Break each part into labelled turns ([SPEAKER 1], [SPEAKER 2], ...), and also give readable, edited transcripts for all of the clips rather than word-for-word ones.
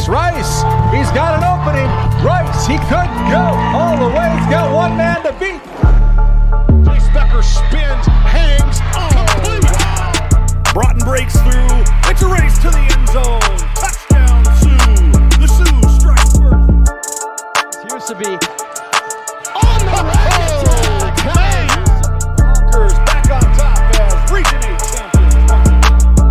[SPEAKER 1] Rice. He's got an opening. Rice, he could go all the way. He's got one man to beat.
[SPEAKER 2] Chase Becker spins, hangs, complete.
[SPEAKER 3] Broughton breaks through. It's a race to the end zone. Touchdown, Sioux. The Sioux strike first.
[SPEAKER 4] Used to be
[SPEAKER 2] On the road. Honkers back on top as Region 8 champions.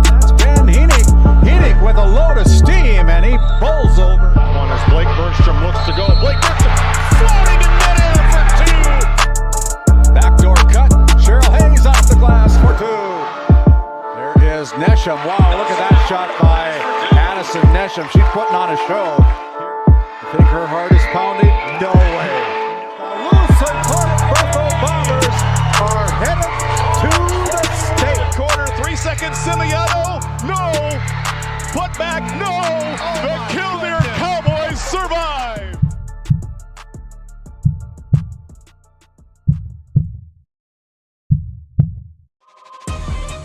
[SPEAKER 1] That's Ben Heenick with a load of steam, and he pulls over.
[SPEAKER 2] One as Blake Burnstrom looks to go. Blake Burnstrom floating in midair for two.
[SPEAKER 1] Backdoor cut. Cheryl Hayes off the glass for two. There is Nesham. Wow, look at that shot by Addison Nesham. She's putting on a show. You think her heart is pounding? No way. The Lusitania Buffalo Bombers are headed to the state.
[SPEAKER 2] Quarter, 3 seconds, Simiato. No. Put back, no. The Kenmare Cowboys survive.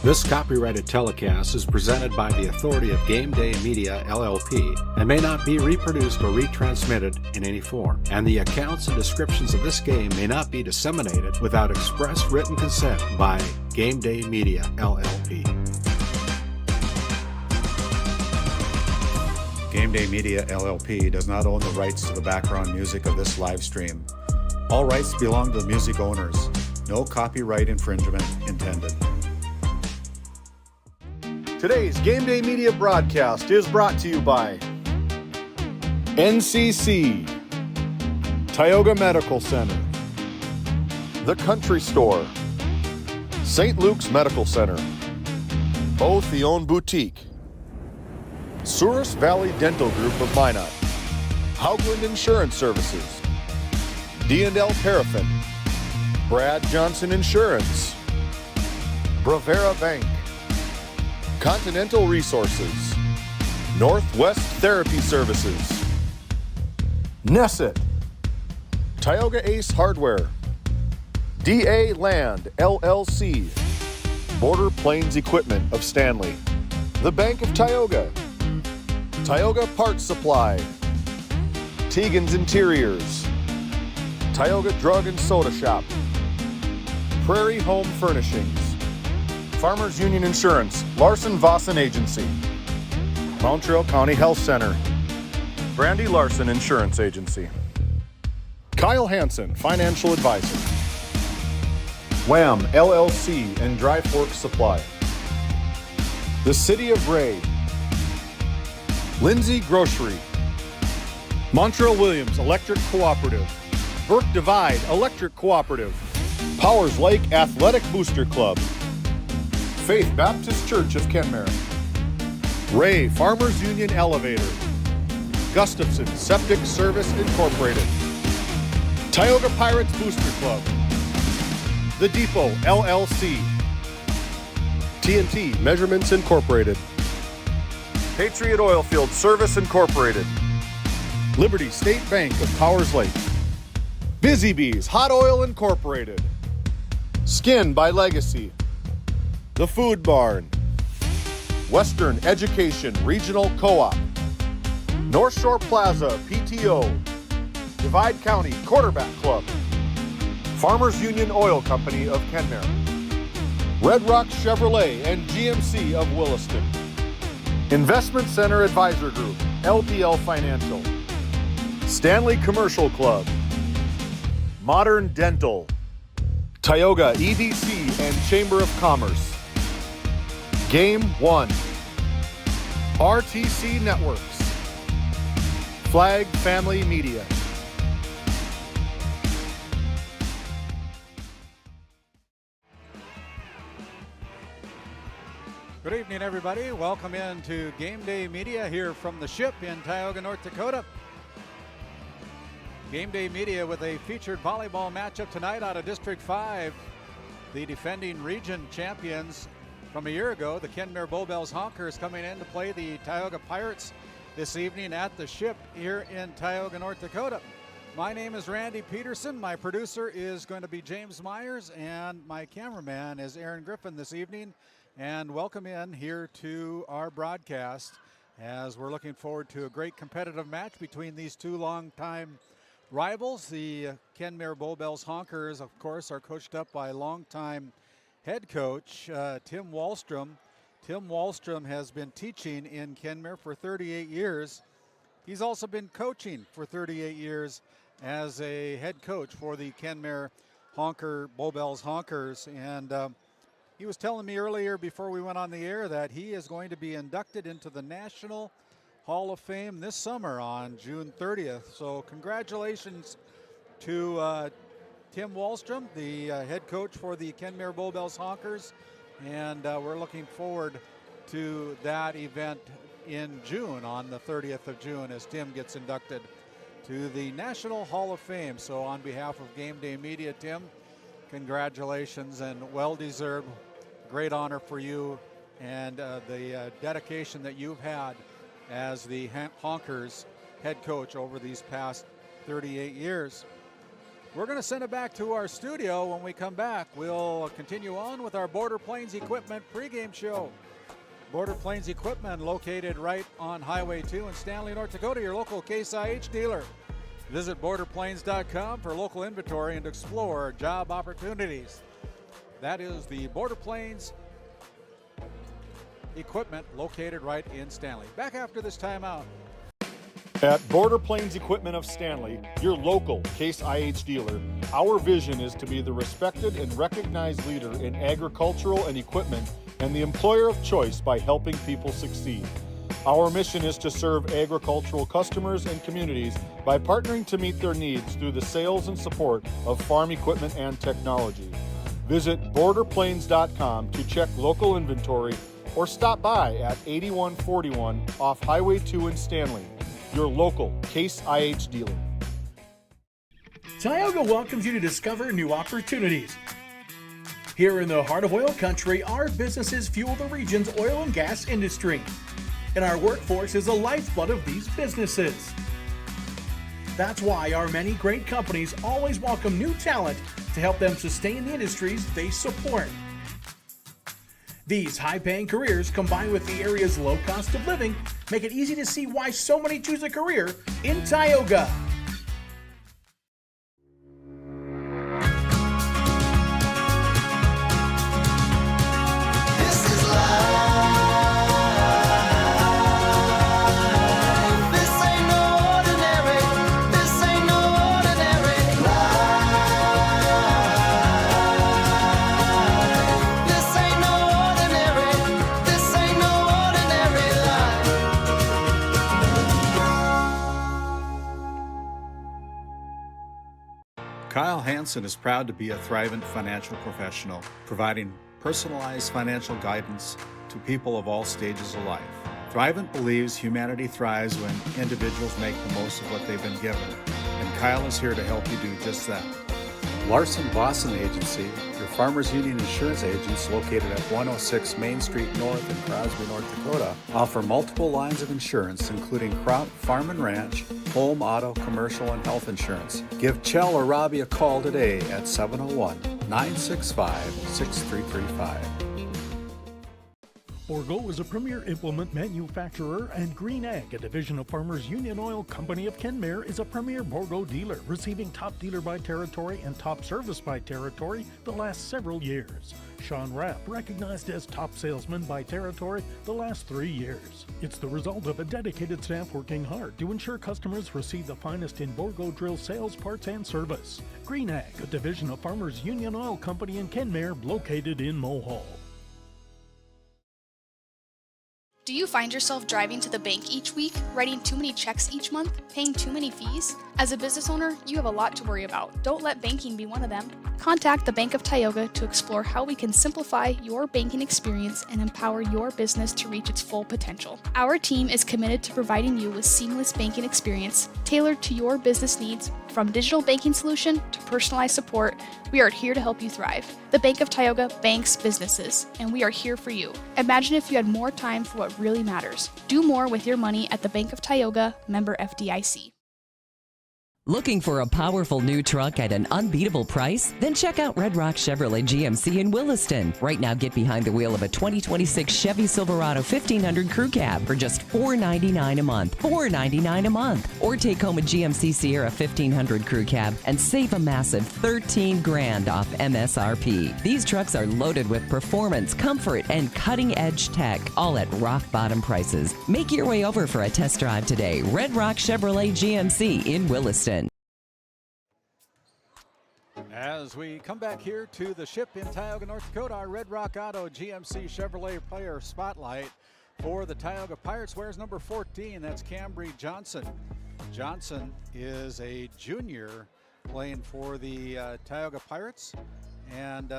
[SPEAKER 5] This copyrighted telecast is presented by the authority of GameDay Media, LLP, and may not be reproduced or retransmitted in any form. And the accounts and descriptions of this game may not be disseminated without express written consent by GameDay Media, LLP. GameDay Media, LLP does not own the rights to the background music of this live stream. All rights belong to the music owners. No copyright infringement intended.
[SPEAKER 6] Today's GameDay Media broadcast is brought to you by NCC, Tioga Medical Center, The Country Store, St. Luke's Medical Center, Otheon Boutique, Souris Valley Dental Group of Minot, Haugland Insurance Services, D&L Paraffin, Brad Johnson Insurance, Bravera Bank, Continental Resources, Northwest Therapy Services, Nesset, Tioga Ace Hardware, DA Land LLC, Border Plains Equipment of Stanley, The Bank of Tioga, Tioga Parts Supply, Tegan's Interiors, Tioga Drug and Soda Shop, Prairie Home Furnishings, Farmers Union Insurance, Larson Vossen Agency, Montreal County Health Center, Brandy Larson Insurance Agency, Kyle Hansen, Financial Advisor, Wham LLC and Dry Fork Supply, the City of Ray, Lindsay Grocery, Montreal Williams Electric Cooperative, Burke Divide Electric Cooperative, Powers Lake Athletic Booster Club, Faith Baptist Church of Kenmare, Ray Farmers Union Elevator, Gustafson Septic Service Incorporated, Tioga Pirates Booster Club, The Depot LLC, TNT Measurements Incorporated, Patriot Oilfield Service Incorporated, Liberty State Bank of Powers Lake, Busy Bees Hot Oil Incorporated, Skin by Legacy, The Food Barn, Western Education Regional Co-op, North Shore Plaza PTO, Divide County Quarterback Club, Farmers Union Oil Company of Kenmare, Red Rock Chevrolet and GMC of Williston, Investment Center Advisor Group, LPL Financial, Stanley Commercial Club, Modern Dental, Tioga EDC and Chamber of Commerce, Game 1, RTC Networks, Flag Family Media.
[SPEAKER 1] Good evening, everybody. Welcome into GameDay Media here from the ship in Tioga, North Dakota. GameDay Media with a featured volleyball matchup tonight out of District 5. The defending region champions from a year ago, the Kenmare Bowbells Honkers, coming in to play the Tioga Pirates this evening at the ship here in Tioga, North Dakota. My name is Randy Peterson. My producer is going to be James Myers, and my cameraman is Aaron Griffin this evening. And welcome in here to our broadcast as we're looking forward to a great competitive match between these two longtime rivals. The Kenmare Bowbells Honkers, of course, are coached up by longtime head coach Tim Wallstrom. Tim Wallstrom has been teaching in Kenmare for 38 years. He's also been coaching for 38 years as a head coach for the Kenmare Bowbells Honkers. And he was telling me earlier before we went on the air that he is going to be inducted into the National Hall of Fame this summer on June 30th. So congratulations to Tim Wallstrom, the head coach for the Kenmare Bowbells Honkers. And we're looking forward to that event in June, on the 30th of June, as Tim gets inducted to the National Hall of Fame. So on behalf of GameDay Media, Tim, congratulations and well-deserved. Great honor for you and the dedication that you've had as the Honkers head coach over these past 38 years. We're going to send it back to our studio. When we come back, we'll continue on with our Border Plains Equipment pregame show. Border Plains Equipment, located right on Highway 2 in Stanley, North Dakota, your local Case IH dealer. Visit borderplains.com for local inventory and explore job opportunities. That is the Border Plains Equipment, located right in Stanley. Back after this timeout.
[SPEAKER 6] At Border Plains Equipment of Stanley, your local Case IH dealer, our vision is to be the respected and recognized leader in agricultural and equipment and the employer of choice by helping people succeed. Our mission is to serve agricultural customers and communities by partnering to meet their needs through the sales and support of farm equipment and technology. Visit borderplains.com to check local inventory or stop by at 8141 off Highway 2 in Stanley, your local Case IH dealer.
[SPEAKER 3] Tioga welcomes you to discover new opportunities. Here in the heart of oil country, our businesses fuel the region's oil and gas industry, and our workforce is the lifeblood of these businesses. That's why our many great companies always welcome new talent to help them sustain the industries they support. These high-paying careers, combined with the area's low cost of living, make it easy to see why so many choose a career in Tioga.
[SPEAKER 5] Kyle Hansen is proud to be a Thrivent financial professional, providing personalized financial guidance to people of all stages of life. Thrivent believes humanity thrives when individuals make the most of what they've been given, and Kyle is here to help you do just that. Larson Boston Agency, your Farmers Union insurance agents located at 106 Main Street North in Crosby, North Dakota, offer multiple lines of insurance, including crop, farm and ranch, home, auto, commercial, and health insurance. Give Chell or Robbie a call today at 701-965-6335.
[SPEAKER 4] Bourgault is a premier implement manufacturer, and Green Ag, a division of Farmers Union Oil Company of Kenmare, is a premier Bourgault dealer, receiving top dealer by territory and top service by territory the last several years. Sean Rapp, recognized as top salesman by territory the last 3 years. It's the result of a dedicated staff working hard to ensure customers receive the finest in Bourgault drill sales, parts, and service. Green Ag, a division of Farmers Union Oil Company in Kenmare, located in Mohall.
[SPEAKER 7] Do you find yourself driving to the bank each week, writing too many checks each month, paying too many fees? As a business owner, you have a lot to worry about. Don't let banking be one of them. Contact the Bank of Tioga to explore how we can simplify your banking experience and empower your business to reach its full potential. Our team is committed to providing you with seamless banking experience tailored to your business needs. From digital banking solution to personalized support, we are here to help you thrive. The Bank of Tioga banks businesses, and we are here for you. Imagine if you had more time for what really matters. Do more with your money at the Bank of Tioga, member FDIC.
[SPEAKER 8] Looking for a powerful new truck at an unbeatable price? Then check out Red Rock Chevrolet GMC in Williston. Right now, get behind the wheel of a 2026 Chevy Silverado 1500 Crew Cab for just $499 a month. $499 a month. Or take home a GMC Sierra 1500 Crew Cab and save a massive $13,000 off MSRP. These trucks are loaded with performance, comfort, and cutting-edge tech, all at rock-bottom prices. Make your way over for a test drive today. Red Rock Chevrolet GMC in Williston.
[SPEAKER 1] As we come back here to the ship in Tioga, North Dakota, our Red Rock Auto GMC Chevrolet player spotlight for the Tioga Pirates wears number 14. That's Cambry Johnson. Johnson is a junior playing for the Tioga Pirates. And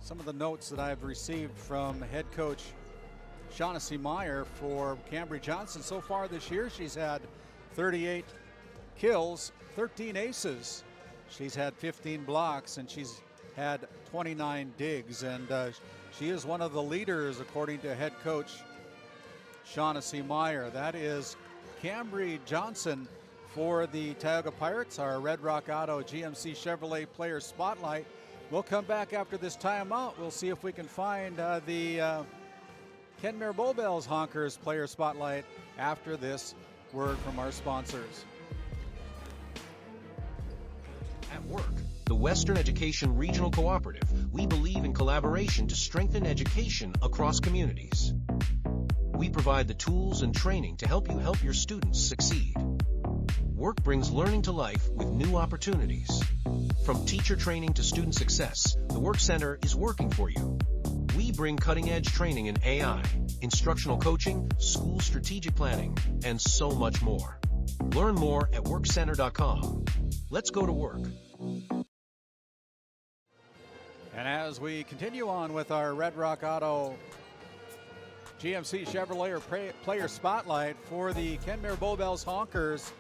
[SPEAKER 1] some of the notes that I've received from head coach Shaughnessy Meyer for Cambry Johnson so far this year, she's had 38 kills, 13 aces. She's had 15 blocks, and she's had 29 digs, and she is one of the leaders according to head coach Shaughnessy Meyer. That is Cambry Johnson for the Tioga Pirates, our Red Rock Auto GMC Chevrolet player spotlight. We'll come back after this timeout. We'll see if we can find the Kenmare Bowbells Honkers player spotlight after this word from our sponsors.
[SPEAKER 9] At work, the Western Education Regional Cooperative, we believe in collaboration to strengthen education across communities. We provide the tools and training to help you help your students succeed. Work brings learning to life with new opportunities. From teacher training to student success, the Work Center is working for you. We bring cutting-edge training in AI, instructional coaching, school strategic planning, and so much more. Learn more at workcenter.com. Let's go to work.
[SPEAKER 1] And as we continue on with our Red Rock Auto GMC Chevrolet player spotlight for the Kenmare Bowbells Honkers,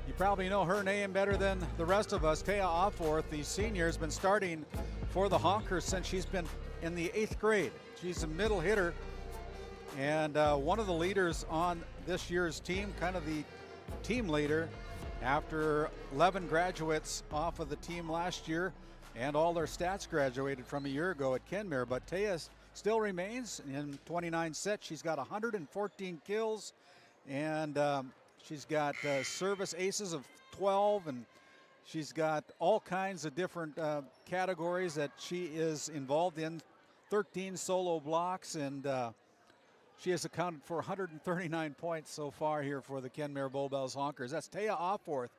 [SPEAKER 1] you probably know her name better than the rest of us. Tia Offorth, the senior, has been starting for the Honkers since she's been in the 8th grade. She's a middle hitter and one of the leaders on this year's team, kind of the team leader after 11 graduates off of the team last year, and all their stats graduated from a year ago at Kenmare. But Tia still remains in 29 sets. She's got 114 kills, and she's got service aces of 12, and she's got all kinds of different categories that she is involved in, 13 solo blocks, and she has accounted for 139 points so far here for the Kenmare Bowbells Honkers. That's Tia Offorth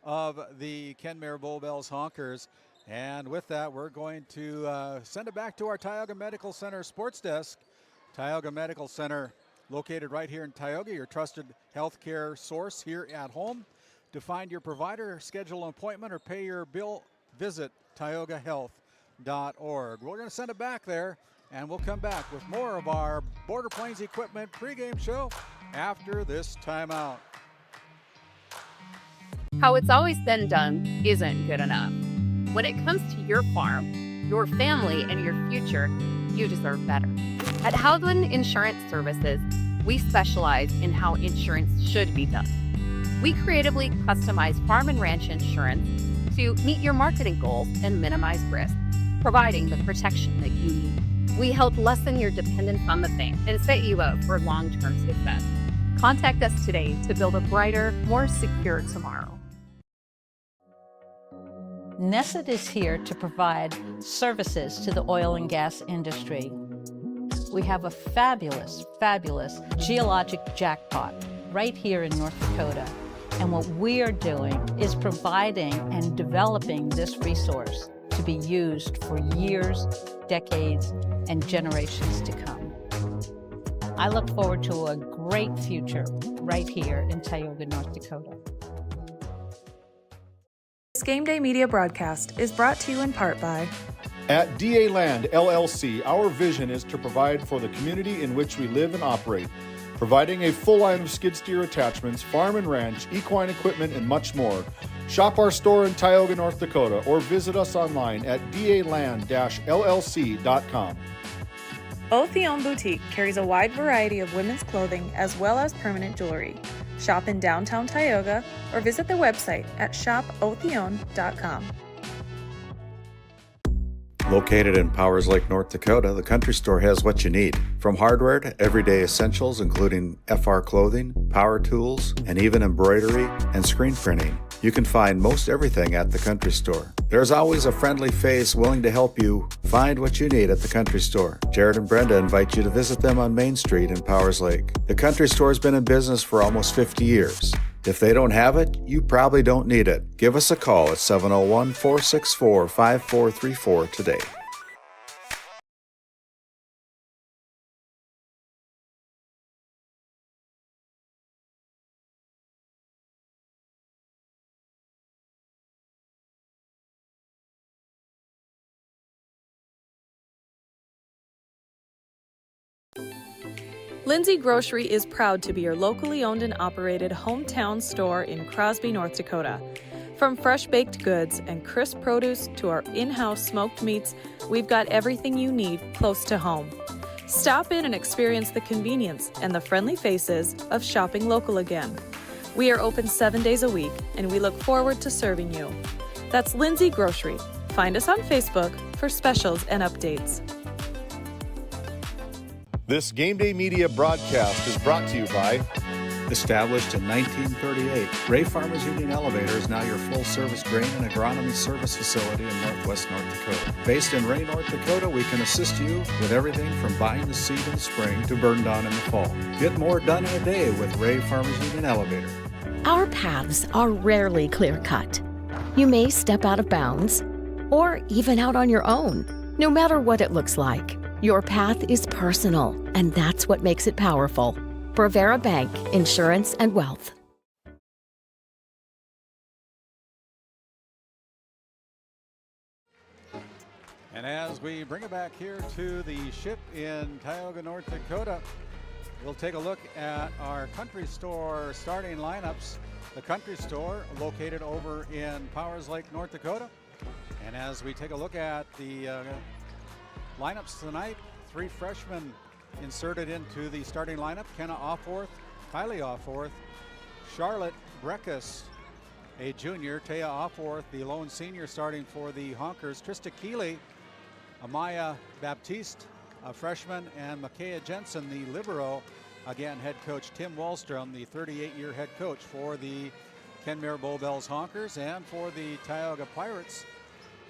[SPEAKER 1] of the Kenmare Bowbells Honkers. And with that, we're going to send it back to our Tioga Medical Center sports desk. Tioga Medical Center, located right here in Tioga, your trusted healthcare source here at home. To find your provider, schedule an appointment, or pay your bill, visit tiogahealth.org. We're going to send it back there, and we'll come back with more of our Border Plains Equipment pregame show after this timeout.
[SPEAKER 10] How it's always been done isn't good enough. When it comes to your farm, your family, and your future, you deserve better. At Howland Insurance Services, we specialize in how insurance should be done. We creatively customize farm and ranch insurance to meet your marketing goals and minimize risk, providing the protection that you need. We help lessen your dependence on the bank and set you up for long-term success. Contact us today to build a brighter, more secure tomorrow.
[SPEAKER 11] Nesset is here to provide services to the oil and gas industry. We have a fabulous, fabulous geologic jackpot right here in North Dakota. And what we are doing is providing and developing this resource to be used for years, decades, and generations to come. I look forward to a great future right here in Tioga, North Dakota.
[SPEAKER 12] This Game Day media broadcast is brought to you in part by
[SPEAKER 6] At DA Land LLC, our vision is to provide for the community in which we live and operate, providing a full line of skid steer attachments, farm and ranch, equine equipment, and much more. Shop our store in Tioga, North Dakota, or visit us online at daland-llc.com.
[SPEAKER 12] Otheon Boutique carries a wide variety of women's clothing as well as permanent jewelry. shop in downtown Tioga, or visit the website at shopotheon.com.
[SPEAKER 5] Located in Powers Lake, North Dakota, the Country Store has what you need. From hardware to everyday essentials, including FR clothing, power tools, and even embroidery and screen printing. You can find most everything at the Country Store. There's always a friendly face willing to help you find what you need at the Country Store. Jared and Brenda invite you to visit them on Main Street in Powers Lake. The Country Store has been in business for almost 50 years. If they don't have it, you probably don't need it. Give us a call at 701-464-5434 today.
[SPEAKER 12] Lindsay Grocery is proud to be your locally owned and operated hometown store in Crosby, North Dakota. From fresh baked goods and crisp produce to our in-house smoked meats, we've got everything you need close to home. Stop in and experience the convenience and the friendly faces of shopping local again. We are open 7 days a week, and we look forward to serving you. That's Lindsay Grocery. Find us on Facebook for specials and updates.
[SPEAKER 6] This Game Day Media broadcast is brought to you by...
[SPEAKER 5] Established in 1938, Ray Farmers Union Elevator is now your full-service grain and agronomy service facility in northwest North Dakota. Based in Ray, North Dakota, we can assist you with everything from buying the seed in the spring to burn down in the fall. Get more done in a day with Ray Farmers Union Elevator.
[SPEAKER 13] Our paths are rarely clear-cut. You may step out of bounds, or even out on your own. No matter what it looks like, your path is personal, and that's what makes it powerful. Brevera Bank, Insurance and Wealth.
[SPEAKER 1] And as we bring it back here to the ship in Tioga, North Dakota, we'll take a look at our Country Store starting lineups. The Country Store located over in Powers Lake, North Dakota. And as we take a look at the lineups tonight, 3 freshmen inserted into the starting lineup: Kenna Offworth, Kylie Offworth, Charlotte Breckus, a junior, Taya Offworth, the lone senior starting for the Honkers, Trista Keeley, Amaya Baptiste, a freshman, and Makaya Jensen, the libero. Again, head coach Tim Wallstrom, the 38-year head coach for the Kenmare Bowbells Honkers, and for the Tioga Pirates.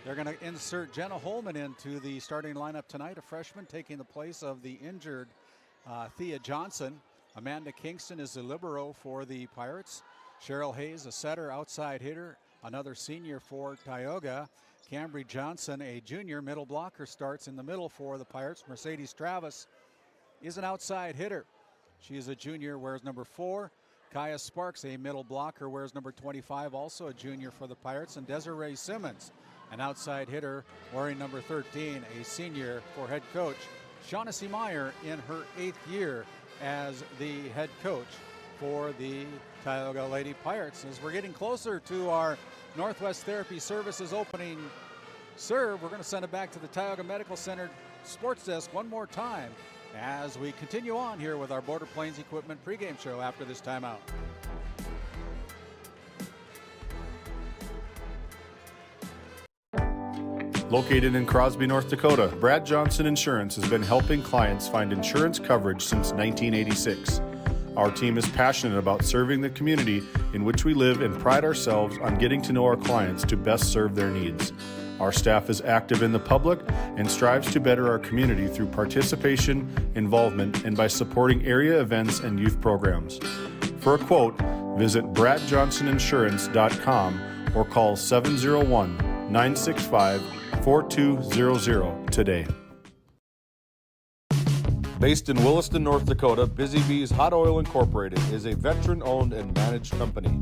[SPEAKER 1] They're going to insert Jenna Holman into the starting lineup tonight, a freshman taking the place of the injured Thea Johnson. Amanda Kingston is the libero for the Pirates. Cheryl Hayes, a setter, outside hitter, another senior for Tioga. Cambry Johnson, a junior, middle blocker, starts in the middle for the Pirates. Mercedes Travis is an outside hitter. She is a junior, wears number 4. Kaya Sparks, a middle blocker, wears number 25, also a junior for the Pirates. And Desiree Simmons, an outside hitter, wearing number 13, a senior for head coach Shaughnessy Meyer in her 8th year as the head coach for the Tioga Lady Pirates. As we're getting closer to our Northwest Therapy Services opening serve, we're going to send it back to the Tioga Medical Center sports desk one more time as we continue on here with our Border Plains Equipment pregame show after this timeout.
[SPEAKER 6] Located in Crosby, North Dakota, Brad Johnson Insurance has been helping clients find insurance coverage since 1986. Our team is passionate about serving the community in which we live and pride ourselves on getting to know our clients to best serve their needs. Our staff is active in the public and strives to better our community through participation, involvement, and by supporting area events and youth programs. For a quote, visit bradjohnsoninsurance.com or call 701-965-4200 today. Based in Williston, North Dakota, Busy Bees Hot Oil Incorporated is a veteran-owned and managed company.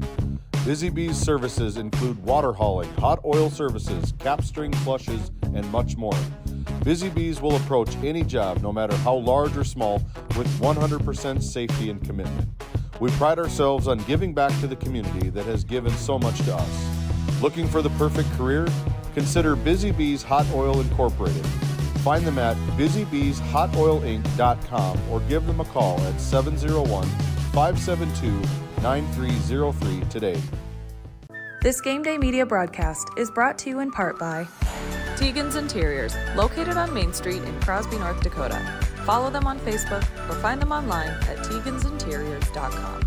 [SPEAKER 6] Busy Bees services include water hauling, hot oil services, capstring flushes, and much more. Busy Bees will approach any job, no matter how large or small, with 100% safety and commitment. We pride ourselves on giving back to the community that has given so much to us. Looking for the perfect career? Consider Busy Bees Hot Oil Incorporated. Find them at busybeeshotoilinc.com or give them a call at 701-572-5700. 9303 today.
[SPEAKER 12] This Game Day Media broadcast is brought to you in part by Tegan's Interiors, located on Main Street in Crosby, North Dakota. Follow them on Facebook or find them online at tegansinteriors.com.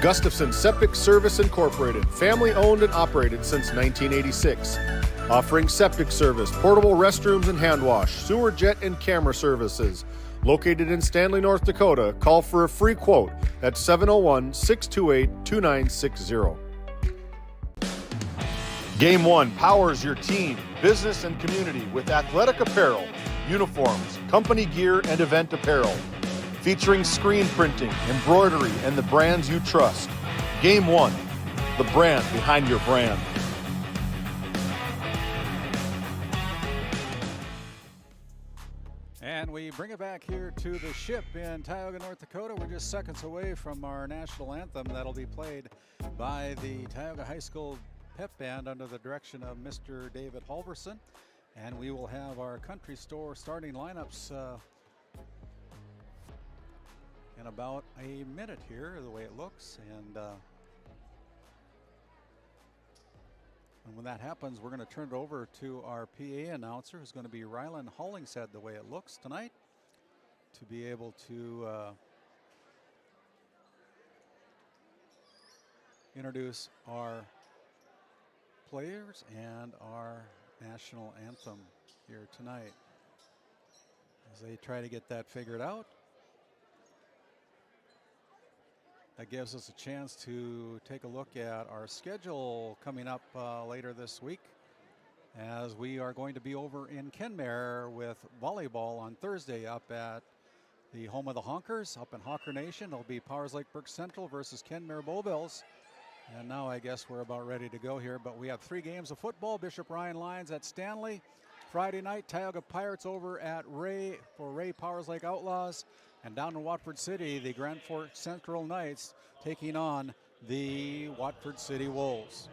[SPEAKER 6] Gustafson Septic Service Incorporated, family owned and operated since 1986. Offering septic service, portable restrooms and hand wash, sewer jet and camera services. Located in Stanley, North Dakota, call for a free quote at 701-628-2960. Game One powers your team, business, and community with athletic apparel, uniforms, company gear, and event apparel. Featuring screen printing, embroidery, and the brands you trust. Game One, the brand behind your brand.
[SPEAKER 1] And we bring it back here to the ship in Tioga, North Dakota. We're just seconds away from our national anthem that'll be played by the Tioga High School pep band under the direction of Mr. David Halverson. And we will have our country store starting lineups in about a minute here, the way it looks. And when that happens, we're going to turn it over to our PA announcer, who's going to be Rylan Hollingshead, the way it looks tonight, to be able to introduce our players and our national anthem here tonight as they try to get that figured out. That gives us a chance to take a look at our schedule coming up later this week, as we are going to be over in Kenmare with volleyball on Thursday up at the home of the Honkers up in Honker Nation. It'll be Powers Lake Burke Central versus Kenmare Bowbells. And now I guess we're about ready to go here, but we have 3 games of football. Bishop Ryan Lions at Stanley. Friday night, Tioga Pirates over at Ray for Ray Powers Lake Outlaws. And down in Watford City, the Grand Forks Central Knights taking on the Watford City Wolves.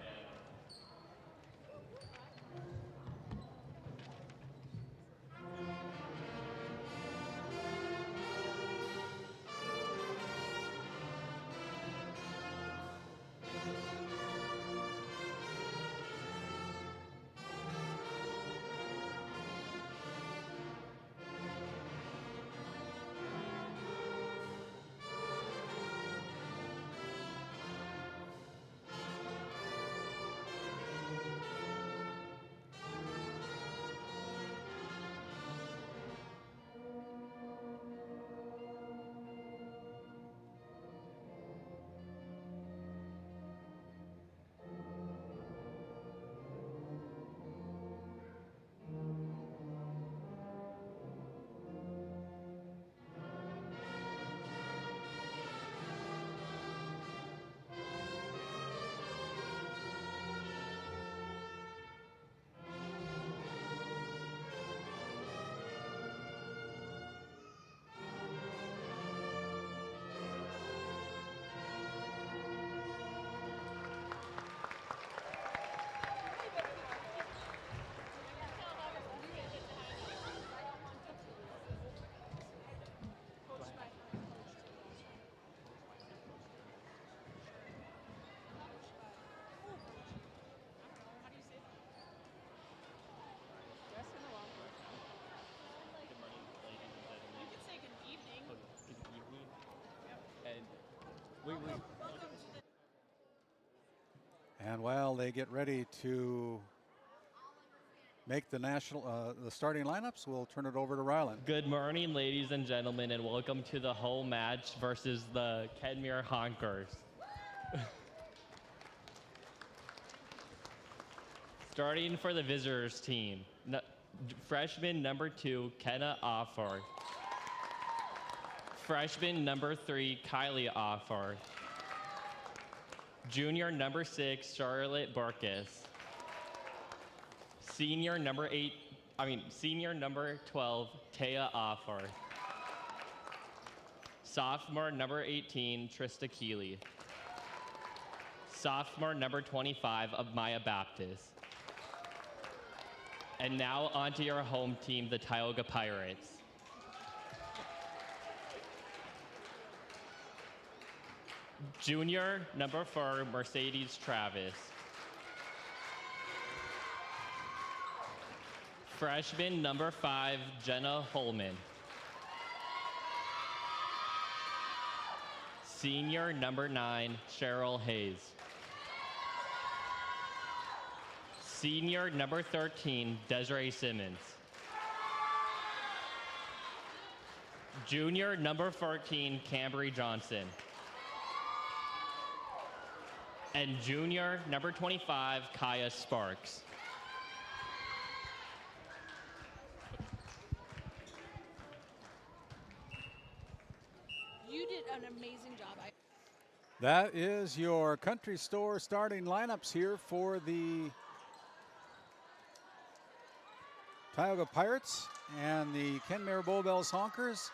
[SPEAKER 1] And while they get ready to make the the starting lineups, we'll turn it over to Rylan.
[SPEAKER 14] Good morning, ladies and gentlemen, and welcome to the home match versus the Kenmare Honkers. Starting for the visitors team, freshman number 2, Kenna Offer. Freshman number 3, Kylie Offer. Junior number 6, Charlotte Burkus. Senior number 12, Taya Offer. Sophomore number 18, Trista Keeley. Sophomore number 25 of Maya Baptist. And now onto your home team, the Tioga Pirates. Junior, number 4, Mercedes Travis. Freshman, number 5, Jenna Holman. Senior, number 9, Cheryl Hayes. Senior, number 13, Desiree Simmons. Junior, number 14, Cambry Johnson. And junior, number 25, Kaya Sparks.
[SPEAKER 15] You did an amazing job.
[SPEAKER 1] That is your country store starting lineups here for the Tioga Pirates and the Kenmare Bowbells Honkers,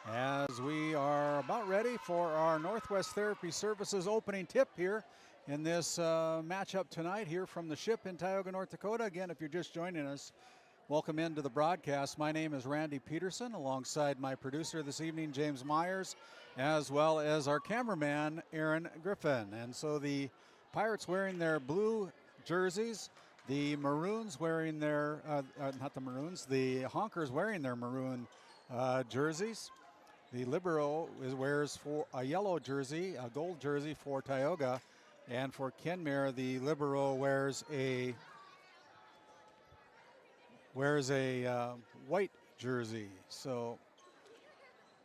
[SPEAKER 1] as we are about ready for our Northwest Therapy Services opening tip here in this matchup tonight here from the ship in Tioga, North Dakota. Again, if you're just joining us, welcome into the broadcast. My name is Randy Peterson, alongside my producer this evening, James Myers, as well as our cameraman, Aaron Griffin. And so the Pirates wearing their blue jerseys, the Maroons wearing their, not the Maroons, the Honkers wearing their maroon jerseys. The Libero wears for a yellow jersey, a gold jersey for Tioga, and for Kenmare, the Libero wears a white jersey. So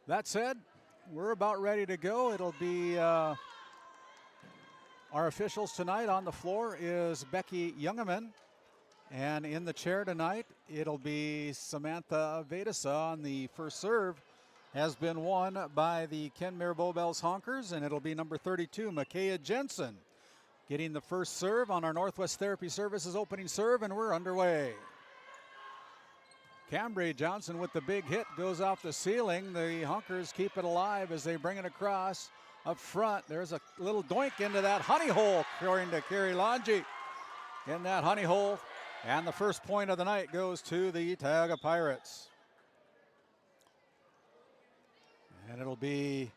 [SPEAKER 1] that said, we're about ready to go. It'll be our officials tonight. On the floor is Becky Youngeman, and in the chair tonight it'll be Samantha Vedasa. On the first serve has been won by the Kenmare Bowbells Honkers, and it'll be number 32, Makaya Jensen, getting the first serve on our Northwest Therapy Services opening serve, and we're underway. Cambry Johnson with the big hit goes off the ceiling. The Honkers keep it alive as they bring it across up front. There's a little doink into that honey hole, according to Carrie Longi, in that honey hole. And the first point of the night goes to the Tioga Pirates. And it'll be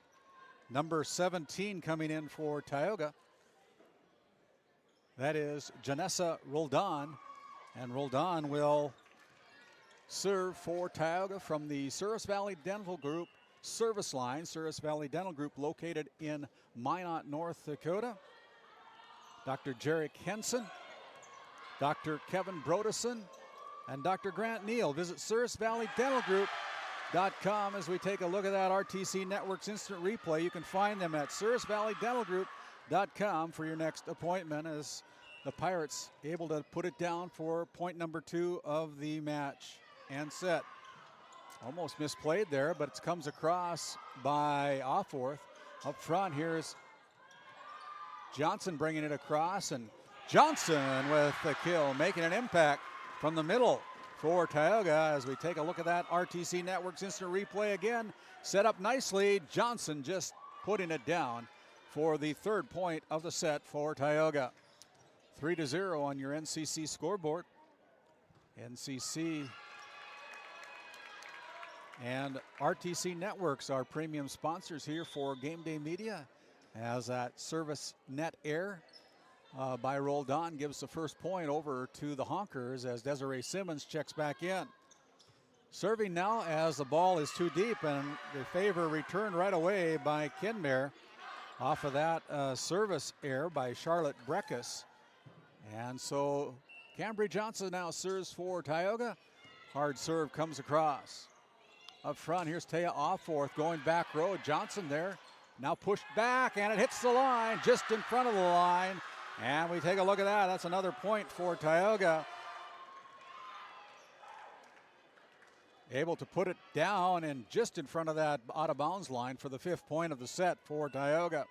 [SPEAKER 1] number 17 coming in for Tioga. That is Janessa Roldan. And Roldan will serve for Tioga from the Souris Valley Dental Group service line. Souris Valley Dental Group located in Minot, North Dakota. Dr. Jarek Henson, Dr. Kevin Brodesson, and Dr. Grant Neal. Visit SourisValleyDentalGroup.com as we take a look at that RTC Network's instant replay. You can find them at SourisValleyDentalGroup.com for your next appointment, as the Pirates able to put it down for point number 2 of the match and set. Almost misplayed there, but it comes across by Offworth. Up front, here's Johnson bringing it across, and Johnson with the kill, making an impact from the middle for Tioga. As we take a look at that RTC Network's instant replay again, set up nicely. Johnson just putting it down for the third point of the set for Tioga. 3-0 on your NCC scoreboard. NCC and RTC Networks are premium sponsors here for Game Day Media, as that service net air by Roldan gives the first point over to the Honkers as Desiree Simmons checks back in. Serving now as the ball is too deep, and the favor returned right away by Kenmare off of that service error by Charlotte Breckus. And so Cambry Johnson now serves for Tioga. Hard serve comes across. Up front, here's Taya Offworth going back row. Johnson there, now pushed back, and it hits the line, just in front of the line. And we take a look at that. That's another point for Tioga. Able to put it down and just in front of that out of bounds line for the 5th point of the set for Tioga.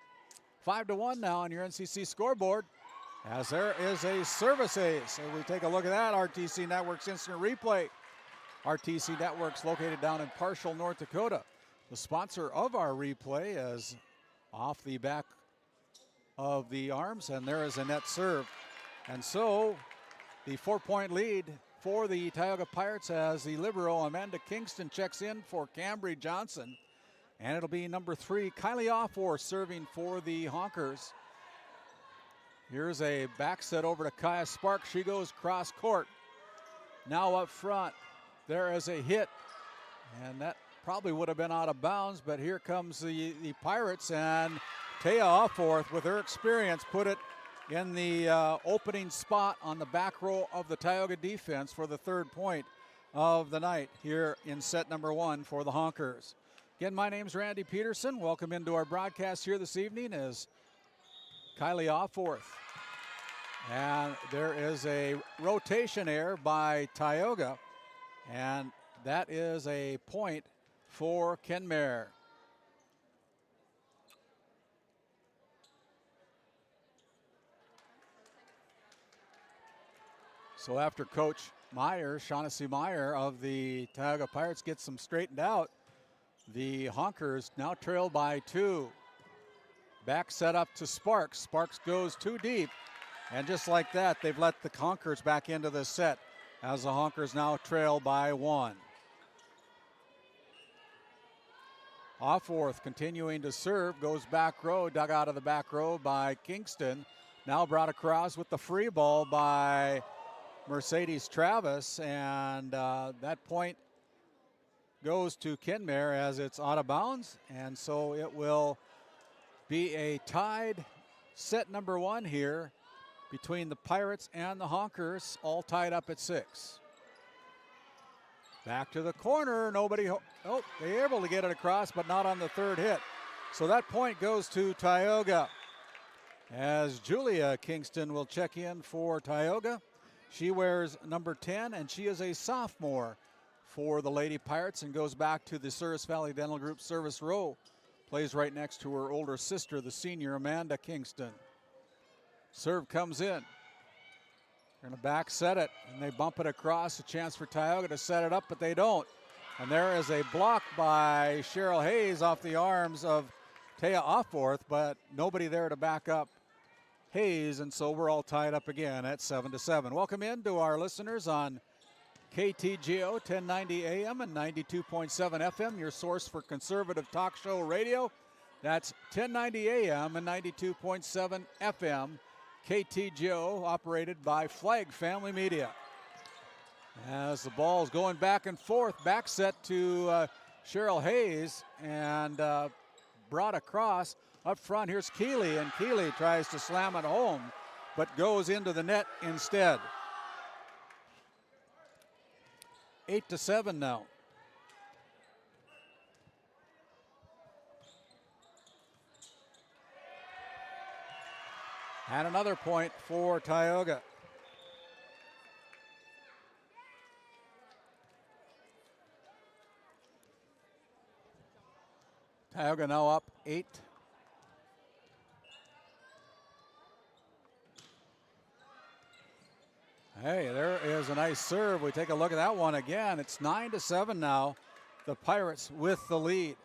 [SPEAKER 1] 5-1 now on your NCC scoreboard, as there is a service ace. So we take a look at that RTC Network's instant replay. RTC Networks located down in Parshall, North Dakota. The sponsor of our replay is off the back of the arms, and there is a net serve. And so the 4-point lead for the Tioga Pirates as the libero Amanda Kingston checks in for Cambry Johnson. And it'll be number 3, Kylie Offor, serving for the Honkers. Here's a back set over to Kaya Sparks. She goes cross court. Now up front, there is a hit. And that probably would have been out of bounds, but here comes the Pirates, and Taya Offorth, with her experience, put it in the opening spot on the back row of the Tioga defense for the 3rd point of the night here in set number 1 for the Honkers. Again, my name's Randy Peterson. Welcome into our broadcast here this evening as Kylie Offorth. And there is a rotation error by Tioga, and that is a point for Kenmare. So after Coach Meyer, Shaughnessy Meyer of the Tioga Pirates gets them straightened out, the Honkers now trail by 2. Back set up to Sparks. Sparks goes too deep. And just like that, they've let the Honkers back into the set as the Honkers now trail by 1. Offorth continuing to serve, goes back row, dug out of the back row by Kingston. Now brought across with the free ball by Mercedes Travis, and that point goes to Kenmare as it's out of bounds, and so it will be a tied set number 1 here between the Pirates and the Honkers, all tied up at 6. Back to the corner, nobody, they're able to get it across, but not on the 3rd hit. So that point goes to Tioga, as Julia Kingston will check in for Tioga. She wears number 10, and she is a sophomore for the Lady Pirates and goes back to the Service Valley Dental Group service row. Plays right next to her older sister, the senior Amanda Kingston. Serve comes in. They're going to back set it, and they bump it across. A chance for Tioga to set it up, but they don't. And there is a block by Cheryl Hayes off the arms of Taya Offorth, but nobody there to back up Hayes, and so we're all tied up again at 7-7. Welcome in to our listeners on KTGO 1090 AM and 92.7 FM, your source for conservative talk show radio. That's 1090 AM and 92.7 FM. KTGO, operated by Flag Family Media. As the ball is going back and forth, back set to Cheryl Hayes, and brought across. Up front, here's Keeley, and Keeley tries to slam it home, but goes into the net instead. 8-7 now. And another point for Tioga. Tioga now up 8. Hey, there is a nice serve. We take a look at that one again. It's 9-7 now. The Pirates with the lead.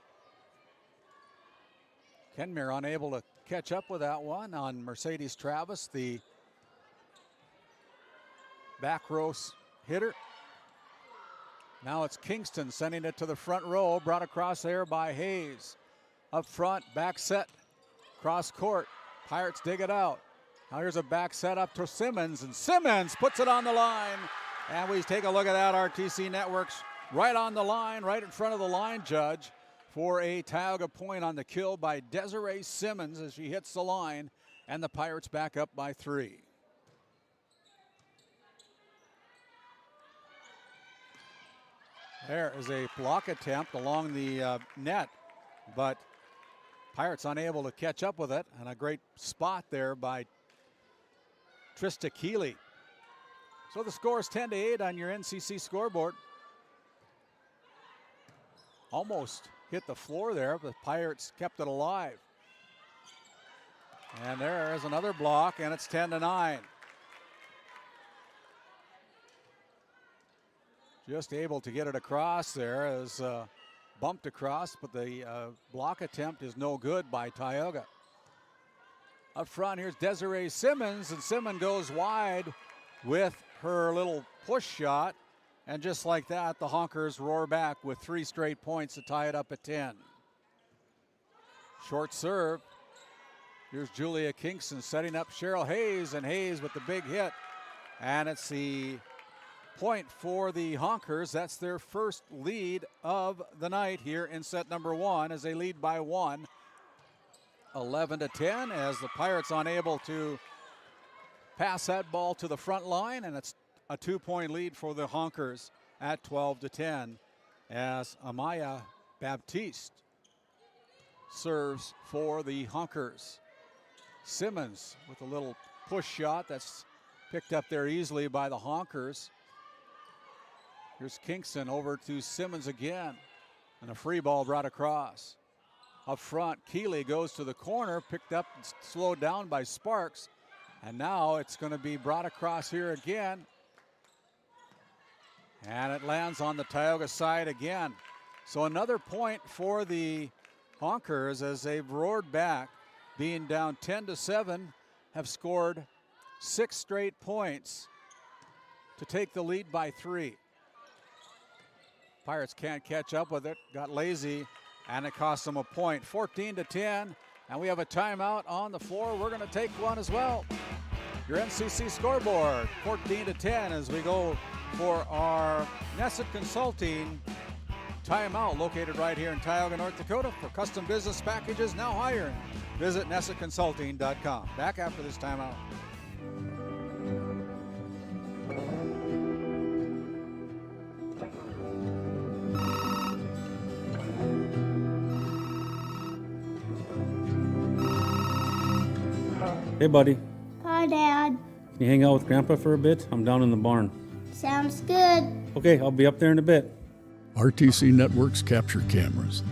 [SPEAKER 1] Kenmare unable to catch up with that one on Mercedes Travis, the back row hitter. Now it's Kingston sending it to the front row, brought across there by Hayes. Up front, back set, cross court. Pirates dig it out. Now here's a back set up to Simmons, and Simmons puts it on the line. And we take a look at that, RTC Networks right on the line, right in front of the line judge, for a Tioga point on the kill by Desiree Simmons as she hits the line, and the Pirates back up by 3. There is a block attempt along the net, but Pirates unable to catch up with it, and a great spot there by Trista Keeley. So the score is 10-8 on your NCC scoreboard. Almost hit the floor there, but the Pirates kept it alive. And there is another block, and it's 10-9. Just able to get it across there, as bumped across, but the block attempt is no good by Tioga. Up front, here's Desiree Simmons, and Simmons goes wide with her little push shot. And just like that, the Honkers roar back with 3 straight points to tie it up at 10. Short serve. Here's Julia Kingston setting up Cheryl Hayes, and Hayes with the big hit. And it's the point for the Honkers. That's their first lead of the night here in set number 1 as they lead by 1. 11-10 as the Pirates unable to pass that ball to the front line, and it's a 2-point lead for the Honkers at 12-10 as Amaya Baptiste serves for the Honkers. Simmons with a little push shot that's picked up there easily by the Honkers. Here's Kingston over to Simmons again, and a free ball brought across. Up front, Keeley goes to the corner, picked up and slowed down by Sparks, and now it's going to be brought across here again. And it lands on the Tioga side again. So another point for the Honkers as they've roared back, being down 10-7, have scored 6 straight points to take the lead by 3. Pirates can't catch up with it, got lazy, and it cost them a point. 14-10, and we have a timeout on the floor. We're going to take one as well. Your NCC scoreboard, 14-10 as we go for our Nesset Consulting timeout, located right here in Tioga, North Dakota. For custom business packages now hiring, visit nessetconsulting.com. Back after this timeout.
[SPEAKER 15] Hey, buddy.
[SPEAKER 16] Hi, Dad.
[SPEAKER 15] Can you hang out with Grandpa for a bit? I'm down in the barn.
[SPEAKER 16] Sounds good.
[SPEAKER 15] Okay, I'll be up there in a bit.
[SPEAKER 17] RTC Networks capture cameras.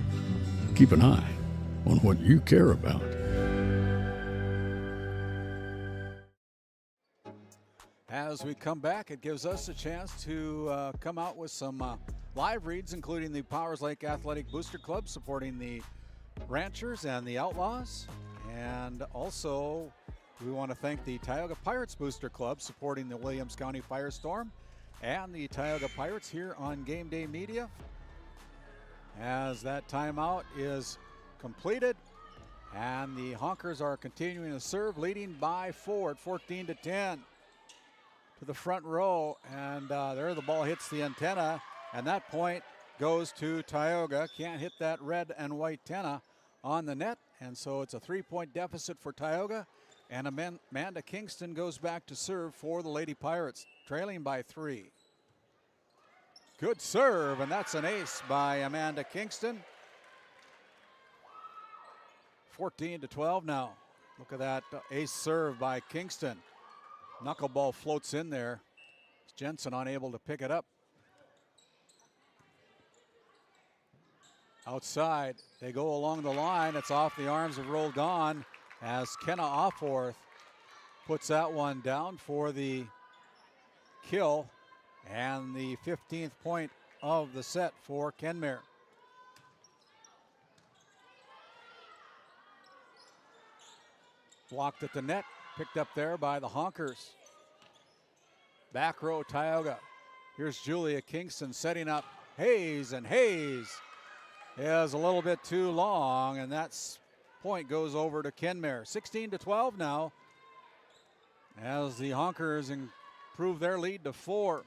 [SPEAKER 17] Keep an eye on what you care about.
[SPEAKER 1] As we come back, it gives us a chance to come out with some live reads, including the Powers Lake Athletic Booster Club supporting the Ranchers and the Outlaws. And also, we want to thank the Tioga Pirates Booster Club supporting the Williams County Firestorm and the Tioga Pirates here on Game Day Media. As that timeout is completed, and the Honkers are continuing to serve, leading by 4 at 14-10 to the front row. And there the ball hits the antenna, and that point goes to Tioga. Can't hit that red and white antenna on the net, and so it's a 3-point deficit for Tioga. And Amanda Kingston goes back to serve for the Lady Pirates, trailing by 3. Good serve, and that's an ace by Amanda Kingston. 14-12 now. Look at that ace serve by Kingston. Knuckleball floats in there. Jensen unable to pick it up. Outside, they go along the line. It's off the arms of Roldan as Kenna Offworth puts that one down for the kill and the 15th point of the set for Kenmare. Blocked at the net, picked up there by the Honkers. Back row Tioga. Here's Julia Kingston setting up Hayes, and Hayes is a little bit too long, and that's point goes over to Kenmare. 16-12 now as the Honkers improve their lead to 4.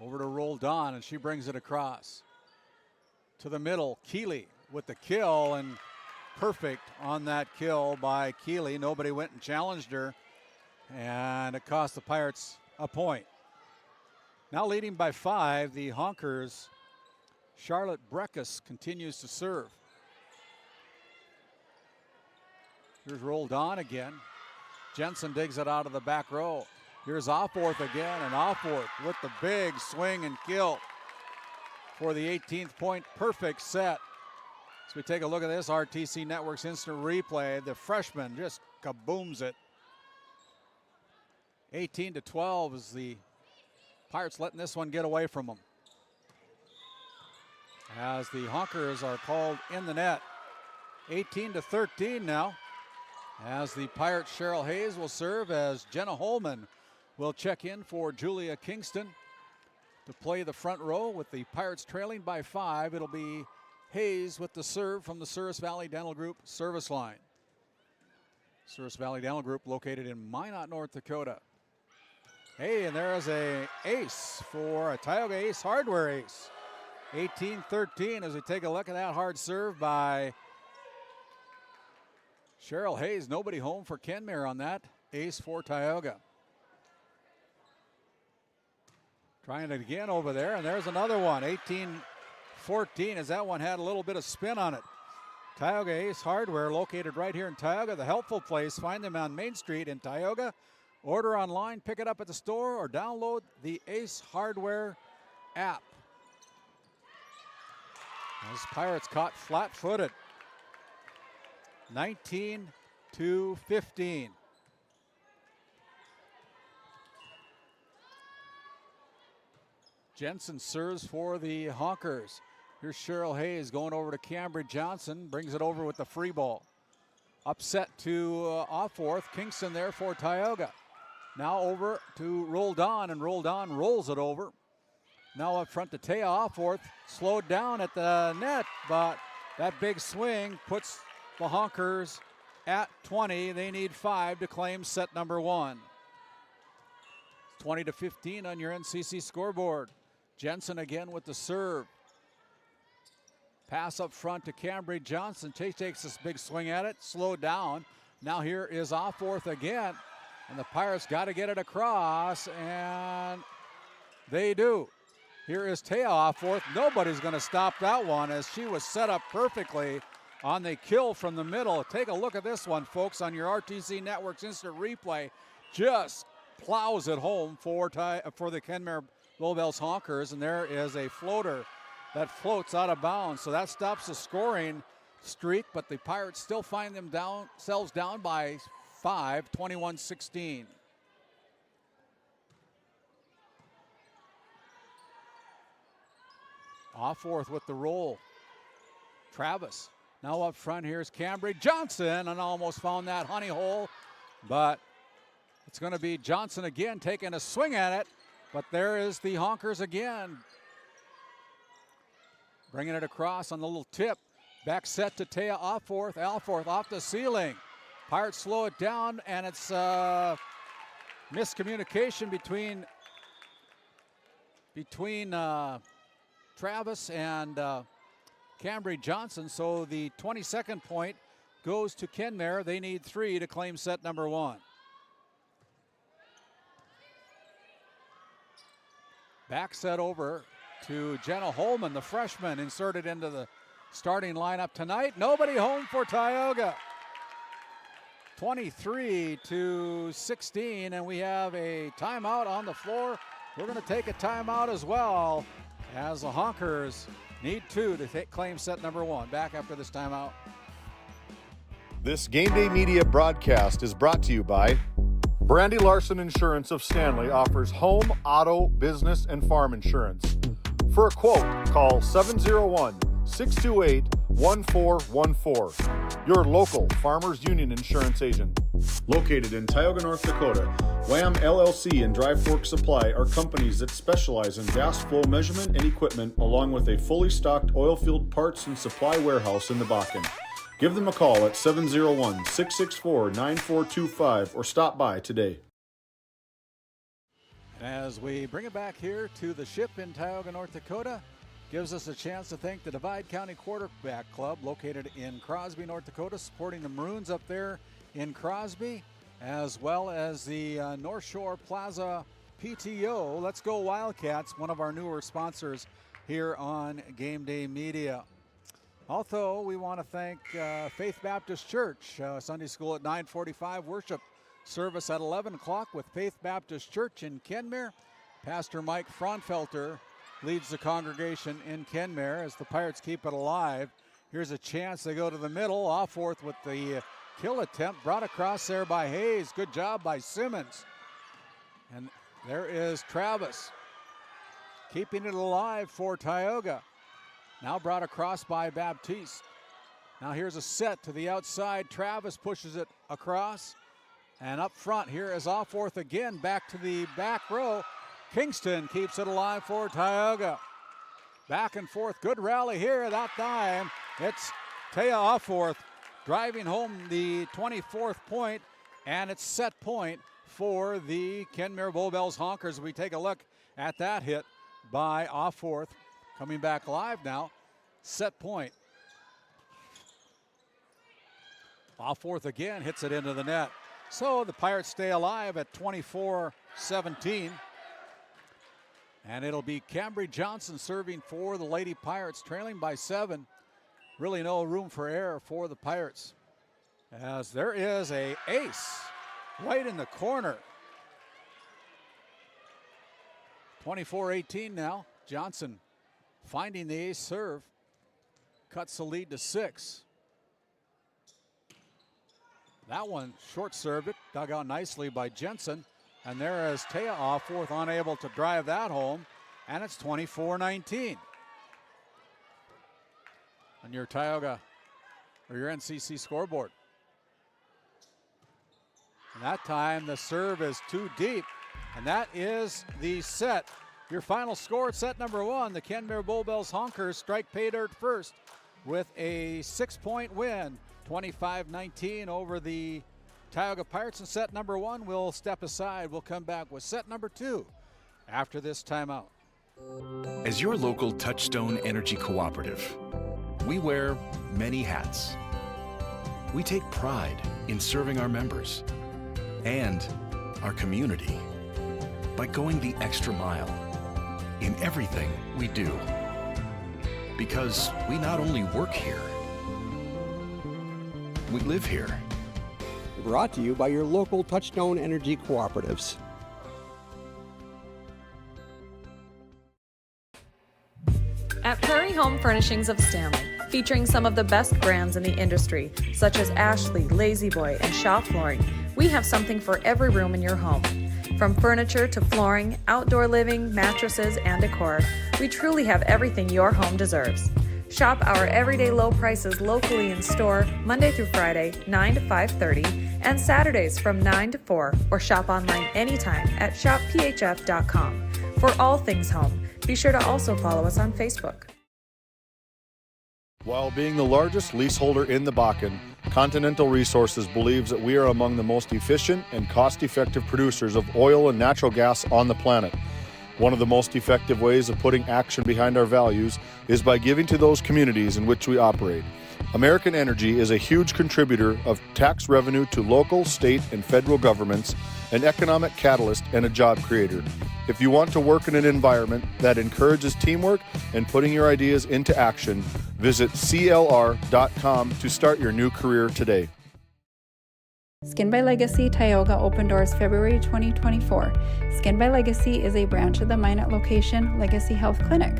[SPEAKER 1] Over to Roldan, and she brings it across to the middle. Keeley with the kill, and perfect on that kill by Keeley. Nobody went and challenged her, and it cost the Pirates a point. Now leading by 5, the Honkers. Charlotte Breckus continues to serve. Here's Roldan again. Jensen digs it out of the back row. Here's Offworth again, and Offworth with the big swing and kill for the 18th point. Perfect set. As we take a look at this RTC Network's instant replay, the freshman just kabooms it. 18-12 is the Pirates letting this one get away from them. As the Honkers are called in the net. 18-13 now. As the Pirates, Cheryl Hayes will serve, as Jenna Holman will check in for Julia Kingston. to play the front row with the Pirates trailing by 5. It'll be Hayes with the serve from the Souris Valley Dental Group service line. Souris Valley Dental Group located in Minot, North Dakota. Hey, and there is a ace for a Tioga Ace Hardware ace. 18-13 as we take a look at that hard serve by Cheryl Hayes. Nobody home for Kenmare on that ace for Tioga. Trying it again over there, and there's another one. 18-14 as that one had a little bit of spin on it. Tioga Ace Hardware located right here in Tioga. The helpful place, find them on Main Street in Tioga. Order online, pick it up at the store, or download the Ace Hardware app. Those Pirates caught flat-footed. 19-15. Jensen serves for the Honkers. Here's Cheryl Hayes going over to Cambridge Johnson, brings it over with the free ball. Upset to Offworth. Kingston there for Tioga. Now over to Roldan, and Roldan rolls it over. Now up front to Taya Offworth, slowed down at the net, but that big swing puts the Honkers at 20. They need 5 to claim set number 1. 20-15 on your NCC scoreboard. Jensen again with the serve. Pass up front to Cambridge Johnson. Chase takes this big swing at it, slowed down. Now here is Offworth again, and the Pirates got to get it across, and they do. Here is Taya Offworth. Nobody's going to stop that one as she was set up perfectly on the kill from the middle. Take a look at this one, folks, on your RTC Network's instant replay. Just plows it home for the Kenmare Bowbells Honkers, and there is a floater that floats out of bounds. So that stops the scoring streak, but the Pirates still find themselves down by 5, 21-16. Offworth with the roll. Travis. Now up front, here's Cambridge Johnson, and almost found that honey hole, but it's going to be Johnson again taking a swing at it, but there is the Honkers again. Bringing it across on the little tip. Back set to Taya Offworth. Offworth off the ceiling. Pirates slow it down, and it's miscommunication between Travis and Cambridge Johnson. So the 22nd point goes to Kenmare. They need 3 to claim set number 1. Back set over to Jenna Holman, the freshman, inserted into the starting lineup tonight. Nobody home for Tioga. 23-16, and we have a timeout on the floor. We're going to take a timeout as well, as the Honkers need 2 to claim set number 1. Back after this timeout.
[SPEAKER 6] This Game Day Media broadcast is brought to you by Brandy Larson Insurance of Stanley offers home, auto, business, and farm insurance. For a quote, call 701-628-1414. Your local Farmers Union Insurance agent. Located in Tioga, North Dakota, WHAM LLC and Dry Fork Supply are companies that specialize in gas flow measurement and equipment, along with a fully stocked oil-filled parts and supply warehouse in the Bakken. Give them a call at 701-664-9425 or stop by today.
[SPEAKER 1] As we bring it back here to the ship in Tioga, North Dakota, gives us a chance to thank the Divide County Quarterback Club located in Crosby, North Dakota, supporting the Maroons up there in Crosby, as well as the North Shore Plaza PTO. Let's Go Wildcats, one of our newer sponsors here on Game Day Media. Also, we want to thank Faith Baptist Church, Sunday school at 9:45, worship service at 11 o'clock with Faith Baptist Church in Kenmare. Pastor Mike Fraunfelter leads the congregation in Kenmare as the Pirates keep it alive. Here's a chance. They go to the middle. Offworth with the kill attempt, brought across there by Hayes. Good job by Simmons. And there is Travis keeping it alive for Tioga. Now brought across by Baptiste. Now here's a set to the outside. Travis pushes it across. And up front here is Offworth again, back to the back row. Kingston keeps it alive for Tioga. Back and forth, good rally here that time. It's Taya Offworth driving home the 24th point, and it's set point for the Kenmare Bowbells Honkers. We take a look at that hit by Offworth. Coming back live now, set point. Offworth again hits it into the net. So the Pirates stay alive at 24-17. And it'll be Cambry Johnson serving for the Lady Pirates, trailing by 7. Really no room for error for the Pirates, as there is a ace right in the corner. 24-18 now. Johnson finding the ace serve, cuts the lead to 6. That one short served it, dug out nicely by Jensen. And there is Taya Offworth unable to drive that home, and it's 24-19. On your Tioga or your NCC scoreboard. And that time the serve is too deep, and that is the set. Your final score at set number 1, the Kenmare Bowbells Honkers strike pay dirt first with a 6-point win, 25-19 over the Tioga Pirates. In set number 1, we'll step aside. We'll come back with set number 2 after this timeout.
[SPEAKER 18] As your local Touchstone Energy Cooperative, we wear many hats. We take pride in serving our members and our community by going the extra mile in everything we do. Because we not only work here, we live here.
[SPEAKER 19] Brought to you by your local Touchstone Energy Cooperatives.
[SPEAKER 12] At Prairie Home Furnishings of Stanley, featuring some of the best brands in the industry, such as Ashley, Lazy Boy, and Shaw Flooring, we have something for every room in your home. From furniture to flooring, outdoor living, mattresses, and decor, we truly have everything your home deserves. Shop our everyday low prices locally in store Monday through Friday, 9 to 5:30, and Saturdays from 9 to 4, or shop online anytime at shopphf.com. For all things home, be sure to also follow us on Facebook.
[SPEAKER 6] While being the largest leaseholder in the Bakken, Continental Resources believes that we are among the most efficient and cost-effective producers of oil and natural gas on the planet. One of the most effective ways of putting action behind our values is by giving to those communities in which we operate. American Energy is a huge contributor of tax revenue to local, state, and federal governments, an economic catalyst, and a job creator. If you want to work in an environment that encourages teamwork and putting your ideas into action, visit CLR.com to start your new career today.
[SPEAKER 20] Skin by Legacy Tioga opened doors February 2024. Skin by Legacy is a branch of the Minot location Legacy Health Clinic.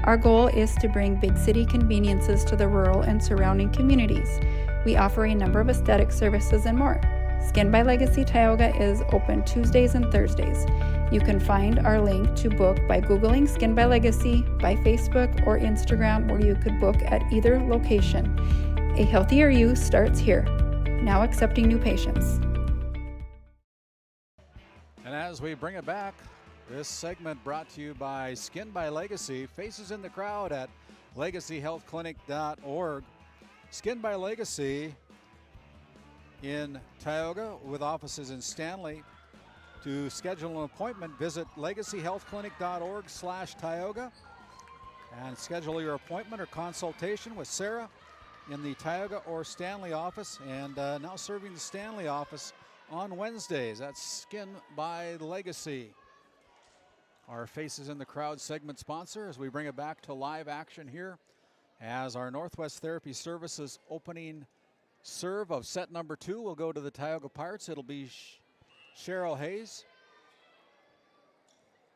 [SPEAKER 20] Our goal is to bring big city conveniences to the rural and surrounding communities. We offer a number of aesthetic services and more. Skin by Legacy Tioga is open Tuesdays and Thursdays. You can find our link to book by Googling Skin by Legacy, by Facebook or Instagram, where you could book at either location. A healthier you starts here. Now accepting new patients.
[SPEAKER 1] And as we bring it back, this segment brought to you by Skin by Legacy. Faces in the crowd at legacyhealthclinic.org. Skin by Legacy in Tioga with offices in Stanley. To schedule an appointment, visit legacyhealthclinic.org/Tioga and schedule your appointment or consultation with Sarah in the Tioga or Stanley office, and now serving the Stanley office on Wednesdays. That's Skin by Legacy. Our Faces in the Crowd segment sponsor as we bring it back to live action here as our Northwest Therapy Services opening serve of set number 2 will go to the Tioga Pirates. It'll be Cheryl Hayes.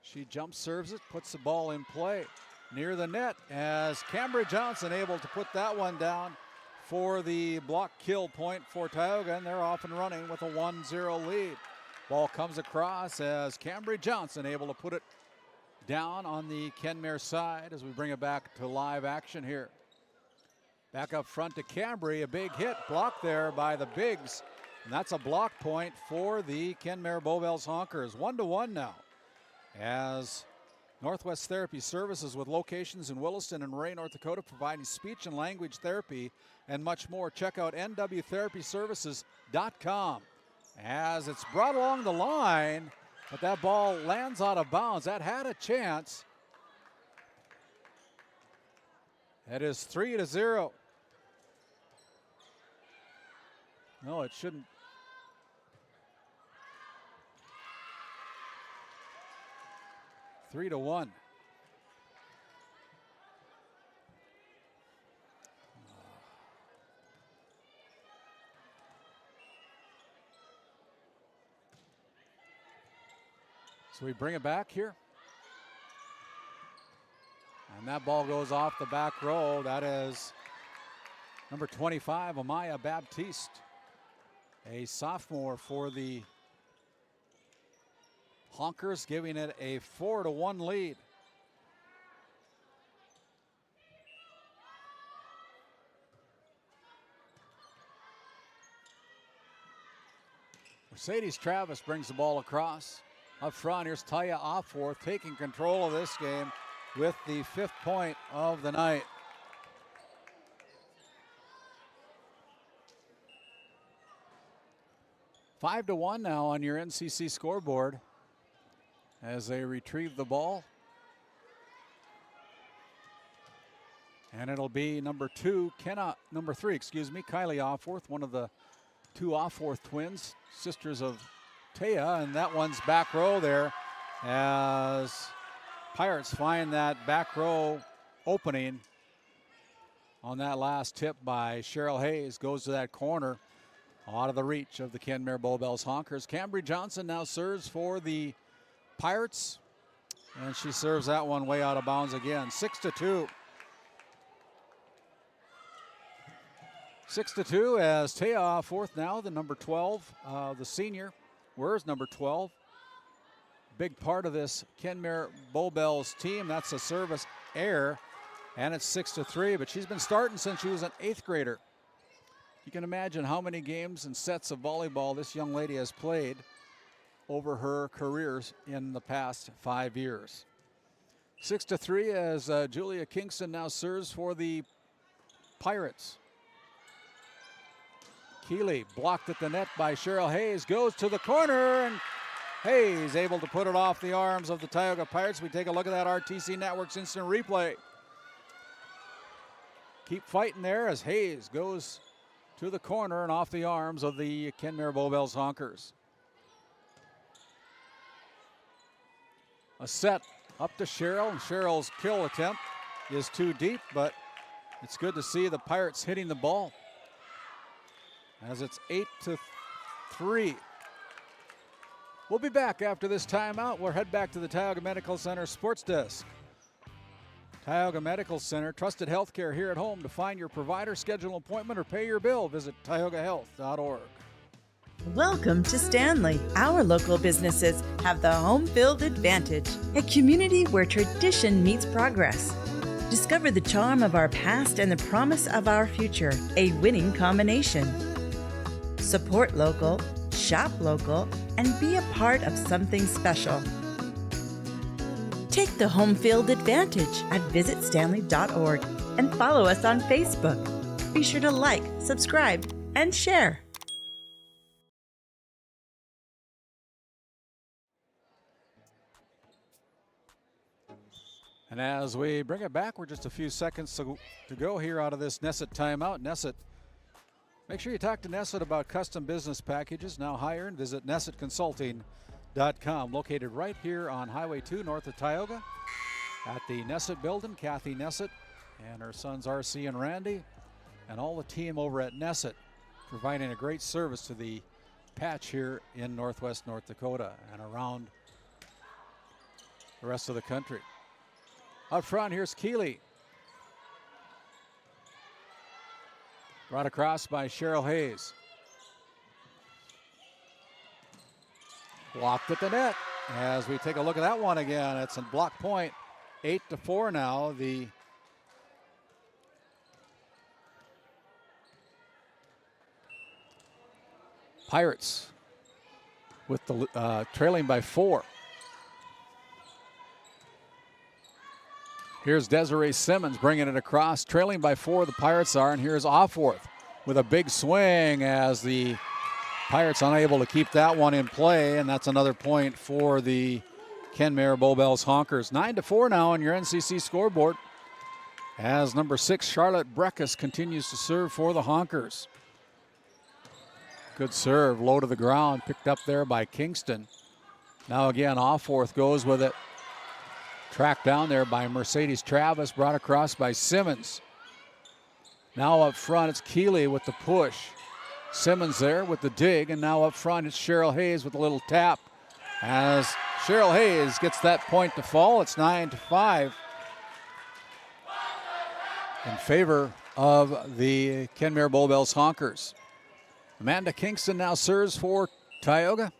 [SPEAKER 1] She jump serves it, puts the ball in play near the net as Cambry Johnson able to put that one down for the block kill point for Tioga, and they're off and running with a 1-0 lead. Ball comes across as Cambry Johnson able to put it down on the Kenmare side as we bring it back to live action here. Back up front to Cambry, a big hit blocked there by the Bigs, and that's a block point for the Kenmare Bowbells Honkers. 1-1 now as Northwest Therapy Services, with locations in Williston and Ray, North Dakota, providing speech and language therapy and much more. Check out nwtherapyservices.com. As it's brought along the line, but that ball lands out of bounds. That had a chance. It is 3-0. No, it shouldn't. Three to 1. So we bring it back here. And that ball goes off the back row. That is number 25, Amaya Baptiste, a sophomore for the Honkers, giving it a 4-1 lead. Mercedes Travis brings the ball across. Up front, here's Taya Offworth taking control of this game with the 5th point of the night. Five to 1 now on your NCC scoreboard as they retrieve the ball. And it'll be number 3, Kylie Offworth, one of the 2 Offworth twins, sisters of Taya, and that one's back row there as Pirates find that back row opening on that last tip by Cheryl Hayes. Goes to that corner, out of the reach of the Kenmare Bowbells Honkers. Cambry Johnson now serves for the Pirates, and she serves that one way out of bounds again. 6-2. 6-2 as Taya Offworth now, the number 12, the senior. Where's number 12? Big part of this Kenmare Bowbells team. That's a service error, and it's 6-3, but she's been starting since she was an 8th grader. You can imagine how many games and sets of volleyball this young lady has played over her careers in the past 5 years. 6-3 as Julia Kingston now serves for the Pirates. Keeley blocked at the net by Cheryl Hayes, goes to the corner, and Hayes able to put it off the arms of the Tioga Pirates. We take a look at that RTC Network's instant replay. Keep fighting there as Hayes goes to the corner and off the arms of the Kenmare Bowbells Honkers. A set up to Cheryl, and Cheryl's kill attempt is too deep, but it's good to see the Pirates hitting the ball as it's 8-3. We'll be back after this timeout. We'll head back to the Tioga Medical Center Sports Desk. Tioga Medical Center, trusted healthcare here at home. To find your provider, schedule an appointment, or pay your bill, visit tiogahealth.org.
[SPEAKER 21] Welcome to Stanley. Our local businesses have the home field advantage, a community where tradition meets progress. Discover the charm of our past and the promise of our future, a winning combination. Support local, shop local, and be a part of something special. Take the home field advantage at visitstanley.org and follow us on Facebook. Be sure to like, subscribe, and share.
[SPEAKER 1] And as we bring it back, we're just a few seconds to go here out of this Nesset timeout. Nesset, make sure you talk to Nesset about custom business packages. Now hire and visit NessetConsulting.com. Located right here on Highway 2 north of Tioga at the Nesset building. Kathy Nesset and her sons RC and Randy and all the team over at Nesset providing a great service to the patch here in northwest North Dakota and around the rest of the country. Up front, here's Keeley. Brought across by Cheryl Hayes. Blocked at the net. As we take a look at that one again, it's a block point. 8-4 now. The Pirates with the trailing by 4. Here's Desiree Simmons bringing it across, trailing by 4 the Pirates are, and here's Offworth with a big swing as the Pirates unable to keep that one in play, and that's another point for the Kenmare Bowbells Honkers. 9-4 now on your NCC scoreboard as number 6 Charlotte Breckus continues to serve for the Honkers. Good serve, low to the ground, picked up there by Kingston. Now again, Offworth goes with it. Tracked down there by Mercedes Travis, brought across by Simmons. Now up front, it's Keeley with the push. Simmons there with the dig, and now up front, it's Cheryl Hayes with a little tap. As Cheryl Hayes gets that point to fall, it's 9-5 in favor of the Kenmare Bowbells Honkers. Amanda Kingston now serves for Tioga.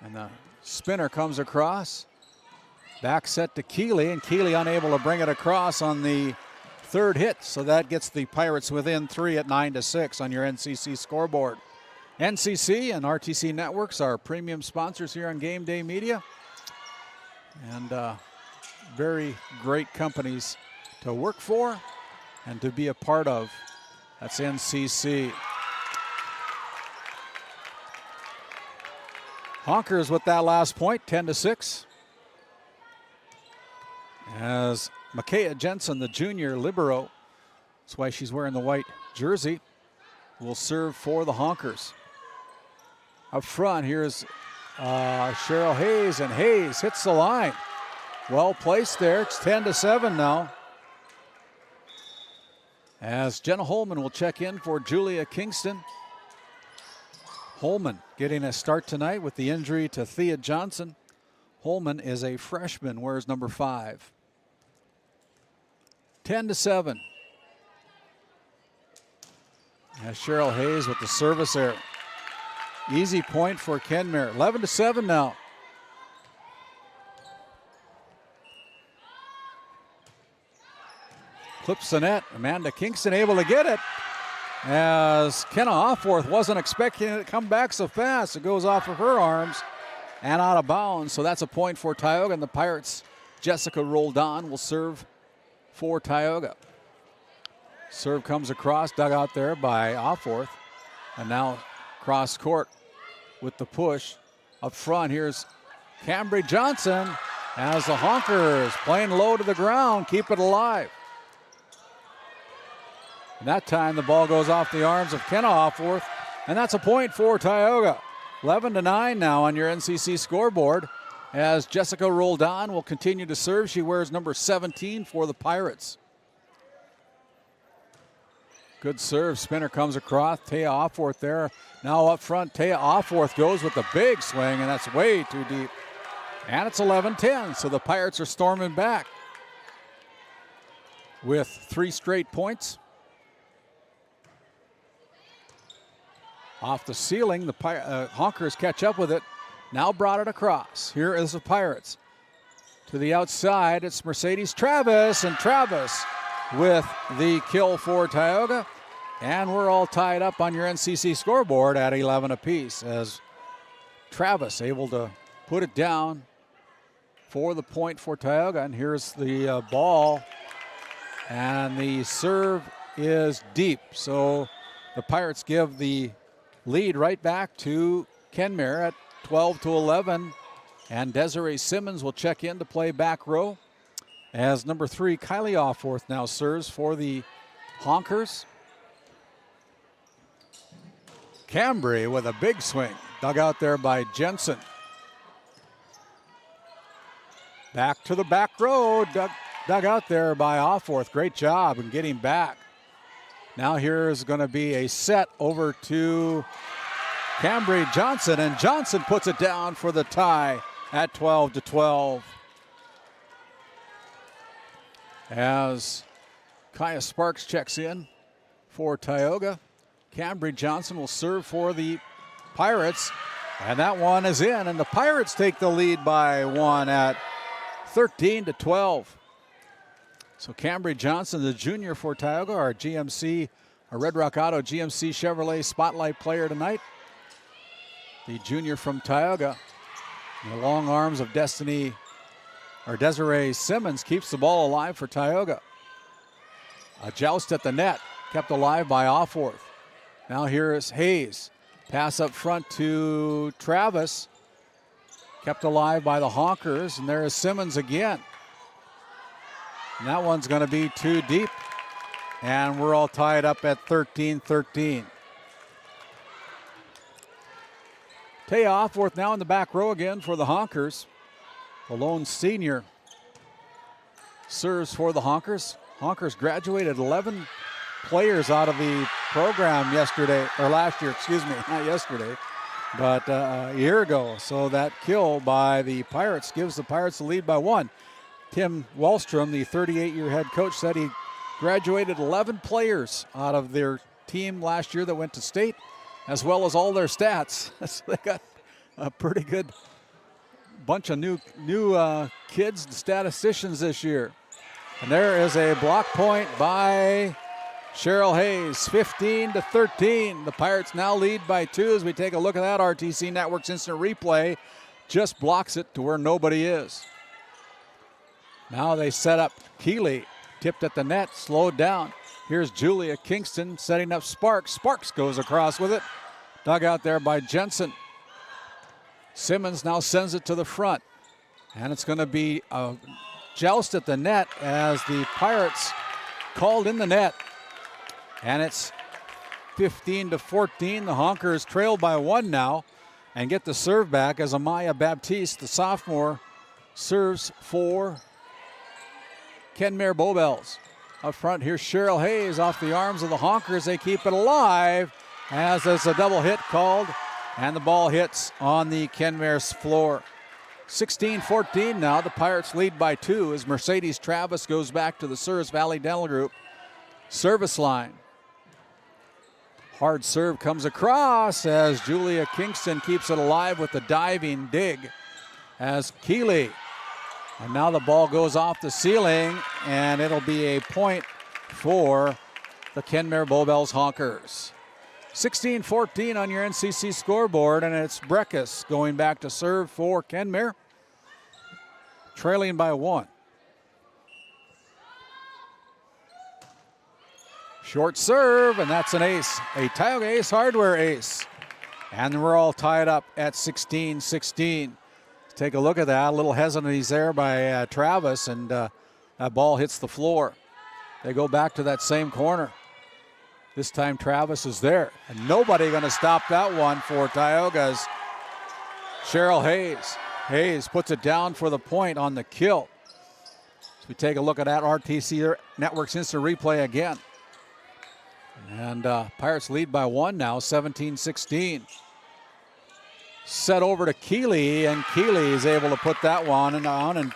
[SPEAKER 1] And the spinner comes across. Back set to Keeley, and Keeley unable to bring it across on the third hit, so that gets the Pirates within 3 at 9-6 on your NCC scoreboard. NCC and RTC Networks are premium sponsors here on Game Day Media, and very great companies to work for and to be a part of. That's NCC. Honkers with that last point, 10-6. As Makaya Jensen, the junior libero, that's why she's wearing the white jersey, will serve for the Honkers. Up front, here's Cheryl Hayes, and Hayes hits the line. Well placed there. It's 10-7 now. As Jenna Holman will check in for Julia Kingston. Holman getting a start tonight with the injury to Thea Johnson. Holman is a freshman, wears number 5. 10-7. As Cheryl Hayes with the service error. Easy point for Kenmare. 11-7 now. Clips the net. Amanda Kingston able to get it. As Kenna Offworth wasn't expecting it to come back so fast. It goes off of her arms and out of bounds. So that's a point for Tioga, and the Pirates, Jessica Roldan, will serve for Tioga. Serve comes across, dug out there by Offworth, and now cross court with the push. Up front, here's Cambry Johnson as the Honkers playing low to the ground, keep it alive. And that time the ball goes off the arms of Kenna Offworth, and that's a point for Tioga. 11-9 now on your NCC scoreboard as Jessica Roldan will continue to serve. She wears number 17 for the Pirates. Good serve. Spinner comes across. Taya Offworth there. Now up front, Taya Offworth goes with the big swing, and that's way too deep. And it's 11-10, so the Pirates are storming back with 3 straight points. Off the ceiling, the Honkers catch up with it. Now brought it across. Here is the Pirates. To the outside, it's Mercedes Travis, and Travis with the kill for Tioga. And we're all tied up on your NCC scoreboard at 11 apiece as Travis able to put it down for the point for Tioga. And here's the ball, and the serve is deep. So the Pirates give the lead right back to Kenmare at 12-11, and Desiree Simmons will check in to play back row as number 3 Kylie Offworth now serves for the Honkers. Cambry with a big swing, dug out there by Jensen. Back to the back row, dug out there by Offworth. Great job in getting back. Now here's going to be a set over to Cambry Johnson, and Johnson puts it down for the tie at 12-12. As Kaya Sparks checks in for Tioga, Cambry Johnson will serve for the Pirates, and that one is in, and the Pirates take the lead by 1 at 13-12. So Cambry Johnson, the junior for Tioga, our GMC, our Red Rock Auto GMC Chevrolet Spotlight player tonight. The junior from Tioga, in the long arms of Destiny Desiree Simmons keeps the ball alive for Tioga. A joust at the net, kept alive by Offworth. Now here is Hayes. Pass up front to Travis. Kept alive by the Honkers, and there is Simmons again. And that one's going to be too deep, and we're all tied up at 13-13. Taya Offworth now in the back row again for the Honkers. The lone senior serves for the Honkers. Honkers graduated 11 players out of the program last year, not yesterday, but a year ago. So that kill by the Pirates gives the Pirates the lead by 1. Tim Wallstrom, the 38-year head coach, said he graduated 11 players out of their team last year that went to state, as well as all their stats. So they got a pretty good bunch of new kids and statisticians this year. And there is a block point by Cheryl Hayes, 15-13. The Pirates now lead by 2 as we take a look at that. RTC Network's instant replay just blocks it to where nobody is. Now they set up Keeley, tipped at the net, slowed down. Here's Julia Kingston setting up Sparks. Sparks goes across with it. Dug out there by Jensen. Simmons now sends it to the front. And it's going to be a joust at the net as the Pirates called in the net. And it's 15-14. The Honkers trail by 1 now and get the serve back as Amaya Baptiste, the sophomore, serves for Kenmare Bowbells. Up front, here's Cheryl Hayes off the arms of the Honkers. They keep it alive as there's a double hit called, and the ball hits on the Kenmare's floor. 16-14 now. The Pirates lead by 2 as Mercedes Travis goes back to the Souris Valley Dental Group service line. Hard serve comes across as Julia Kingston keeps it alive with the diving dig as Keeley. And now the ball goes off the ceiling, and it'll be a point for the Kenmare Bowbells Honkers. 16-14 on your NCC scoreboard, and it's Breckus going back to serve for Kenmare, trailing by 1. Short serve, and that's an ace, a Tioga Ace Hardware ace. And we're all tied up at 16-16. Take a look at that. A little hesitancy there by Travis, and that ball hits the floor. They go back to that same corner. This time Travis is there, and nobody going to stop that one for Tioga's Cheryl Hayes. Hayes puts it down for the point on the kill. So we take a look at that RTC Network's instant replay again. And Pirates lead by 1 now, 17-16. Set over to Keeley, and Keeley is able to put that one on, and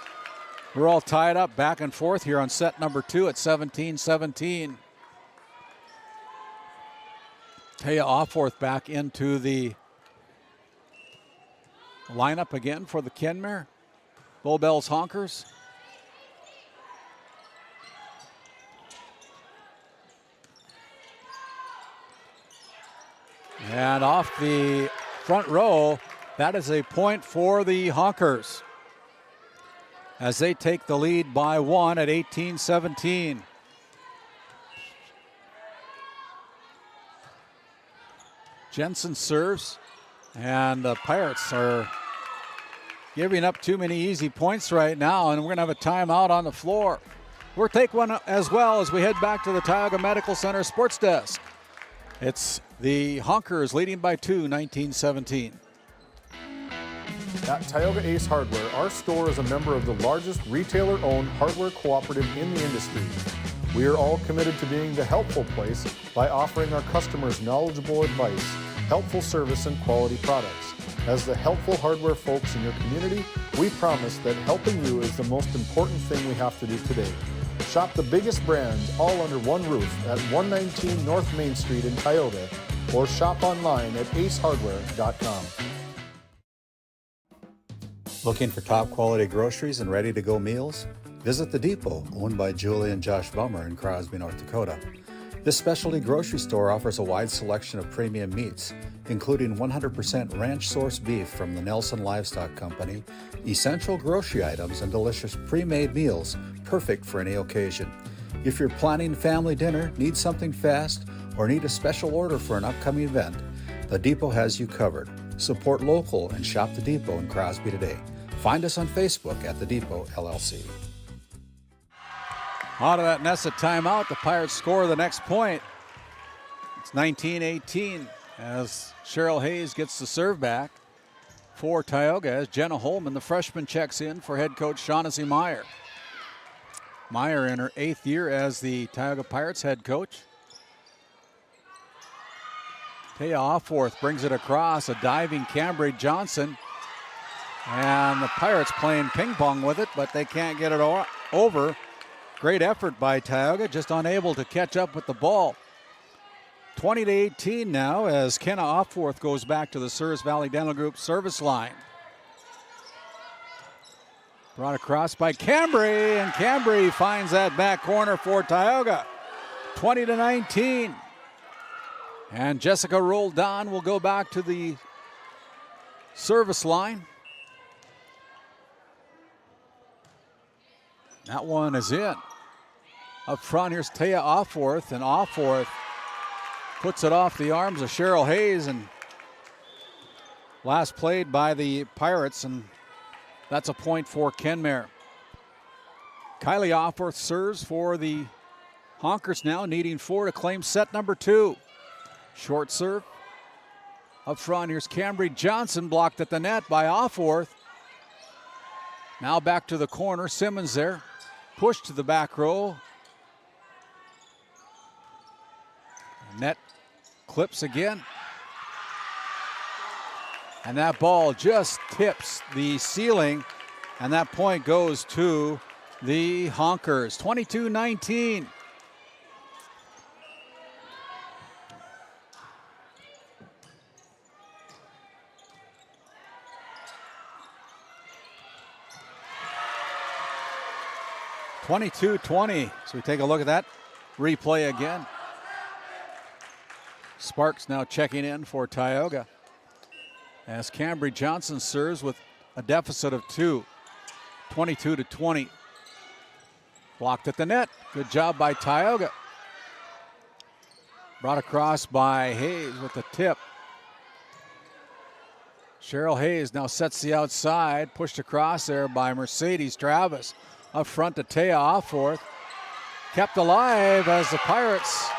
[SPEAKER 1] we're all tied up back and forth here on set number 2 at 17-17. Taya Offworth back into the lineup again for the Kenmare Bowbells Honkers. And off the front row, that is a point for the Honkers as they take the lead by 1 at 18-17. Jensen serves, and the Pirates are giving up too many easy points right now, and we're going to have a timeout on the floor. We'll take one as well as we head back to the Tioga Medical Center sports desk. It's the Honkers leading by 2, 19-17.
[SPEAKER 6] At Tioga Ace Hardware, our store is a member of the largest retailer-owned hardware cooperative in the industry. We are all committed to being the helpful place by offering our customers knowledgeable advice, helpful service, and quality products. As the helpful hardware folks in your community, we promise that helping you is the most important thing we have to do today. Shop the biggest brands all under one roof at 119 North Main Street in Tioga, or shop online at acehardware.com.
[SPEAKER 5] Looking for top quality groceries and ready to go meals? Visit The Depot, owned by Julie and Josh Bummer in Crosby, North Dakota. This specialty grocery store offers a wide selection of premium meats, including 100% ranch-sourced beef from the Nelson Livestock Company, essential grocery items, and delicious pre-made meals, perfect for any occasion. If you're planning family dinner, need something fast, or need a special order for an upcoming event, The Depot has you covered. Support local and shop The Depot in Crosby today. Find us on Facebook at The Depot LLC.
[SPEAKER 1] Out of that Nessa timeout, the Pirates score the next point. It's 19-18 as Cheryl Hayes gets the serve back for Tioga as Jenna Holman, the freshman, checks in for head coach Shaughnessy Meyer. Meyer in her 8th year as the Tioga Pirates head coach. Taya Offworth brings it across, a diving Cambry Johnson. And the Pirates playing ping pong with it, but they can't get it over. Great effort by Tioga, just unable to catch up with the ball. 20-18 now as Kenna Offworth goes back to the Souris Valley Dental Group service line. Brought across by Cambry, and Cambry finds that back corner for Tioga. 20-19. And Jessica Roldan will go back to the service line. That one is in. Up front, here's Taya Offworth, and Offworth puts it off the arms of Cheryl Hayes, and last played by the Pirates, and that's a point for Kenmare. Kylie Offworth serves for the Honkers now, needing 4 to claim set number 2. Short serve. Up front, here's Cambry Johnson, blocked at the net by Offworth. Now back to the corner, Simmons there. Push to the back row. Net clips again. And that ball just tips the ceiling. And that point goes to the Honkers. 22-19. (22-20). So we take a look at that replay again. Sparks now checking in for Tioga as Cambry Johnson serves with a deficit of 2. 22-20. Blocked at the net. Good job by Tioga. Brought across by Hayes with the tip. Cheryl Hayes now sets the outside. Pushed across there by Mercedes Travis. Up front to Taya Offworth. Kept alive as the Pirates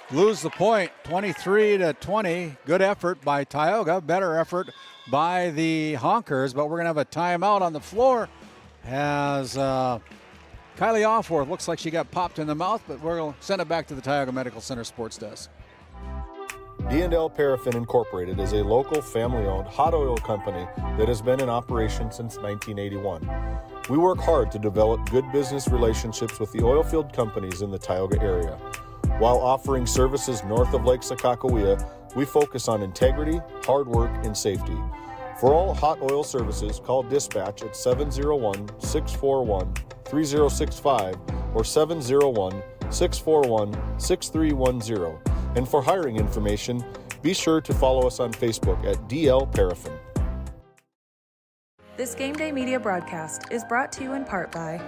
[SPEAKER 1] lose the point. 23-20. Good effort by Tioga. Better effort by the Honkers. But we're going to have a timeout on the floor as Kylie Offworth looks like she got popped in the mouth, but we're going to send it back to the Tioga Medical Center sports desk.
[SPEAKER 6] D&L Paraffin Incorporated is a local family-owned hot oil company that has been in operation since 1981. We work hard to develop good business relationships with the oil field companies in the Tioga area. While offering services north of Lake Sakakawea, we focus on integrity, hard work, and safety. For all hot oil services, call dispatch at 701-641-3065 or 701-641-6310. And for hiring information, be sure to follow us on Facebook at DL Paraffin.
[SPEAKER 12] This Game Day Media broadcast is brought to you in part by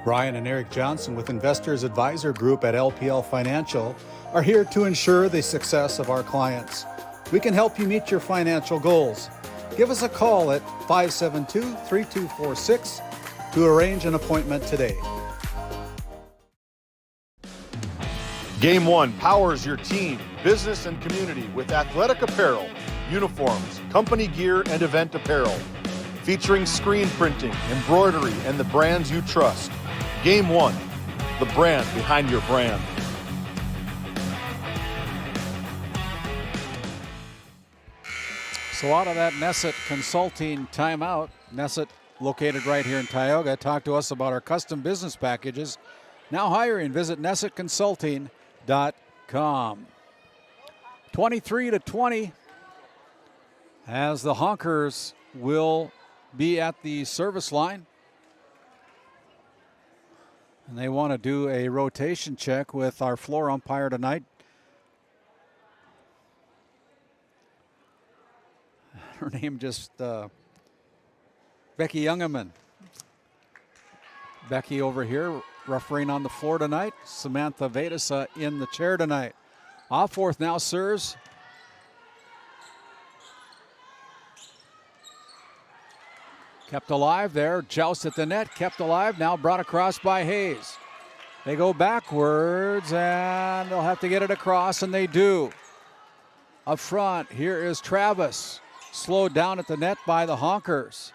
[SPEAKER 5] Brian and Eric Johnson with Investors Advisor Group at LPL Financial are here to ensure the success of our clients. We can help you meet your financial goals. Give us a call at 572-3246 to arrange an appointment today.
[SPEAKER 6] Game One powers your team, business, and community with athletic apparel, uniforms, company gear, and event apparel. Featuring screen printing, embroidery, and the brands you trust. Game One, the brand behind your brand.
[SPEAKER 1] So out of that Nesset Consulting timeout, Nesset located right here in Tioga, talked to us about our custom business packages. Now hiring, visit NessetConsulting.com. 23-20 as the Honkers will be at the service line. And they want to do a rotation check with our floor umpire tonight. Her name just Becky Youngeman. Becky over here refereeing on the floor tonight. Samantha Vedasa in the chair tonight. Offworth now serves. Kept alive there. Joust at the net. Kept alive. Now brought across by Hayes. They go backwards and they'll have to get it across, and they do. Up front, here is Travis. Slowed down at the net by the Honkers.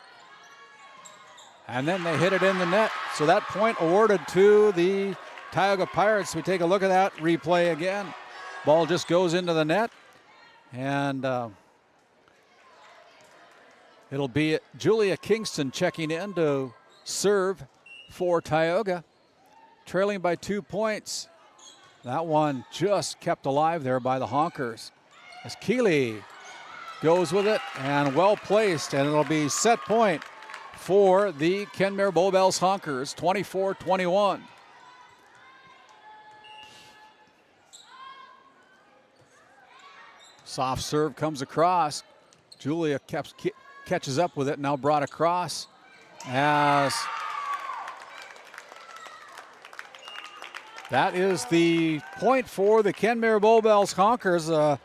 [SPEAKER 1] And then they hit it in the net. So that point awarded to the Tioga Pirates. We take a look at that replay again. Ball just goes into the net. And it'll be Julia Kingston checking in to serve for Tioga. Trailing by 2 points. That one just kept alive there by the Honkers. As Keeley goes with it and well placed, and it'll be set point for the Kenmare Bowbells Honkers, 24-21. Soft serve comes across. Julia catches up with it, now brought across as that is the point for the Kenmare Bowbells Honkers.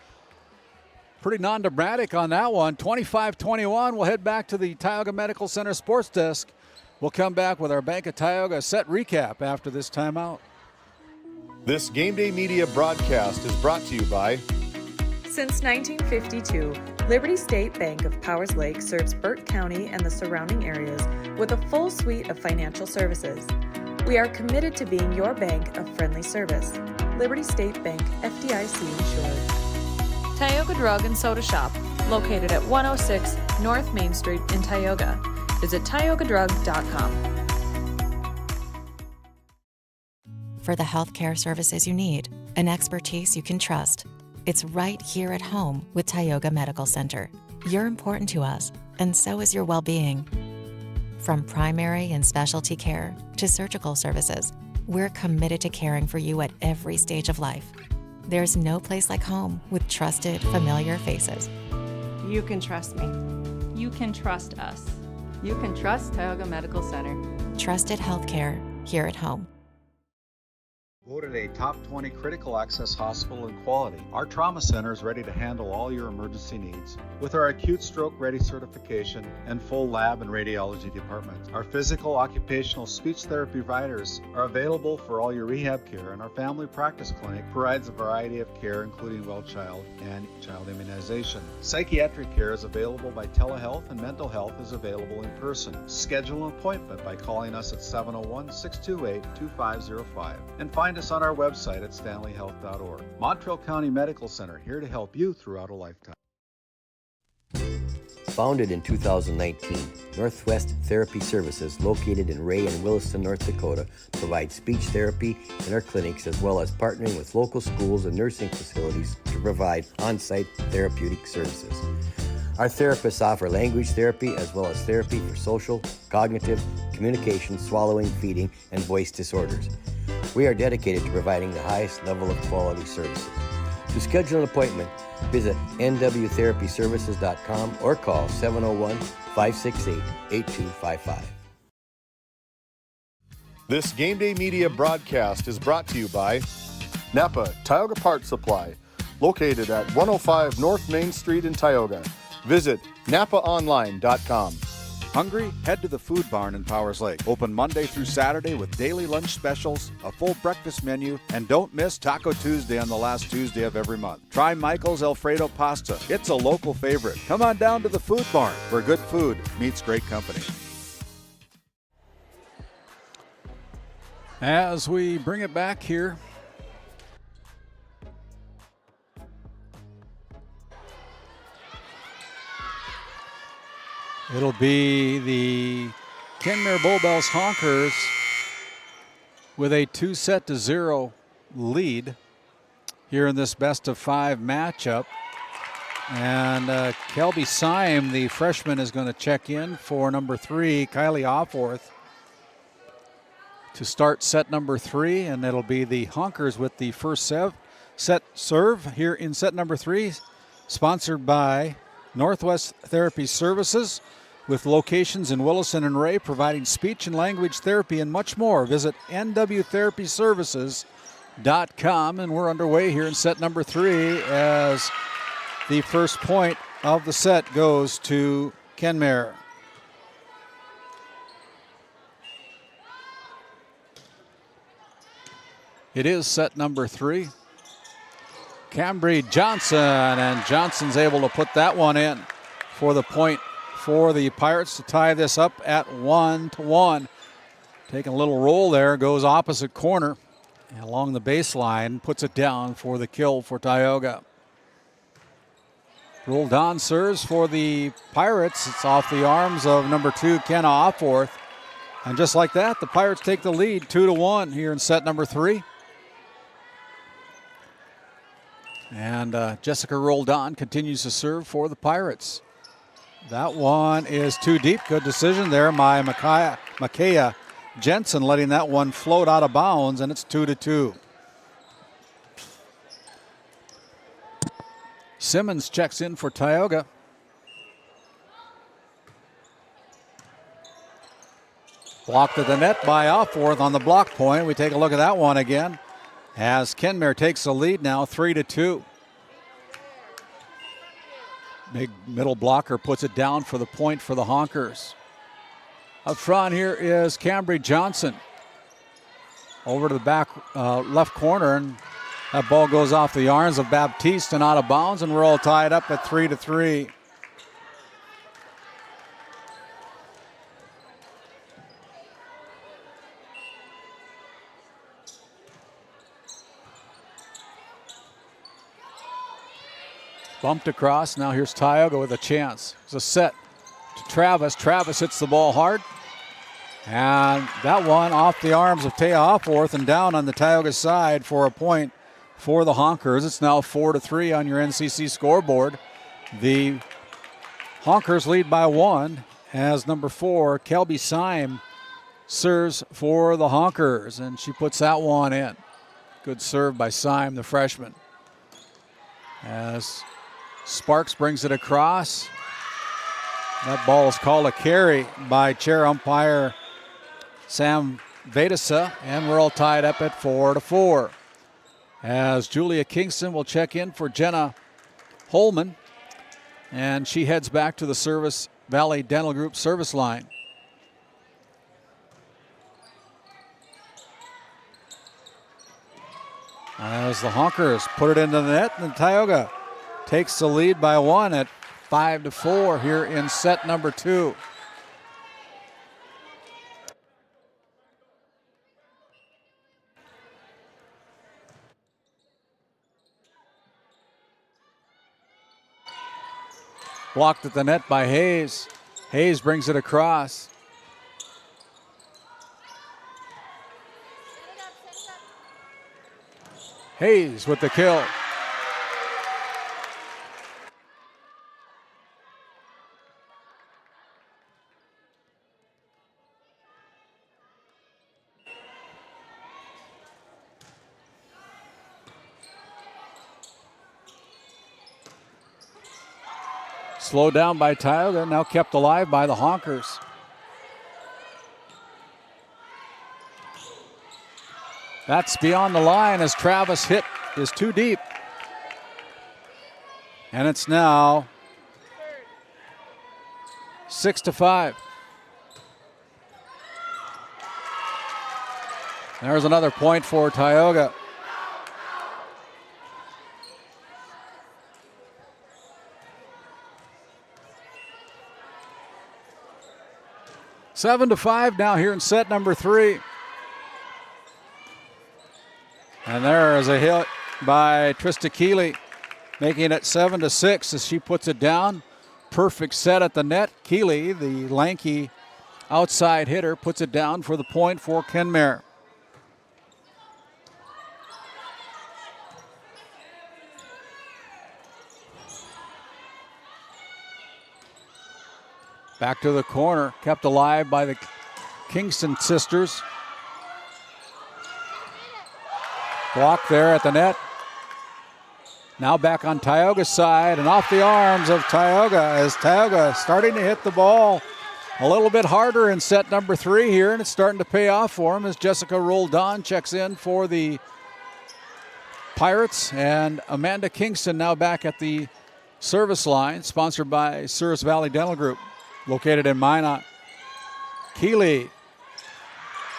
[SPEAKER 1] Pretty non-dramatic on that one. 25-21. We'll head back to the Tioga Medical Center sports desk. We'll come back with our Bank of Tioga set recap after this timeout.
[SPEAKER 6] This Game Day Media broadcast is brought to you by...
[SPEAKER 12] Since 1952, Liberty State Bank of Powers Lake serves Burt County and the surrounding areas with a full suite of financial services. We are committed to being your bank of friendly service. Liberty State Bank, FDIC insured. Tioga Drug and Soda Shop, located at 106 North Main Street in Tioga. Visit tiogadrug.com.
[SPEAKER 2] For the healthcare services you need, an expertise you can trust, it's right here at home with Tioga Medical Center. You're important to us, and so is your well-being. From primary and specialty care to surgical services, we're committed to caring for you at every stage of life. There's no place like home with trusted, familiar faces.
[SPEAKER 22] You can trust me. You can trust us. You can trust Tioga Medical Center.
[SPEAKER 2] Trusted healthcare here at home.
[SPEAKER 5] Voted a top 20 critical access hospital in quality, our trauma center is ready to handle all your emergency needs. With our acute stroke ready certification and full lab and radiology department, our physical, occupational, speech therapy providers are available for all your rehab care, and our family practice clinic provides a variety of care including well child and child immunization. Psychiatric care is available by telehealth, and mental health is available in person. Schedule an appointment by calling us at 701-628-2505 and find us on our website at stanleyhealth.org. Montreal County Medical Center, here to help you throughout a lifetime.
[SPEAKER 23] Founded in 2019, Northwest Therapy Services, located in Ray and Williston, North Dakota, provides speech therapy in our clinics, as well as partnering with local schools and nursing facilities to provide on-site therapeutic services. Our therapists offer language therapy as well as therapy for social, cognitive, communication, swallowing, feeding, and voice disorders. We are dedicated to providing the highest level of quality services. To schedule an appointment, visit nwtherapyservices.com or call 701-568-8255.
[SPEAKER 6] This Game Day Media broadcast is brought to you by Napa Tioga Parts Supply, located at 105 North Main Street in Tioga. Visit napaonline.com.
[SPEAKER 1] Hungry? Head to the Food Barn in Powers Lake. Open Monday through Saturday with daily lunch specials, a full breakfast menu, and don't miss Taco Tuesday on the last Tuesday of every month. Try Michael's Alfredo Pasta. It's a local favorite. Come on down to the Food Barn, where good food meets great company. As we bring it back here, it'll be the Kenmare Bowbells Honkers with a 2-0 lead here in this best-of-5 matchup. And Kelby Syme, the freshman, is going to check in for number 3, Kylie Offworth. to start set number 3, and it'll be the Honkers with the first set serve here in set number 3, sponsored by Northwest Therapy Services, with locations in Williston and Ray, providing speech and language therapy and much more. Visit nwtherapyservices.com, and we're underway here in set number 3 as the first point of the set goes to Kenmare. It is set number 3. Cambry Johnson, and Johnson's able to put that one in for the point for the Pirates to tie this up at 1-1. Taking a little roll there, goes opposite corner and along the baseline, puts it down for the kill for Tioga. Roldan serves for the Pirates. It's off the arms of number 2, Kenna Opforth. And just like that, the Pirates take the lead 2-1 here in set number 3. And Jessica Roldan continues to serve for the Pirates. That one is too deep. Good decision there by Makaya Jensen, letting that one float out of bounds, and it's 2-2. Simmons checks in for Tioga. Blocked at the net by Opforth on the block point. We take a look at that one again as Kenmare takes the lead now 3-2. Big middle blocker puts it down for the point for the Honkers. Up front here is Cambry Johnson. Over to the back left corner, and that ball goes off the arms of Baptiste and out of bounds, and we're all tied up at 3-3. Bumped across. Now here's Tioga with a chance. It's a set to Travis. Travis hits the ball hard. And that one off the arms of Taya Opforth and down on the Tioga side for a point for the Honkers. It's now 4-3 on your NCC scoreboard. The Honkers lead by 1 as number 4, Kelby Syme, serves for the Honkers. And she puts that one in. Good serve by Syme, the freshman. As Sparks brings it across. That ball is called a carry by chair umpire Sam Vedasa, and we're all tied up at 4-4. As Julia Kingston will check in for Jenna Holman, and she heads back to the Service Valley Dental Group service line. As the Honkers put it into the net, and Tioga takes the lead by 1 at 5-4 here in set number 2. Blocked at the net by Hayes. Hayes brings it across. Hayes with the kill. Slowed down by Tioga, now kept alive by the Honkers. That's beyond the line as Travis hit is too deep. And it's now 6-5. There's another point for Tioga. 7-5 now here in set number 3. And there is a hit by Trista Keeley, making it 7-6 as she puts it down. Perfect set at the net. Keeley, the lanky outside hitter, puts it down for the point for Kenmare. Back to the corner, kept alive by the Kingston sisters. Block there at the net. Now back on Tioga's side and off the arms of Tioga as Tioga starting to hit the ball a little bit harder in set number 3 here, and it's starting to pay off for him as Jessica Roldan checks in for the Pirates, and Amanda Kingston now back at the service line, sponsored by Souris Valley Dental Group, located in Minot. Keeley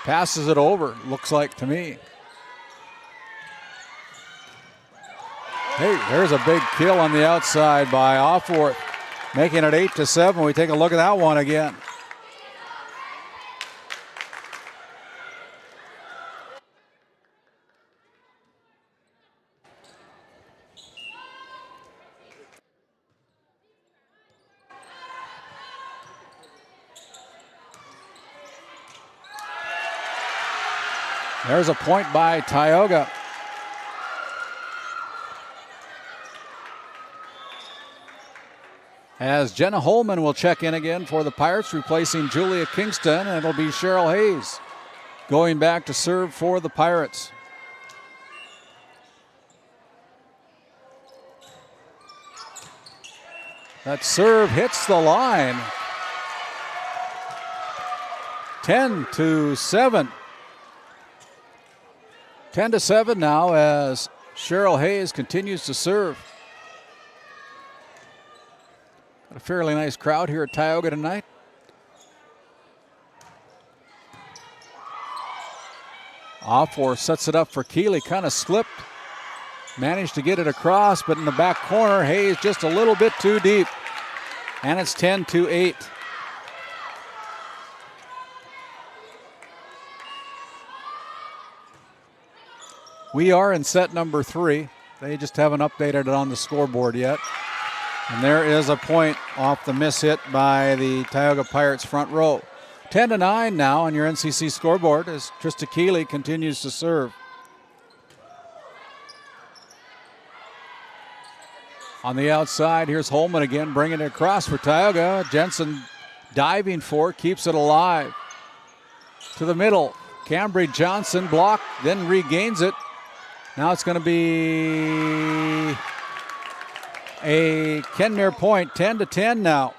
[SPEAKER 1] passes it over, looks like to me. Hey, there's a big kill on the outside by Offworth, making it 8-7. We take a look at that one again. There's a point by Tioga. As Jenna Holman will check in again for the Pirates, replacing Julia Kingston, and it'll be Cheryl Hayes going back to serve for the Pirates. That serve hits the line. 10-7. 10-7 now as Cheryl Hayes continues to serve. Got a fairly nice crowd here at Tioga tonight. Offworth sets it up for Keeley, kind of slipped. Managed to get it across, but in the back corner, Hayes just a little bit too deep. And it's 10-8. We are in set number 3. They just haven't updated it on the scoreboard yet. And there is a point off the miss hit by the Tioga Pirates front row. 10-9 now on your NCC scoreboard as Trista Keeley continues to serve. On the outside, here's Holman again, bringing it across for Tioga. Jensen diving for, keeps it alive. To the middle, Cambry Johnson blocked, then regains it. Now it's going to be a Kenmare point, 10-10 now.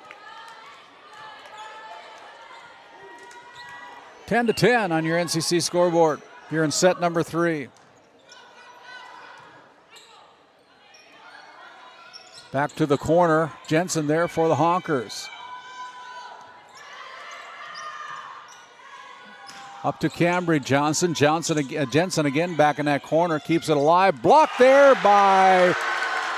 [SPEAKER 1] 10-10 on your NCC scoreboard here in set number 3. Back to the corner, Jensen there for the Honkers. Up to Cambry Johnson. Jensen again back in that corner, keeps it alive. Blocked there by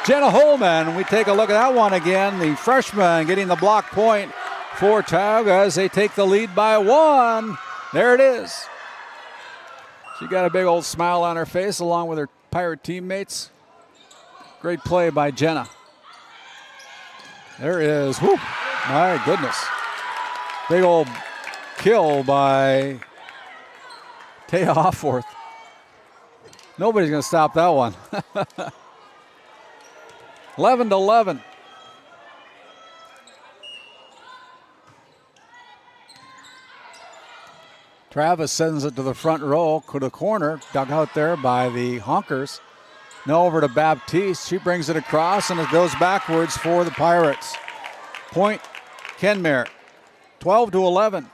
[SPEAKER 1] Jenna Holman. We take a look at that one again. The freshman getting the block point for Tioga as they take the lead by 1. There it is. She got a big old smile on her face along with her Pirate teammates. Great play by Jenna. There is, whoop, my goodness. Big old kill by Taya Offworth. Nobody's going to stop that one. 11-11. Travis sends it to the front row, to the corner, dug out there by the Honkers. Now over to Baptiste. She brings it across, and it goes backwards for the Pirates. Point Kenmare, 12-11.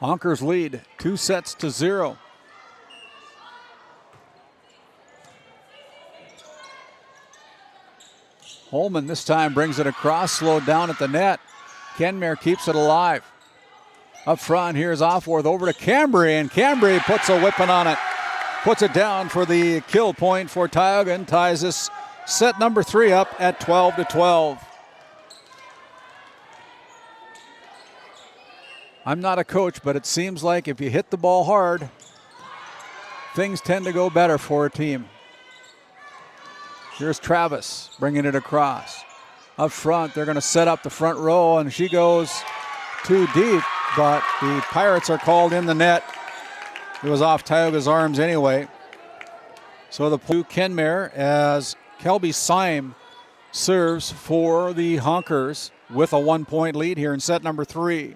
[SPEAKER 1] Honkers lead 2-0. Holman this time brings it across, slowed down at the net. Kenmare keeps it alive. Up front, here's Offworth over to Cambry, and Cambry puts a whipping on it. Puts it down for the kill point for Tioga and ties this set number 3 up at 12-12. I'm not a coach, but it seems like if you hit the ball hard, things tend to go better for a team. Here's Travis bringing it across. Up front, they're going to set up the front row, and she goes too deep, but the Pirates are called in the net. It was off Tioga's arms anyway. So the Kenmare as Kelby Syme serves for the Honkers. with a 1-point lead here in set number 3.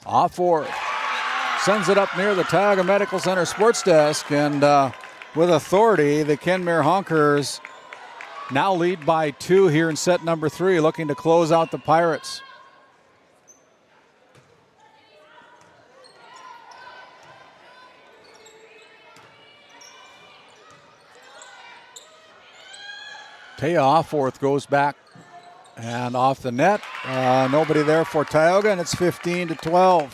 [SPEAKER 1] Offworth sends it up near the Tioga Medical Center sports desk, and with authority, the Kenmare Honkers now lead by 2 here in set number 3, looking to close out the Pirates. Taya Offworth goes back and off the net. Nobody there for Tioga, and it's 15-12.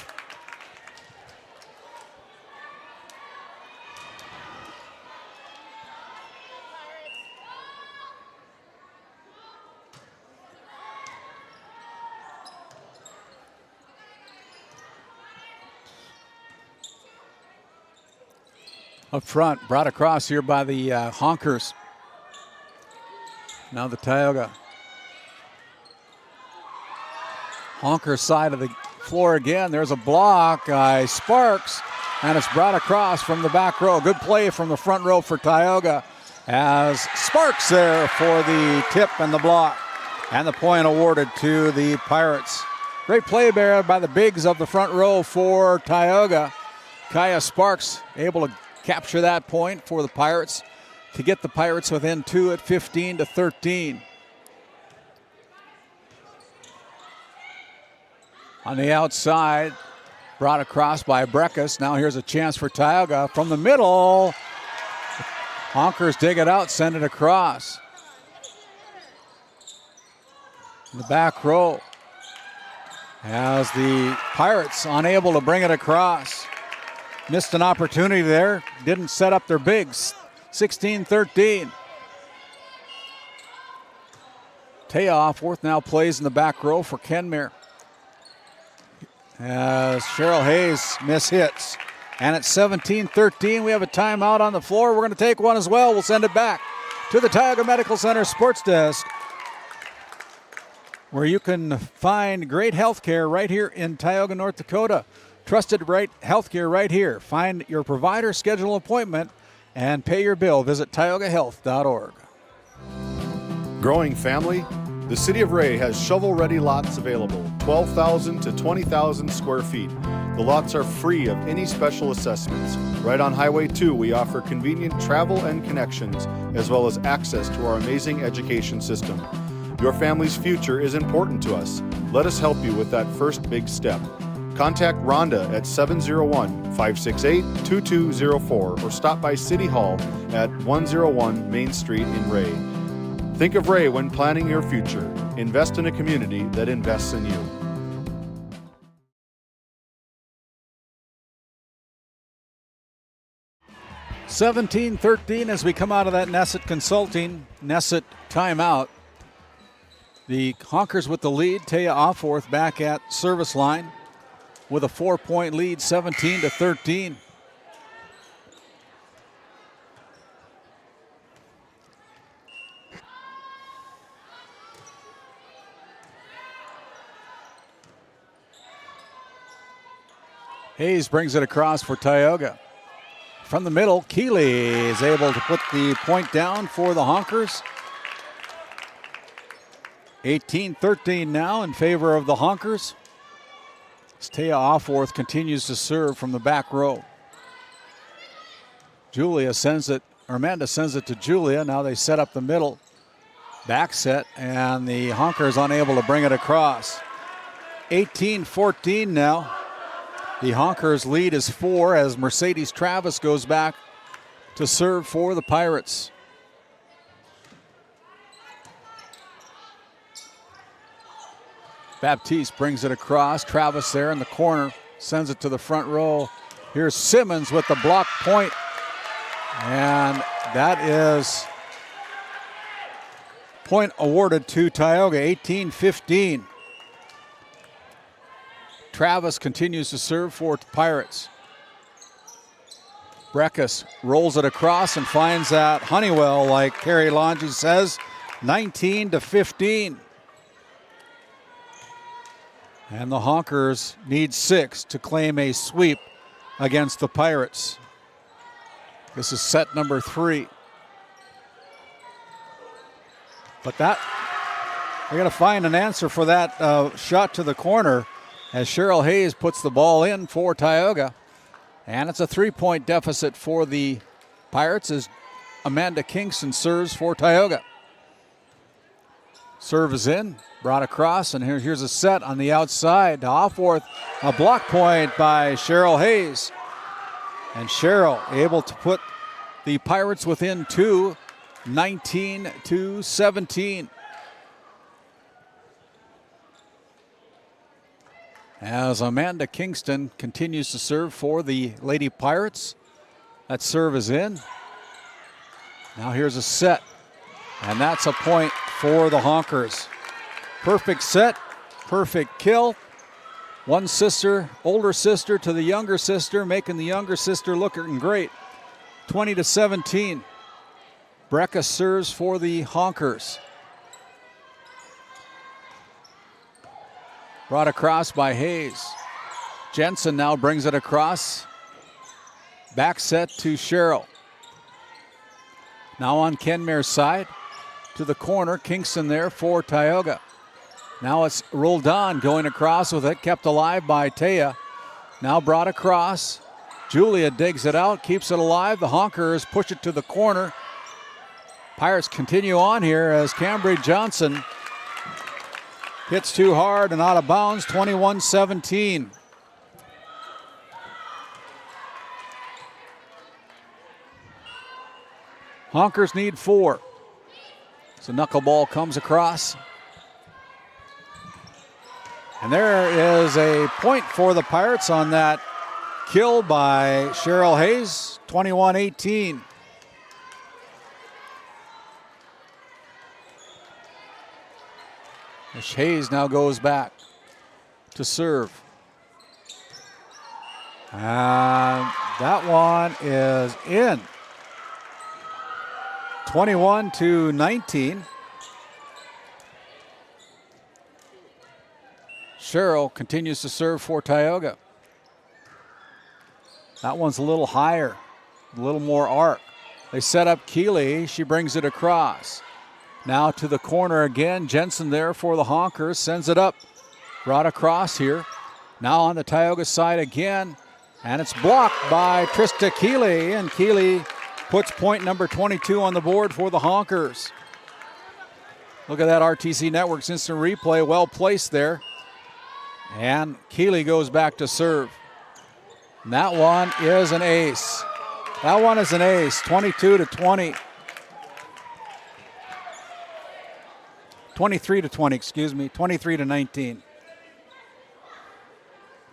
[SPEAKER 1] Up front, brought across here by the Honkers. Now the Tioga Honkers side of the floor again. There's a block by Sparks, and it's brought across from the back row. Good play from the front row for Tioga as Sparks there for the tip and the block. And the point awarded to the Pirates. Great play there by the bigs of the front row for Tioga. Kaya Sparks able to capture that point for the Pirates to get the Pirates within 2 at 15-13. On the outside, brought across by Breckus. Now here's a chance for Tioga from the middle. Honkers dig it out, send it across. In the back row, as the Pirates unable to bring it across. Missed an opportunity there, didn't set up their bigs. 16-13. Taya Offworth now plays in the back row for Kenmare. As Cheryl Hayes mishits. And it's 17-13. We have a timeout on the floor. We're going to take one as well. We'll send it back to the Tioga Medical Center sports desk, where you can find great health care right here in Tioga, North Dakota. Trusted right health care right here. Find your provider, schedule an appointment, and pay your bill. Visit tiogahealth.org.
[SPEAKER 6] Growing family? The City of Ray has shovel-ready lots available, 12,000 to 20,000 square feet. The lots are free of any special assessments. Right on Highway 2, we offer convenient travel and connections, as well as access to our amazing education system. Your family's future is important to us. Let us help you with that first big step. Contact Rhonda at 701-568-2204 or stop by City Hall at 101 Main Street in Ray. Think of Ray when planning your future. Invest in a community that invests in you.
[SPEAKER 1] $17-13 as we come out of that Nesset timeout. The Honkers with the lead. Taya Offworth back at service line with a 4-point lead, 17-13. Hayes brings it across for Tioga. From the middle, Keeley is able to put the point down for the Honkers. 18-13 now in favor of the Honkers. Taya Offworth continues to serve from the back row. Amanda sends it to Julia. Now they set up the middle. Back set, and the Honkers unable to bring it across. 18-14 now. The Honkers lead is 4 as Mercedes Travis goes back to serve for the Pirates. Baptiste brings it across. Travis there in the corner, sends it to the front row. Here's Simmons with the block point. And that is point awarded to Tioga, 18-15. Travis continues to serve for Pirates. Breckus rolls it across and finds that Honeywell, like Carrie Longy says, 19-15. And the Honkers need 6 to claim a sweep against the Pirates. This is set number 3. But that, they're going to find an answer for that shot to the corner as Cheryl Hayes puts the ball in for Tioga. And it's a 3-point deficit for the Pirates as Amanda Kingston serves for Tioga. Serve is in, brought across, and here's a set on the outside to Offworth. A block point by Cheryl Hayes. And Cheryl able to put the Pirates within 2, 19-17. As Amanda Kingston continues to serve for the Lady Pirates. That serve is in. Now here's a set, and that's a point for the Honkers. Perfect set, perfect kill. One sister, older sister to the younger sister, making the younger sister looking great. 20-17. Brecka serves for the Honkers. Brought across by Hayes. Jensen now brings it across. Back set to Cheryl. Now on Kenmare's side to the corner. Kingston there for Tioga. Now it's Roldan going across with it, kept alive by Taya. Now brought across. Julia digs it out, keeps it alive. The Honkers push it to the corner. Pirates continue on here as Cambry Johnson hits too hard and out of bounds, 21-17. Honkers need 4. So knuckleball comes across. And there is a point for the Pirates on that kill by Cheryl Hayes, 21-18. Hayes now goes back to serve. And that one is in. 21-19. Cheryl continues to serve for Tioga. That one's a little higher, a little more arc. They set up Keeley. She brings it across. Now to the corner again. Jensen there for the Honkers. Sends it up. Brought across here. Now on the Tioga side again. And it's blocked by Trista Keeley. And Keeley puts point number 22 on the board for the Honkers. Look at that RTC Network's instant replay. Well placed there. And Keeley goes back to serve. And that one is an ace. That one is an ace. 22-20. 23-20, excuse me. 23-19.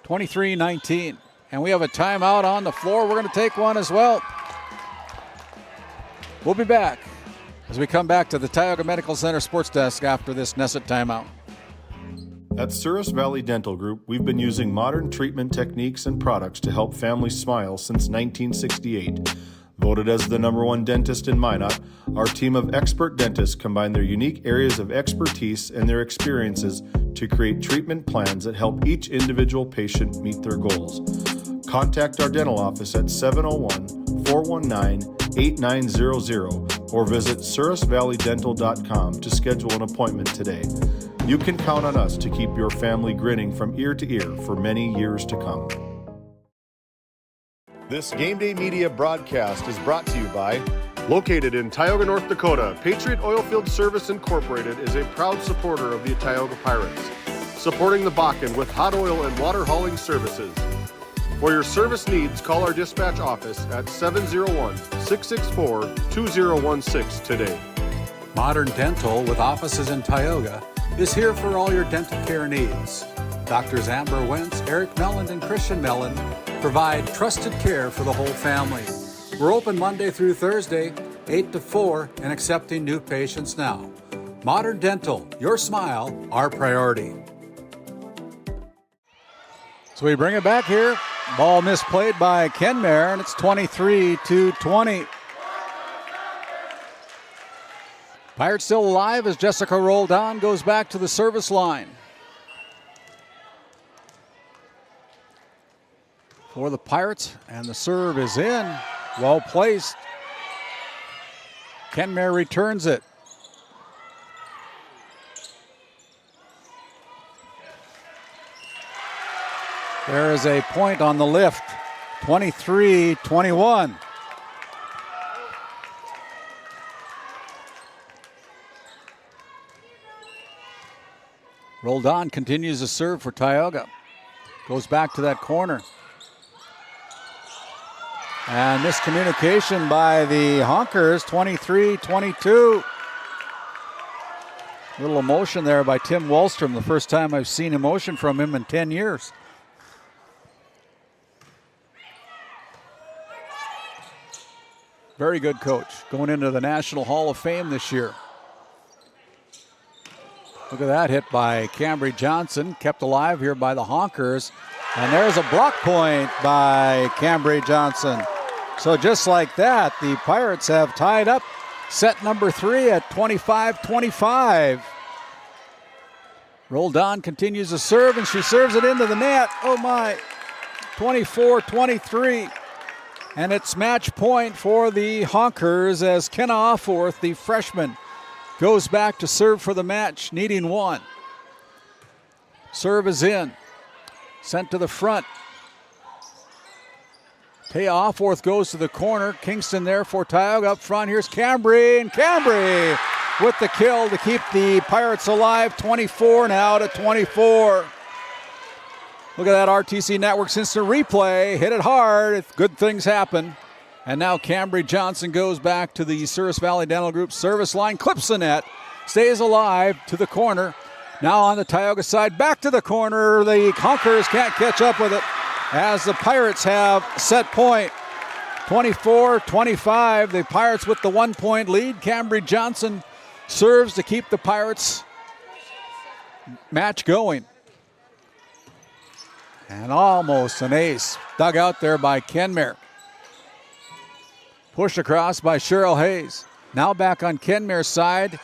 [SPEAKER 1] 23-19. And we have a timeout on the floor. We're going to take one as well. We'll be back as we come back to the Tioga Medical Center Sports Desk after this Nesset timeout.
[SPEAKER 6] At Souris Valley Dental Group, we've been using modern treatment techniques and products to help families smile since 1968. Voted as the #1 dentist in Minot, our team of expert dentists combine their unique areas of expertise and their experiences to create treatment plans that help each individual patient meet their goals. Contact our dental office at 701-419-8900 or visit sourisvalleydental.com to schedule an appointment today. You can count on us to keep your family grinning from ear to ear for many years to come. This Game Day Media broadcast is brought to you by, located in Tioga, North Dakota, Patriot Oilfield Service Incorporated is a proud supporter of the Tioga Pirates, supporting the Bakken with hot oil and water hauling services. For your service needs, call our dispatch office at 701-664-2016 today.
[SPEAKER 5] Modern Dental, with offices in Tioga, is here for all your dental care needs. Doctors Amber Wentz, Eric Melland, and Christian Mellon provide trusted care for the whole family. We're open Monday through Thursday, 8 to 4, and accepting new patients now. Modern Dental, your smile, our priority.
[SPEAKER 1] So we bring it back here. Ball misplayed by Kenmare, and it's 23-20. Pirates still alive as Jessica Roldan goes back to the service line. For the Pirates, and the serve is in. Well placed. Kenmare returns it. There is a point on the lift, 23-21. Roldan continues to serve for Tioga. Goes back to that corner. And miscommunication by the Honkers, 23-22. A little emotion there by Tim Wallstrom, the first time I've seen emotion from him in 10 years. Very good coach, going into the National Hall of Fame this year. Look at that hit by Cambry Johnson, kept alive here by the Honkers. And there's a block point by Cambry Johnson. So just like that, the Pirates have tied up set number 3 at 25-25. Roldan continues to serve, and she serves it into the net. Oh my, 24-23. And it's match point for the Honkers as Kenna Offorth, the freshman, goes back to serve for the match, needing one. Serve is in. Sent to the front. Taya Offorth goes to the corner. Kingston there for Tioga up front. Here's Cambry, and Cambry with the kill to keep the Pirates alive. 24 now to 24. Look at that RTC Network's instant replay. Hit it hard. Good things happen. And now Cambry Johnson goes back to the Souris Valley Dental Group service line. Clips the net. Stays alive to the corner. Now on the Tioga side. Back to the corner. The Honkers can't catch up with it as the Pirates have set point. 24-25. The Pirates with the 1 point lead. Cambry Johnson serves to keep the Pirates match going. And almost an ace. Dug out there by Kenmare. Pushed across by Cheryl Hayes. Now back on Kenmare's side.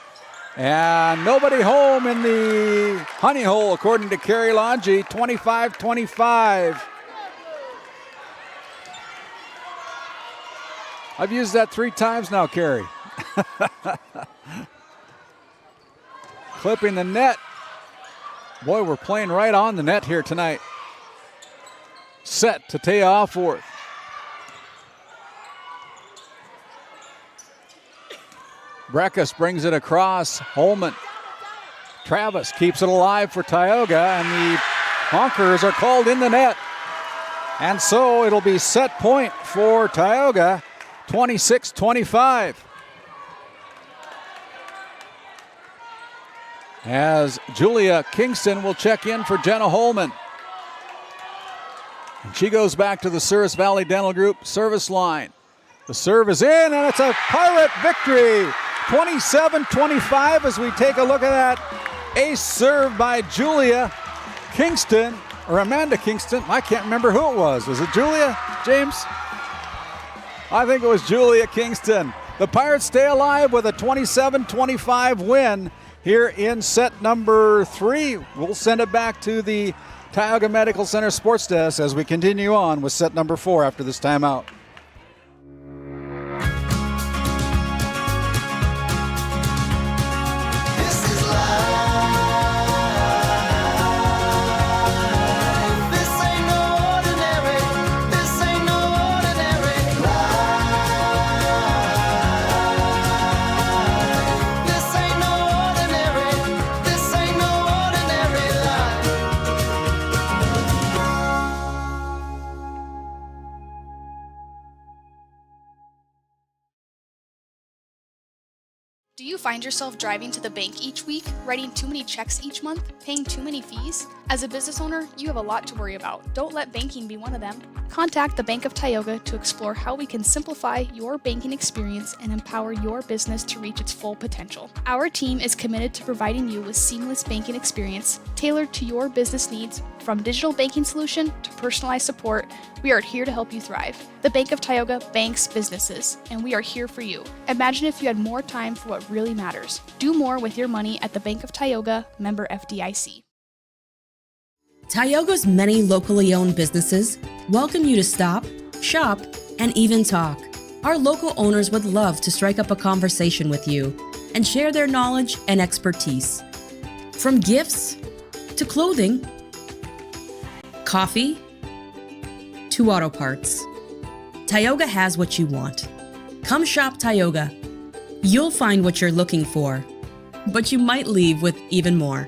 [SPEAKER 1] And nobody home in the honey hole, according to Carrie Longi. 25-25. I've used that 3 times now, Carrie. Clipping the net. Boy, we're playing right on the net here tonight. Set to Taya Offorth. Breckus brings it across. Holman. Travis keeps it alive for Tioga, and the Honkers are called in the net. And so it'll be set point for Tioga, 26-25. As Julia Kingston will check in for Jenna Holman. And she goes back to the Souris Valley Dental Group service line. The serve is in, and it's a Pirate victory. 27-25 as we take a look at that ace serve by Julia Kingston, or Amanda Kingston. I can't remember who it was. Was it Julia, James? I think it was Julia Kingston. The Pirates stay alive with a 27-25 win here in set number 3. We'll send it back to the Tioga Medical Center Sports Desk as we continue on with set number 4 after this timeout.
[SPEAKER 3] Do you find yourself driving to the bank each week, writing too many checks each month, paying too many fees? As a business owner, you have a lot to worry about. Don't let banking be one of them. Contact the Bank of Tioga to explore how we can simplify your banking experience and empower your business to reach its full potential. Our team is committed to providing you with seamless banking experience tailored to your business needs. From digital banking solution to personalized support, we are here to help you thrive. The Bank of Tioga banks businesses, and we are here for you. Imagine if you had more time for what really matters. Do more with your money at the Bank of Tioga, member FDIC.
[SPEAKER 4] Tioga's many locally owned businesses welcome you to stop, shop, and even talk. Our local owners would love to strike up a conversation with you and share their knowledge and expertise. From gifts to clothing, coffee to auto parts, Tioga has what you want. Come shop Tioga. You'll find what you're looking for, but you might leave with even more.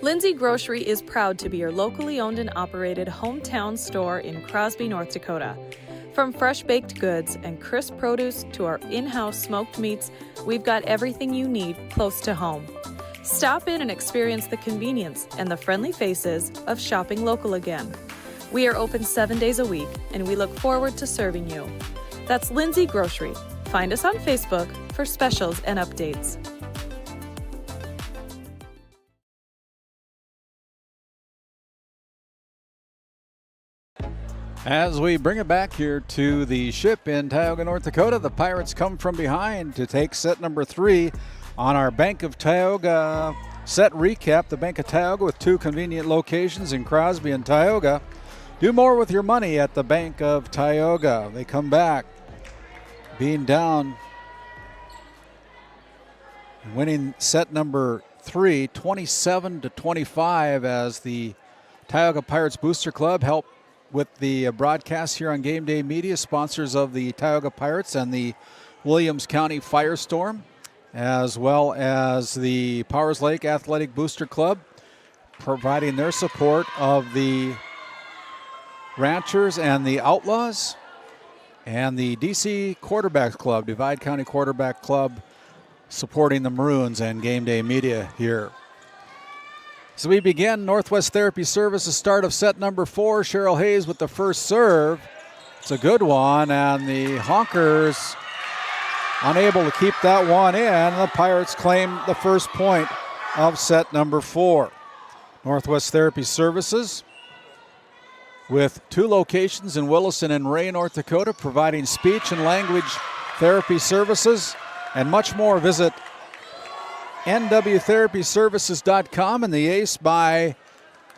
[SPEAKER 12] Lindsay Grocery is proud to be your locally owned and operated hometown store in Crosby, North Dakota. From fresh baked goods and crisp produce to our in-house smoked meats, we've got everything you need close to home. Stop in and experience the convenience and the friendly faces of shopping local again. We are open 7 days a week, and we look forward to serving you. That's Lindsay Grocery. Find us on Facebook for specials and updates.
[SPEAKER 1] As we bring it back here to the ship in Tioga, North Dakota, the Pirates come from behind to take set number 3 on our Bank of Tioga set recap. The Bank of Tioga with 2 convenient locations in Crosby and Tioga. Do more with your money at the Bank of Tioga. They come back being down and winning set number 3, 27-25, as the Tioga Pirates Booster Club helped with the broadcast here on Game Day Media, sponsors of the Tioga Pirates and the Williams County Firestorm, as well as the Powers Lake Athletic Booster Club, providing their support of the Ranchers and the Outlaws, and the DC Quarterbacks Club, Divide County Quarterback Club, supporting the Maroons and Game Day Media here. So we begin Northwest Therapy Services, start of set number 4. Cheryl Hayes with the first serve. It's a good one, and the Honkers unable to keep that one in. The Pirates claim the first point of set number 4. Northwest Therapy Services with 2 locations in Williston and Ray, North Dakota, providing speech and language therapy services and much more. Visit nwtherapyservices.com, and the ace by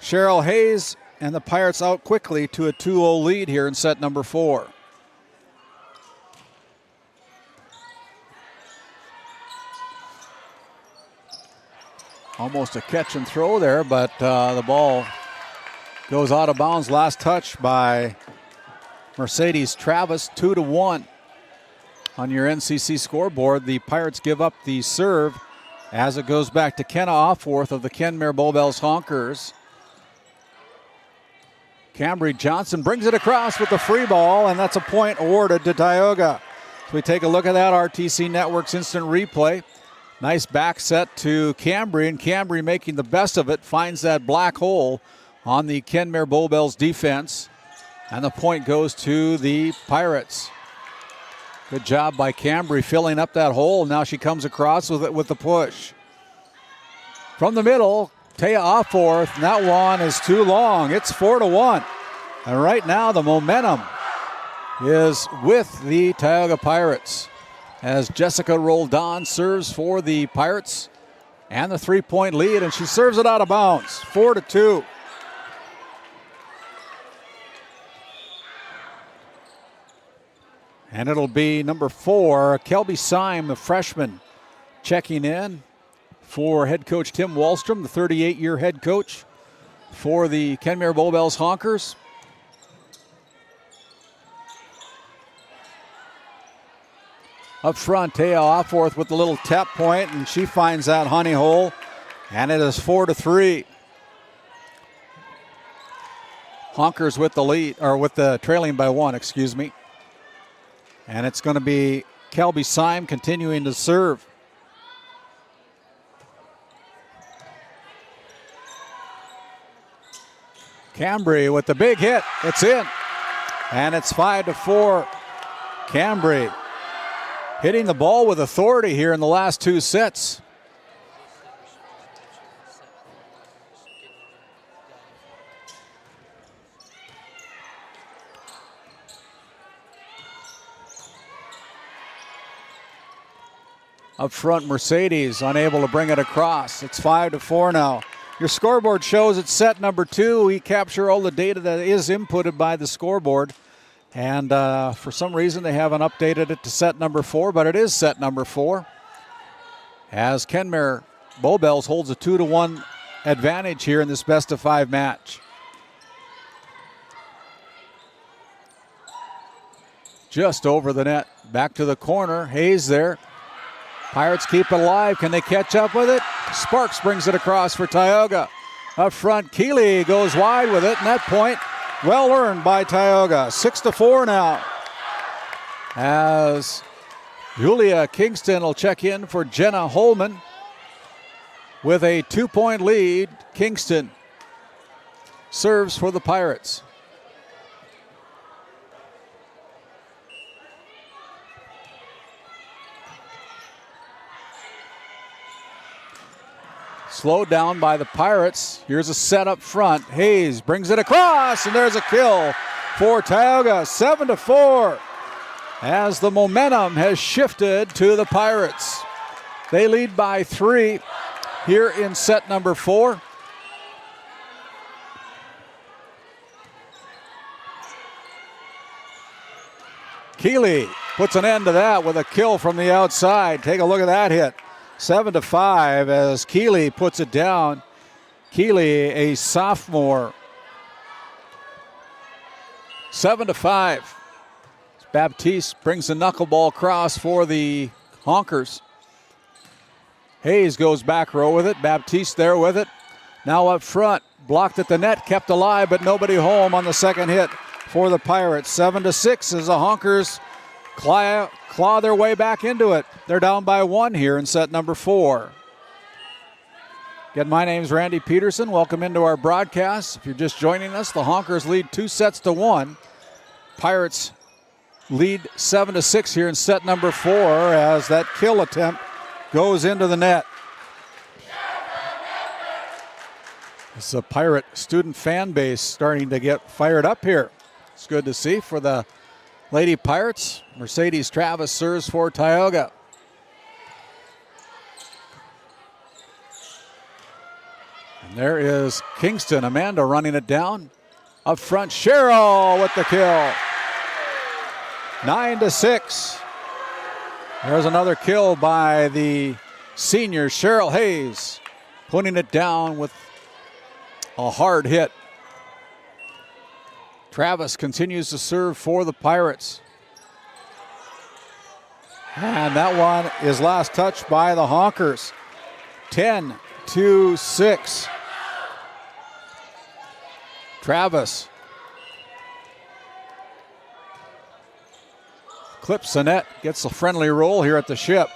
[SPEAKER 1] Cheryl Hayes, and the Pirates out quickly to a 2-0 lead here in set number 4. Almost a catch and throw there, but the ball goes out of bounds. Last touch by Mercedes Travis, 2-1 on your NCC scoreboard. The Pirates give up the serve as it goes back to Kenna Offworth of the Kenmare Bowbells Honkers. Cambry Johnson brings it across with the free ball, and that's a point awarded to Tioga. So we take a look at that RTC Network's instant replay. Nice back set to Cambry, and Cambry making the best of it, finds that black hole on the Kenmare Bowbells defense, and the point goes to the Pirates. Good job by Cambry filling up that hole. Now she comes across with it with the push. From the middle, Taya Offworth, and that one is too long. It's 4-1. And right now the momentum is with the Tioga Pirates as Jessica Roldan serves for the Pirates and the 3-point lead, and she serves it out of bounds. 4-2. And it'll be number 4, Kelby Syme, the freshman, checking in for head coach Tim Wallstrom, the 38-year head coach for the Kenmare Bowbells Honkers. Up front, Taya Offworth with the little tap point, and she finds that honey hole, and it is 4-3. Honkers with the lead, or with the trailing by 1, excuse me. And it's going to be Kelby Syme continuing to serve. Cambry with the big hit. It's in. And it's 5-4. Cambry hitting the ball with authority here in the last 2 sets. Up front, Mercedes unable to bring it across. It's 5-4 now. Your scoreboard shows it's set number 2. We capture all the data that is inputted by the scoreboard. And for some reason, they haven't updated it to set number 4, but it is set number 4. As Kenmare Bowbells holds a 2-1 advantage here in this best-of-5 match. Just over the net. Back to the corner. Hayes there. Pirates keep it alive. Can they catch up with it? Sparks brings it across for Tioga. Up front, Keeley goes wide with it, and that point well earned by Tioga. 6-4 now. As Julia Kingston will check in for Jenna Holman with a 2-point lead. Kingston serves for the Pirates. Slowed down by the Pirates. Here's a set up front. Hayes brings it across, and there's a kill for Tioga. 7-4 as the momentum has shifted to the Pirates. They lead by 3 here in set number 4. Keeley puts an end to that with a kill from the outside. Take a look at that hit. 7-5 as Keeley puts it down. Keeley, a sophomore. 7-5. Baptiste brings the knuckleball across for the Honkers. Hayes goes back row with it. Baptiste there with it. Now up front. Blocked at the net, kept alive, but nobody home on the second hit for the Pirates. 7-6 as the Honkers claw their way back into it. They're down by 1 here in set number 4. Again, my name's Randy Peterson. Welcome into our broadcast. If you're just joining us, the Honkers lead 2-1. Pirates lead 7-6 here in set number 4 as that kill attempt goes into the net. It's a Pirate student fan base starting to get fired up here. It's good to see for the Lady Pirates. Mercedes Travis serves for Tioga. And there is Kingston. Amanda running it down. Up front, Cheryl with the kill. 9-6. There's another kill by the senior Cheryl Hayes, putting it down with a hard hit. Travis continues to serve for the Pirates. And that one is last touched by the Honkers. 10-6. Travis clips the net, gets a friendly roll here at the ship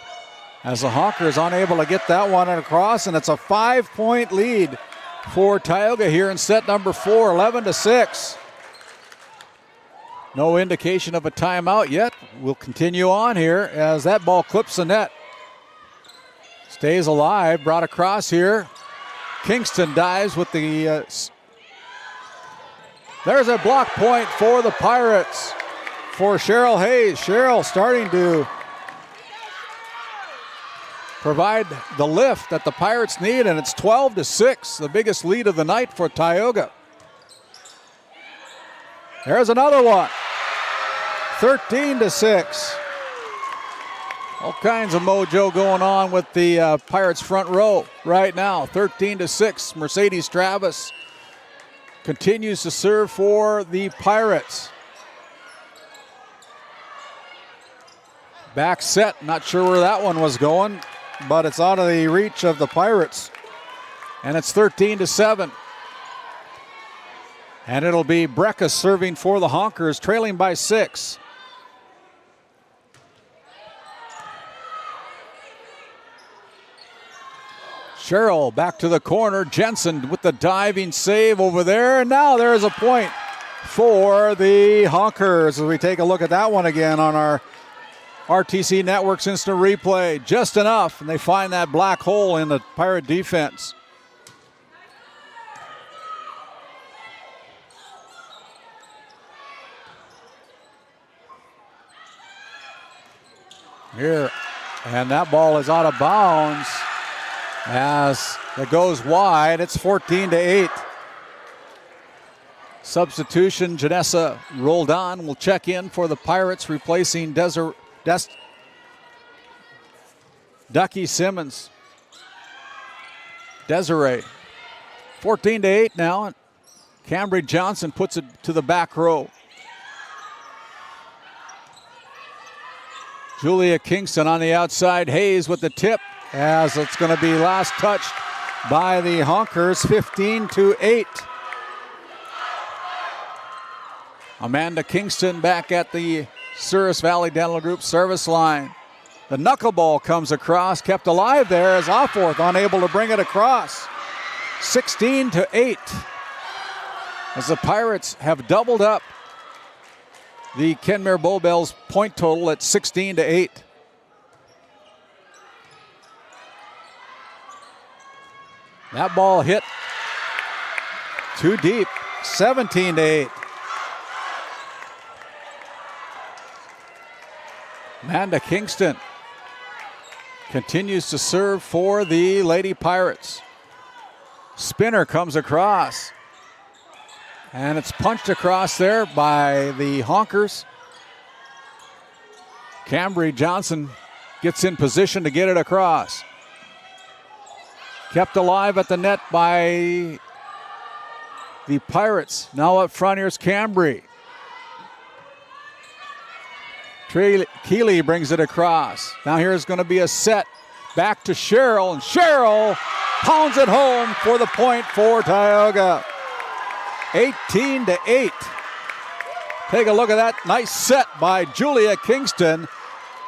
[SPEAKER 1] as the Honkers unable to get that one across, and it's a 5-point lead for Tioga here in set number 4, 11-6. No indication of a timeout yet. We'll continue on here as that ball clips the net. Stays alive, brought across here. Kingston dives with the... there's a block point for the Pirates for Cheryl Hayes. Cheryl starting to provide the lift that the Pirates need, and it's 12-6, the biggest lead of the night for Tioga. There's another one. 13-6. All kinds of mojo going on with the Pirates front row right now. 13-6. Mercedes Travis continues to serve for the Pirates. Back set. Not sure where that one was going, but it's out of the reach of the Pirates. And it's 13-7. And it'll be Brecka serving for the Honkers, trailing by 6. Cheryl back to the corner. Jensen with the diving save over there. And now there's a point for the Honkers as we take a look at that one again on our RTC Networks instant replay. Just enough, and they find that black hole in the Pirate defense. Here, and that ball is out of bounds. As it goes wide, it's 14-8. Substitution, Janessa Roldan will check in for the Pirates, replacing Ducky Simmons. Desiree. 14-8 now. Cambry Johnson puts it to the back row. Julia Kingston on the outside. Hayes with the tip, as it's going to be last touched by the Honkers, 15-8. Amanda Kingston back at the Souris Valley Dental Group service line. The knuckleball comes across, kept alive there as Offworth unable to bring it across. 16-8. As the Pirates have doubled up the Kenmare Bowbells point total at 16-8. That ball hit too deep, 17-8. Amanda Kingston continues to serve for the Lady Pirates. Spinner comes across, and it's punched across there by the Honkers. Cambry Johnson gets in position to get it across. Kept alive at the net by the Pirates. Now up front, here's Cambry. Keeley brings it across. Now here's going to be a set. Back to Cheryl, and Cheryl pounds it home for the point for Tioga. 18-8. Take a look at that nice set by Julia Kingston.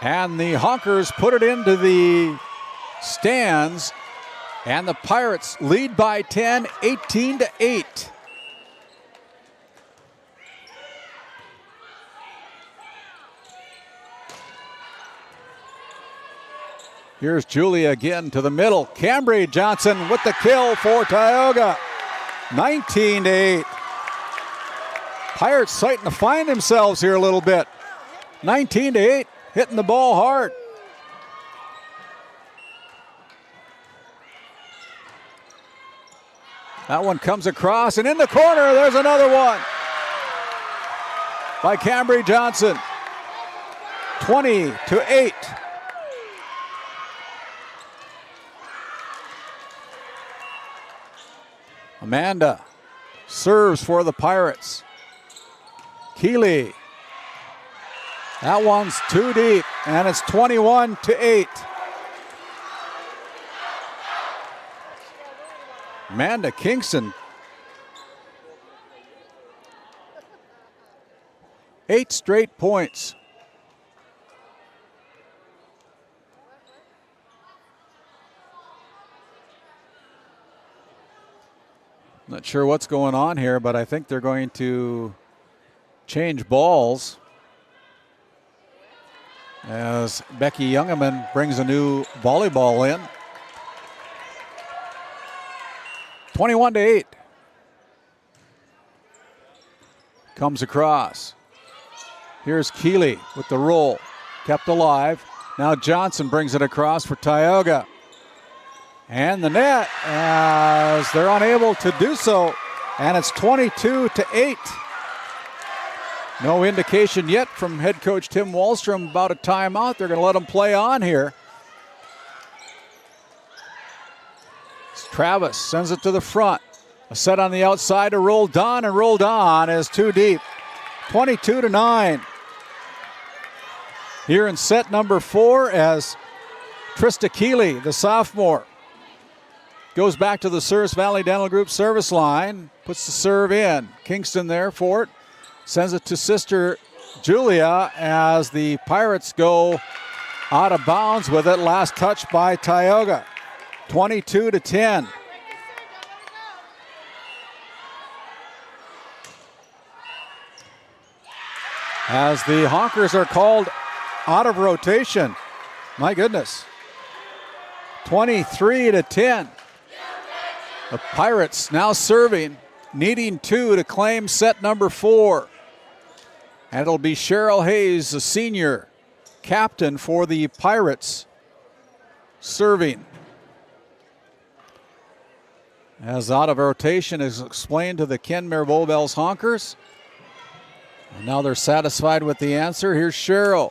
[SPEAKER 1] And the Honkers put it into the stands. And the Pirates lead by 10, 18-8. Here's Julia again to the middle. Cambry Johnson with the kill for Tioga. 19-8. Pirates starting to find themselves here a little bit. 19-8, hitting the ball hard. That one comes across, and in the corner, there's another one by Cambry Johnson. 20-8. Amanda serves for the Pirates. Keeley. That one's too deep, and it's 21-8. Amanda Kingston. 8 straight points. Not sure what's going on here, but I think they're going to change balls as Becky Youngeman brings a new volleyball in. 21-8. Comes across. Here's Keeley with the roll. Kept alive. Now Johnson brings it across for Tioga. And the net, as they're unable to do so. And it's 22-8. No indication yet from head coach Tim Wallstrom about a timeout. They're going to let them play on here. Travis sends it to the front. A set on the outside to Roldan, and Roldan is too deep. 22-9. Here in set number 4 as Trista Keeley, the sophomore, goes back to the Souris Valley Dental Group service line. Puts the serve in. Kingston there for it. Sends it to sister Julia as the Pirates go out of bounds with it. Last touch by Tioga. 22-10. As the Honkers are called out of rotation. My goodness. 23-10. The Pirates now serving, needing 2 to claim set number 4. And it'll be Cheryl Hayes, the senior captain for the Pirates, serving. As out of rotation is explained to the Kenmare Bowbells Honkers. And now they're satisfied with the answer. Here's Cheryl.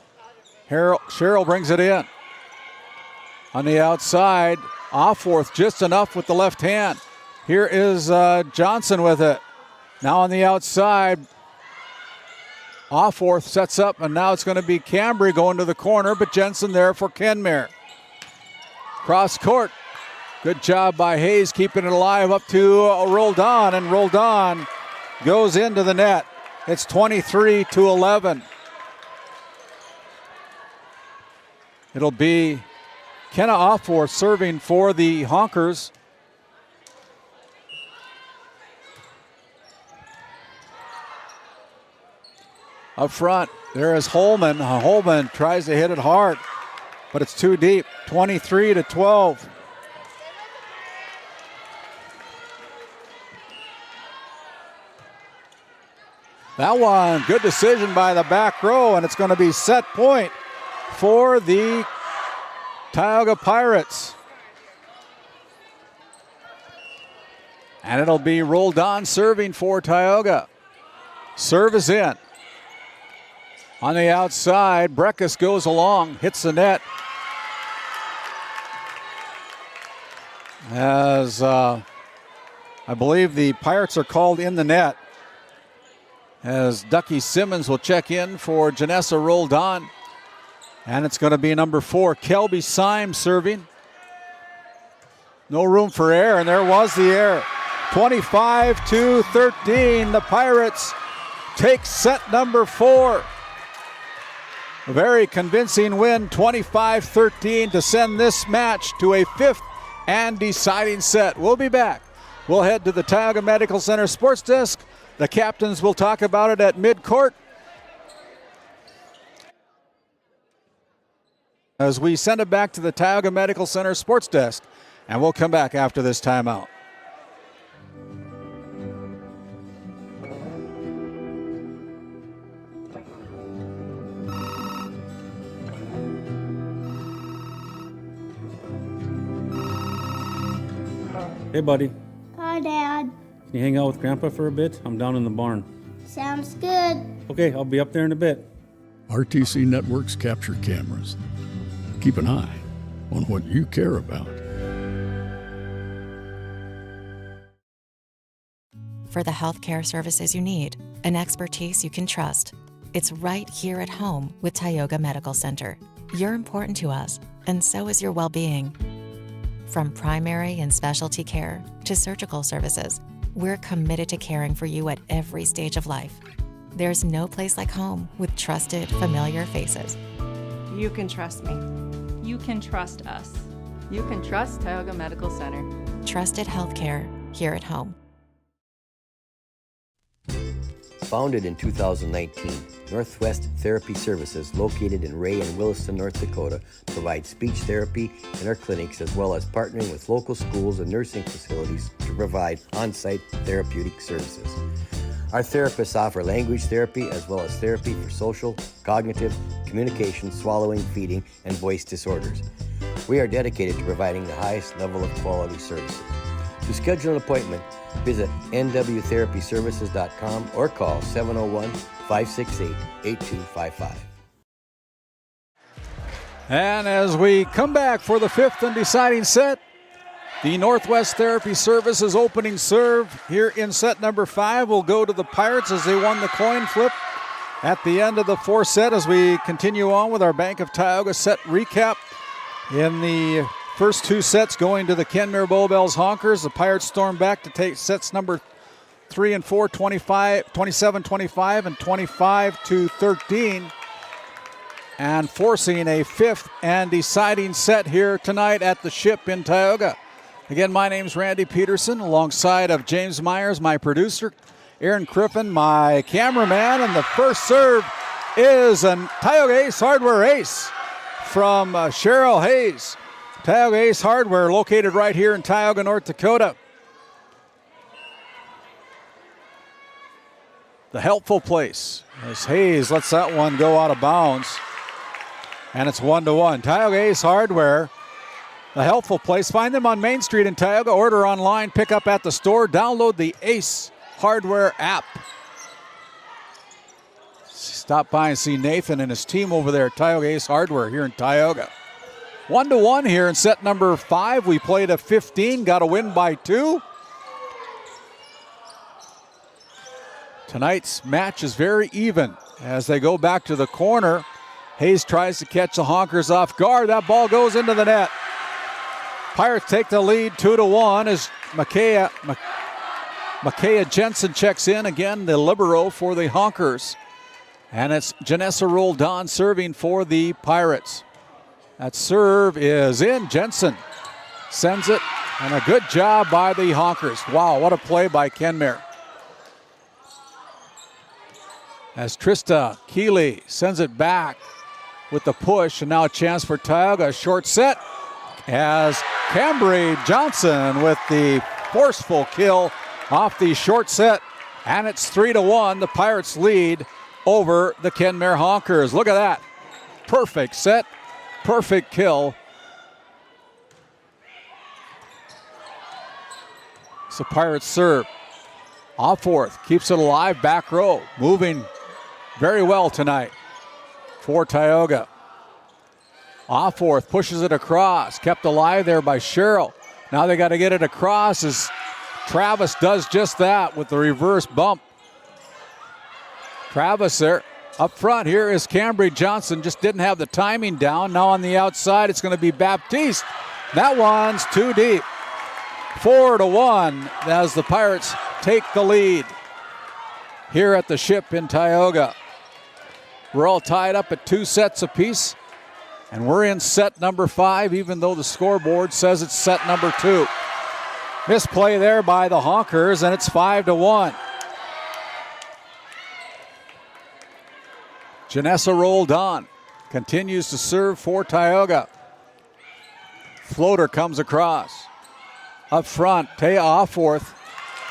[SPEAKER 1] Cheryl brings it in. On the outside, Offworth just enough with the left hand. Here is Johnson with it. Now on the outside, Offworth sets up, and now it's going to be Cambry going to the corner, but Jensen there for Kenmare. Cross court. Good job by Hayes keeping it alive up to Roldan, and Roldan goes into the net. It's 23-11. It'll be Kenna Offworth serving for the Honkers. Up front, there is Holman. Holman tries to hit it hard, but it's too deep. 23-12. That one, good decision by the back row, and it's going to be set point for the Tioga Pirates. And it'll be Roldan serving for Tioga. Serve is in. On the outside, Breckus goes along, hits the net. As I believe the Pirates are called in the net. As Ducky Simmons will check in for Janessa Roldan. And it's going to be number 4, Kelby Symes serving. No room for error, and there was the error. 25-13, the Pirates take set number 4. A very convincing win, 25-13, to send this match to a 5th and deciding set. We'll be back. We'll head to the Tioga Medical Center sports desk. The captains will talk about it at midcourt. As we send it back to the Tioga Medical Center sports desk, and we'll come back after this timeout.
[SPEAKER 15] Hey, buddy.
[SPEAKER 16] Hi, Dad.
[SPEAKER 15] Can you hang out with Grandpa for a bit? I'm down in the barn.
[SPEAKER 16] Sounds good.
[SPEAKER 15] Okay, I'll be up there in a bit.
[SPEAKER 17] RTC Networks capture cameras. Keep an eye on what you care about.
[SPEAKER 2] For the healthcare services you need and expertise you can trust, it's right here at home with Tioga Medical Center. You're important to us, and so is your well-being. From primary and specialty care to surgical services, we're committed to caring for you at every stage of life. There's no place like home with trusted, familiar faces.
[SPEAKER 22] You can trust me. You can trust us. You can trust Tioga Medical Center.
[SPEAKER 2] Trusted healthcare here at home.
[SPEAKER 23] Founded in 2019, Northwest Therapy Services, located in Ray and Williston, North Dakota, provides speech therapy in our clinics, as well as partnering with local schools and nursing facilities to provide on-site therapeutic services. Our therapists offer language therapy as well as therapy for social, cognitive, communication, swallowing, feeding, and voice disorders. We are dedicated to providing the highest level of quality services. To schedule an appointment, visit nwtherapyservices.com or call 701-568-8255.
[SPEAKER 1] And as we come back for the 5th and deciding set, the Northwest Therapy Services opening serve here in set number 5 will go to the Pirates as they won the coin flip at the end of the 4th set. As we continue on with our Bank of Tioga set recap, in the first 2 sets going to the Kenmare Bowbells Honkers. The Pirates storm back to take sets number 3 and 4, 27-25 and 25-13. And forcing a 5th and deciding set here tonight at the Ship in Tioga. Again, my name's Randy Peterson, alongside of James Myers, my producer, Aaron Criffin, my cameraman, and the first serve is a Tioga Ace Hardware ace from Cheryl Hayes. Tioga Ace Hardware, located right here in Tioga, North Dakota. The helpful place as Hayes lets that one go out of bounds. And it's 1-1. Tioga Ace Hardware a helpful place. Find them on Main Street in Tioga. Order online, pick up at the store. Download the Ace Hardware app. Stop by and see Nathan and his team over there at Tioga Ace Hardware here in Tioga. 1-1 here in set number 5. We played a 15, got a win by 2. Tonight's match is very even as they go back to the corner. Hayes tries to catch the Honkers off guard. That ball goes into the net. Pirates take the lead 2-1 as Micaiah Jensen checks in again, the libero for the Honkers. And it's Janessa Roldan serving for the Pirates. That serve is in. Jensen sends it, and a good job by the Honkers. Wow, what a play by Kenmare. As Trista Keeley sends it back with the push, and now a chance for Tioga. A short set as Cambry Johnson with the forceful kill off the short set, and it's 3-1. The Pirates lead over the Kenmare Honkers. Look at that. Perfect set, perfect kill. It's the Pirates serve. Offworth keeps it alive, back row, moving very well tonight for Tioga. Offworth pushes it across, kept alive there by Sherrill. Now they got to get it across as Travis does just that with the reverse bump. Travis there. Up front here is Cambry Johnson, just didn't have the timing down. Now on the outside it's going to be Baptiste. That one's too deep. 4-1 as the Pirates take the lead here at the Ship in Tioga. We're all tied up at 2 sets apiece, and we're in set number 5, even though the scoreboard says it's set number 2. Misplay there by the Honkers, and it's 5-1. Janessa Roldan continues to serve for Tioga. Floater comes across. Up front, Taya Offworth,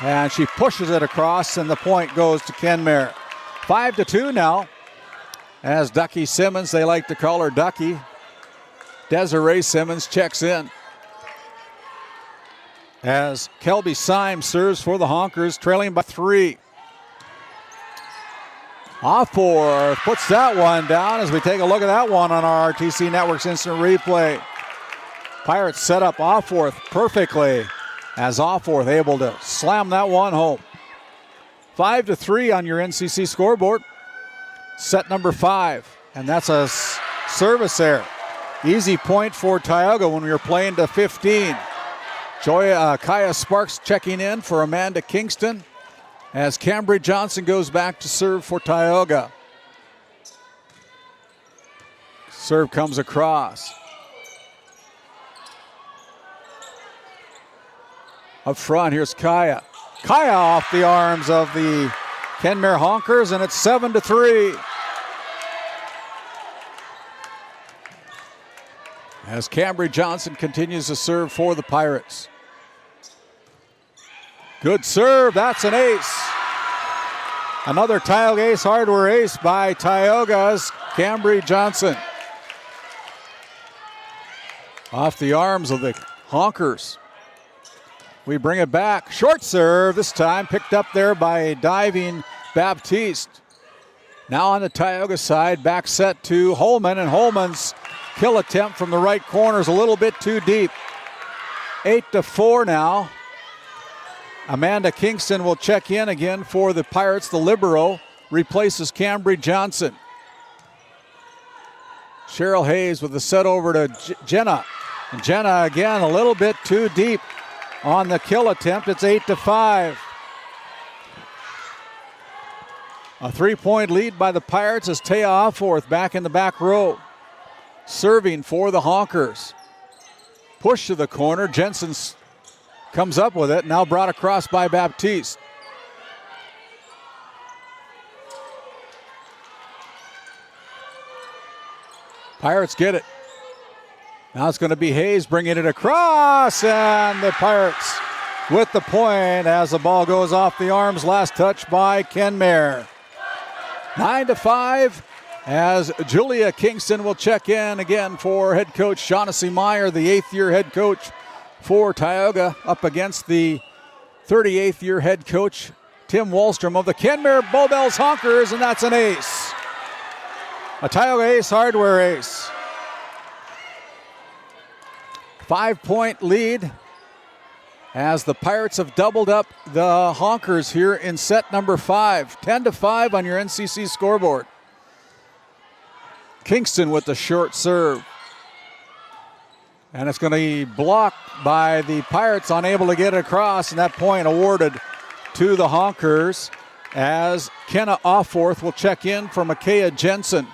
[SPEAKER 1] and she pushes it across, and the point goes to Kenmare. 5-2 now, as Ducky Simmons, they like to call her Ducky, Desiree Simmons checks in. As Kelby Symes serves for the Honkers, trailing by 3. Offworth puts that one down as we take a look at that one on our RTC Network's instant replay. Pirates set up Offworth perfectly as Offworth able to slam that one home. 5-3 on your NCC scoreboard. Set number 5, and that's a service there. Easy point for Tioga when we were playing to 15. Kaya Sparks checking in for Amanda Kingston as Cambry Johnson goes back to serve for Tioga. Serve comes across. Up front, here's Kaya. Kaya off the arms of the Kenmare Honkers, and it's 7-3. As Cambry Johnson continues to serve for the Pirates. Good serve, that's an ace. Another Tioga Ace Hardware ace by Tioga's Cambry Johnson. Off the arms of the Honkers. We bring it back. Short serve this time, picked up there by a diving Baptiste. Now on the Tioga side, back set to Holman, and Holman's kill attempt from the right corner is a little bit too deep. 8-4 now. Amanda Kingston will check in again for the Pirates. The libero replaces Cambry Johnson. Cheryl Hayes with the set over to Jenna. And Jenna again a little bit too deep on the kill attempt. It's 8-5. A 3-point lead by the Pirates as Taya Offworth back in the back row. Serving for the Honkers. Push to the corner. Jensen comes up with it. Now brought across by Baptiste. Pirates get it. Now it's going to be Hayes bringing it across, and the Pirates with the point as the ball goes off the arms. Last touch by Kenmare. 9-5 as Julia Kingston will check in again for head coach Shaughnessy Meyer, the 8th-year head coach for Tioga, up against the 38th-year head coach Tim Wallstrom of the Kenmare Bowbells Honkers, and that's an ace. A Tioga Ace Hardware ace. 5-point lead as the Pirates have doubled up the Honkers here in set number 5. 10-5 on your NCC scoreboard. Kingston with the short serve. And it's going to be blocked by the Pirates, unable to get it across, and that point awarded to the Honkers as Kenna Offorth will check in for Makaya Jensen.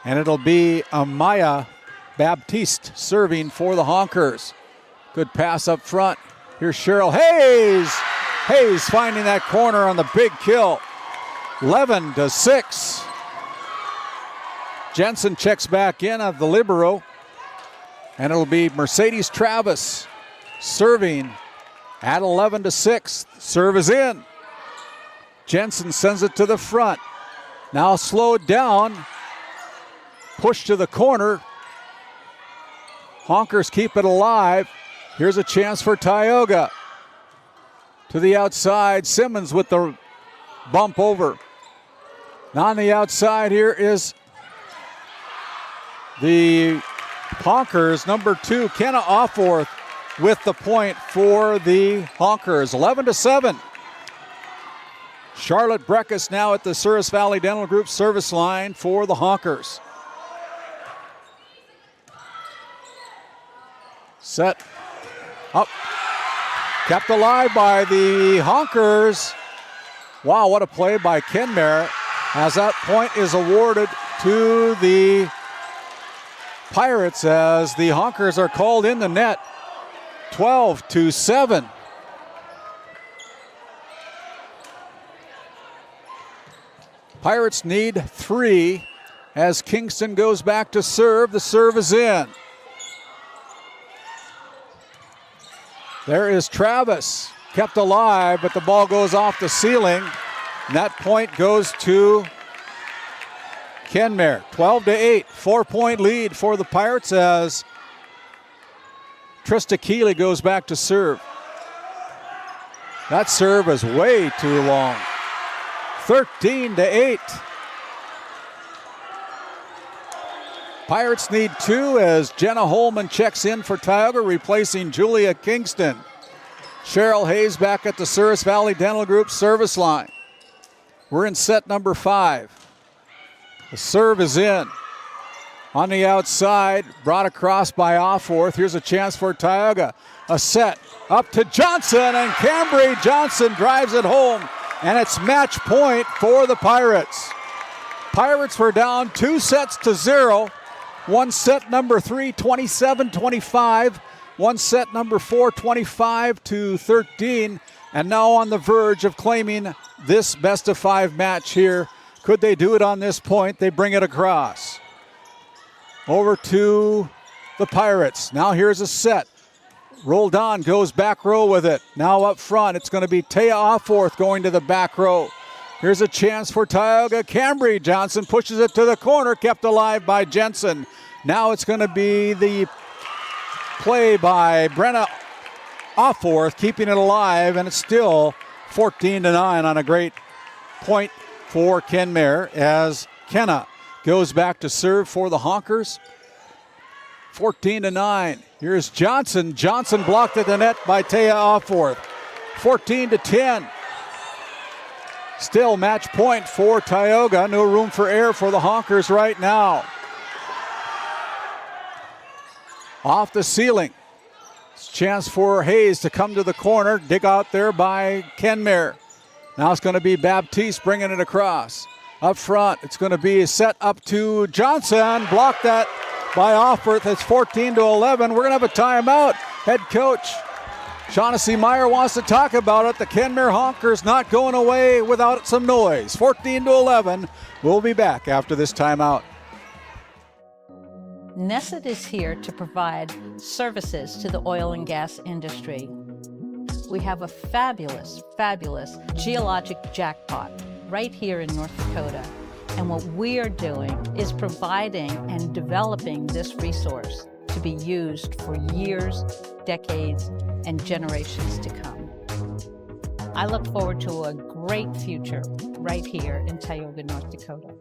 [SPEAKER 1] And it'll be Amaya Baptiste serving for the Honkers. Good pass up front. Here's Cheryl Hayes. Hayes finding that corner on the big kill. 11-6. Jensen checks back in of the libero. And it'll be Mercedes Travis serving at 11-6. Serve is in. Jensen sends it to the front. Now slowed down. Push to the corner. Honkers keep it alive. Here's a chance for Tioga. To the outside, Simmons with the bump over. Now on the outside here is the Honkers, number 2, Kenna Offorth with the point for the Honkers, 11-7. Charlotte Breckus now at the Souris Valley Dental Group service line for the Honkers. Set up, kept alive by the Honkers. Wow, what a play by Kenmare, as that point is awarded to the Pirates as the Honkers are called in the net. 12-7. Pirates need 3 as Kingston goes back to serve. The serve is in. There is Travis, kept alive, but the ball goes off the ceiling. And that point goes to Kenmare. 12-8, 4-point lead for the Pirates as Trista Keeley goes back to serve. That serve is way too long. 13-8. Pirates need 2 as Jenna Holman checks in for Tioga, replacing Julia Kingston. Cheryl Hayes back at the Souris Valley Dental Group service line. We're in set number 5. The serve is in. On the outside, brought across by Offorth. Here's a chance for Tioga. A set up to Johnson, and Cambry Johnson drives it home. And it's match point for the Pirates. Pirates were down 2-0. One set number 3, 27-25. One set number 4, 25-13. And now on the verge of claiming this best-of-5 match here. Could they do it on this point? They bring it across. Over to the Pirates. Now here's a set. Roldan goes back row with it. Now up front, it's going to be Taya Offorth going to the back row. Here's a chance for Tioga. Cambry Johnson pushes it to the corner, kept alive by Jensen. Now it's going to be the play by Brenna Offorth, keeping it alive, and it's still 14-9 on a great point for Kenmare as Kenna goes back to serve for the Honkers. 14-9. Here's Johnson. Johnson blocked at the net by Taya Offorth. 14-10. Still match point for Tioga. No room for error for the Honkers right now. Off the ceiling. Chance for Hayes to come to the corner. Dig out there by Kenmare. Now it's going to be Baptiste bringing it across. Up front, it's going to be set up to Johnson. Blocked that by Offorth. It's 14-11. We're going to have a timeout. Head coach Shaughnessy Meyer wants to talk about it. The Kenmare Honkers not going away without some noise. 14-11. We'll be back after this timeout.
[SPEAKER 11] Nesset is here to provide services to the oil and gas industry. We have a fabulous, fabulous geologic jackpot right here in North Dakota. And what we are doing is providing and developing this resource to be used for years, decades, and generations to come. I look forward to a great future right here in Tioga, North Dakota.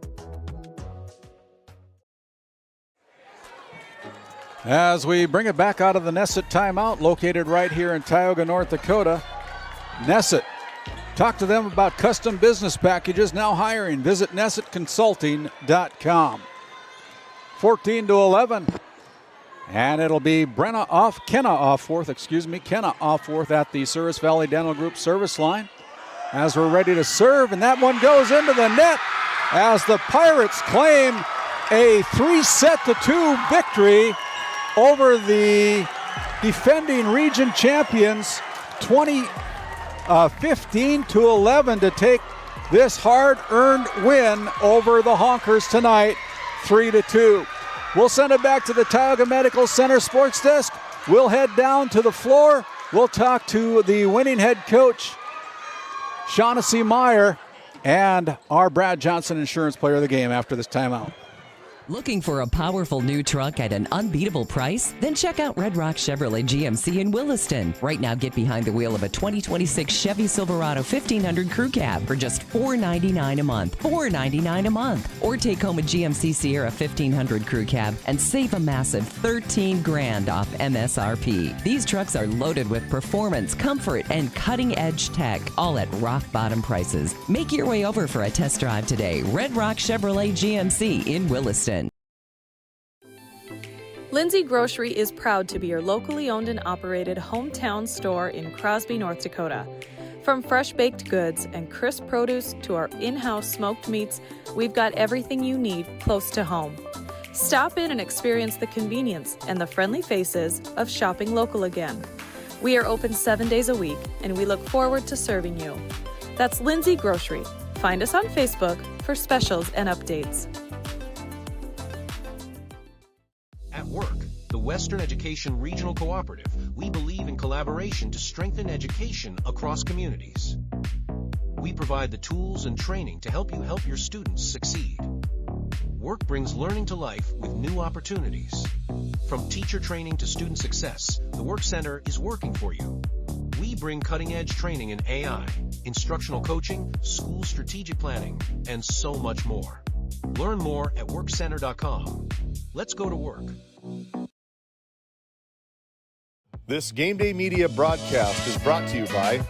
[SPEAKER 1] As we bring it back out of the Nesset timeout, located right here in Tioga, North Dakota. Nesset, talk to them about custom business packages, now hiring. Visit nessetconsulting.com. 14-11. And it'll be Kenna Offworth at the Souris Valley Dental Group service line as we're ready to serve, and that one goes into the net as the Pirates claim a 3-2 victory over the defending region champions, 15-11 to take this hard-earned win over the Honkers tonight, 3-2. We'll send it back to the Tioga Medical Center sports desk. We'll head down to the floor. We'll talk to the winning head coach, Shaughnessy Meyer, and our Brad Johnson Insurance Player of the Game after this timeout.
[SPEAKER 7] Looking for a powerful new truck at an unbeatable price? Then check out Red Rock Chevrolet GMC in Williston. Right now, get behind the wheel of a 2026 Chevy Silverado 1500 Crew Cab for just $499 a month. $499 a month. Or take home a GMC Sierra 1500 Crew Cab and save a massive $13,000 off MSRP. These trucks are loaded with performance, comfort, and cutting-edge tech, all at rock-bottom prices. Make your way over for a test drive today. Red Rock Chevrolet GMC in Williston.
[SPEAKER 12] Lindsay Grocery is proud to be your locally owned and operated hometown store in Crosby, North Dakota. From fresh baked goods and crisp produce to our in-house smoked meats, we've got everything you need close to home. Stop in and experience the convenience and the friendly faces of shopping local again. We are open 7 days a week, and we look forward to serving you. That's Lindsay Grocery. Find us on Facebook for specials and updates.
[SPEAKER 8] At work, the Western Education Regional Cooperative, we believe in collaboration to strengthen education across communities. We provide the tools and training to help you help your students succeed. Work brings learning to life with new opportunities. From teacher training to student success, the Work Center is working for you. We bring cutting-edge training in AI, instructional coaching, school strategic planning, and so much more. Learn more at workcenter.com. Let's go to work.
[SPEAKER 6] This Game Day Media broadcast is brought to you by...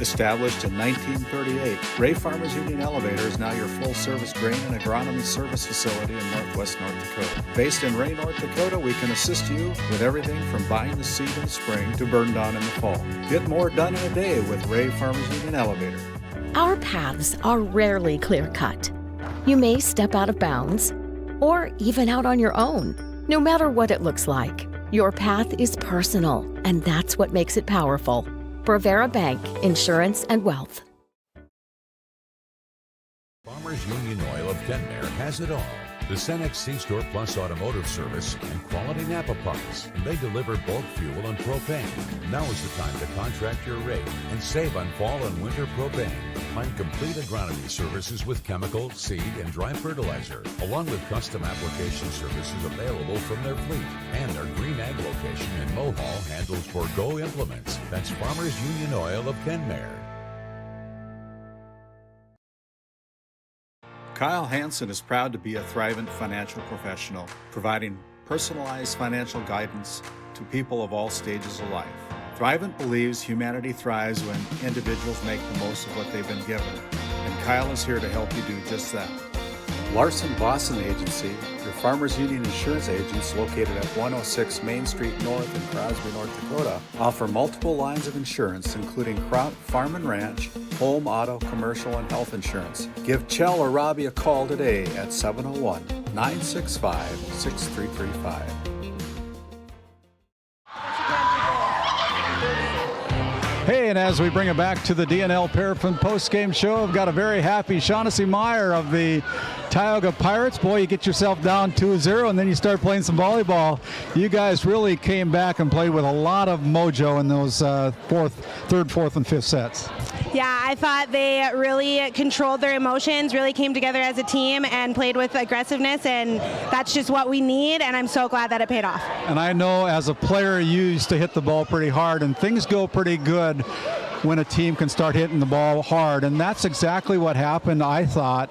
[SPEAKER 5] Established in 1938, Ray Farmers Union Elevator is now your full-service grain and agronomy service facility in northwest North Dakota. Based in Ray, North Dakota, we can assist you with everything from buying the seed in the spring to burn down in the fall. Get more done in a day with Ray Farmers Union Elevator.
[SPEAKER 13] Our paths are rarely clear-cut. You may step out of bounds or even out on your own. No matter what it looks like, your path is personal, and that's what makes it powerful. Brevera Bank, Insurance and Wealth.
[SPEAKER 9] Farmers Union Oil of Kenmare has it all. The Cenex C-Store Plus Automotive Service and quality Napa parts. They deliver bulk fuel and propane. Now is the time to contract your rate and save on fall and winter propane. Find complete agronomy services with chemical, seed, and dry fertilizer, along with custom application services available from their fleet. And our Green Ag location in Mohall handles Forgo implements. That's Farmers Union Oil of Kenmare.
[SPEAKER 5] Kyle Hansen is proud to be a Thrivent financial professional, providing personalized financial guidance to people of all stages of life. Thrivent believes humanity thrives when individuals make the most of what they've been given, and Kyle is here to help you do just that. Larson Boston Agency, your Farmers Union insurance agents located at 106 Main Street North in Crosby, North Dakota, offer multiple lines of insurance, including crop, farm and ranch, home, auto, commercial, and health insurance. Give Chell or Robbie a call today at 701-965-6335.
[SPEAKER 1] Hey, and as we bring it back to the DNL Paraffin post-game show, I've got a very happy Shaughnessy Meyer of the Tioga Pirates. Boy, you get yourself down 2-0 and then you start playing some volleyball. You guys really came back and played with a lot of mojo in those third, fourth, and fifth sets.
[SPEAKER 10] Yeah, I thought they really controlled their emotions, really came together as a team and played with aggressiveness, and that's just what we need, and I'm so glad that it paid off.
[SPEAKER 1] And I know as a player you used to hit the ball pretty hard, and things go pretty good when a team can start hitting the ball hard, and that's exactly what happened, I thought,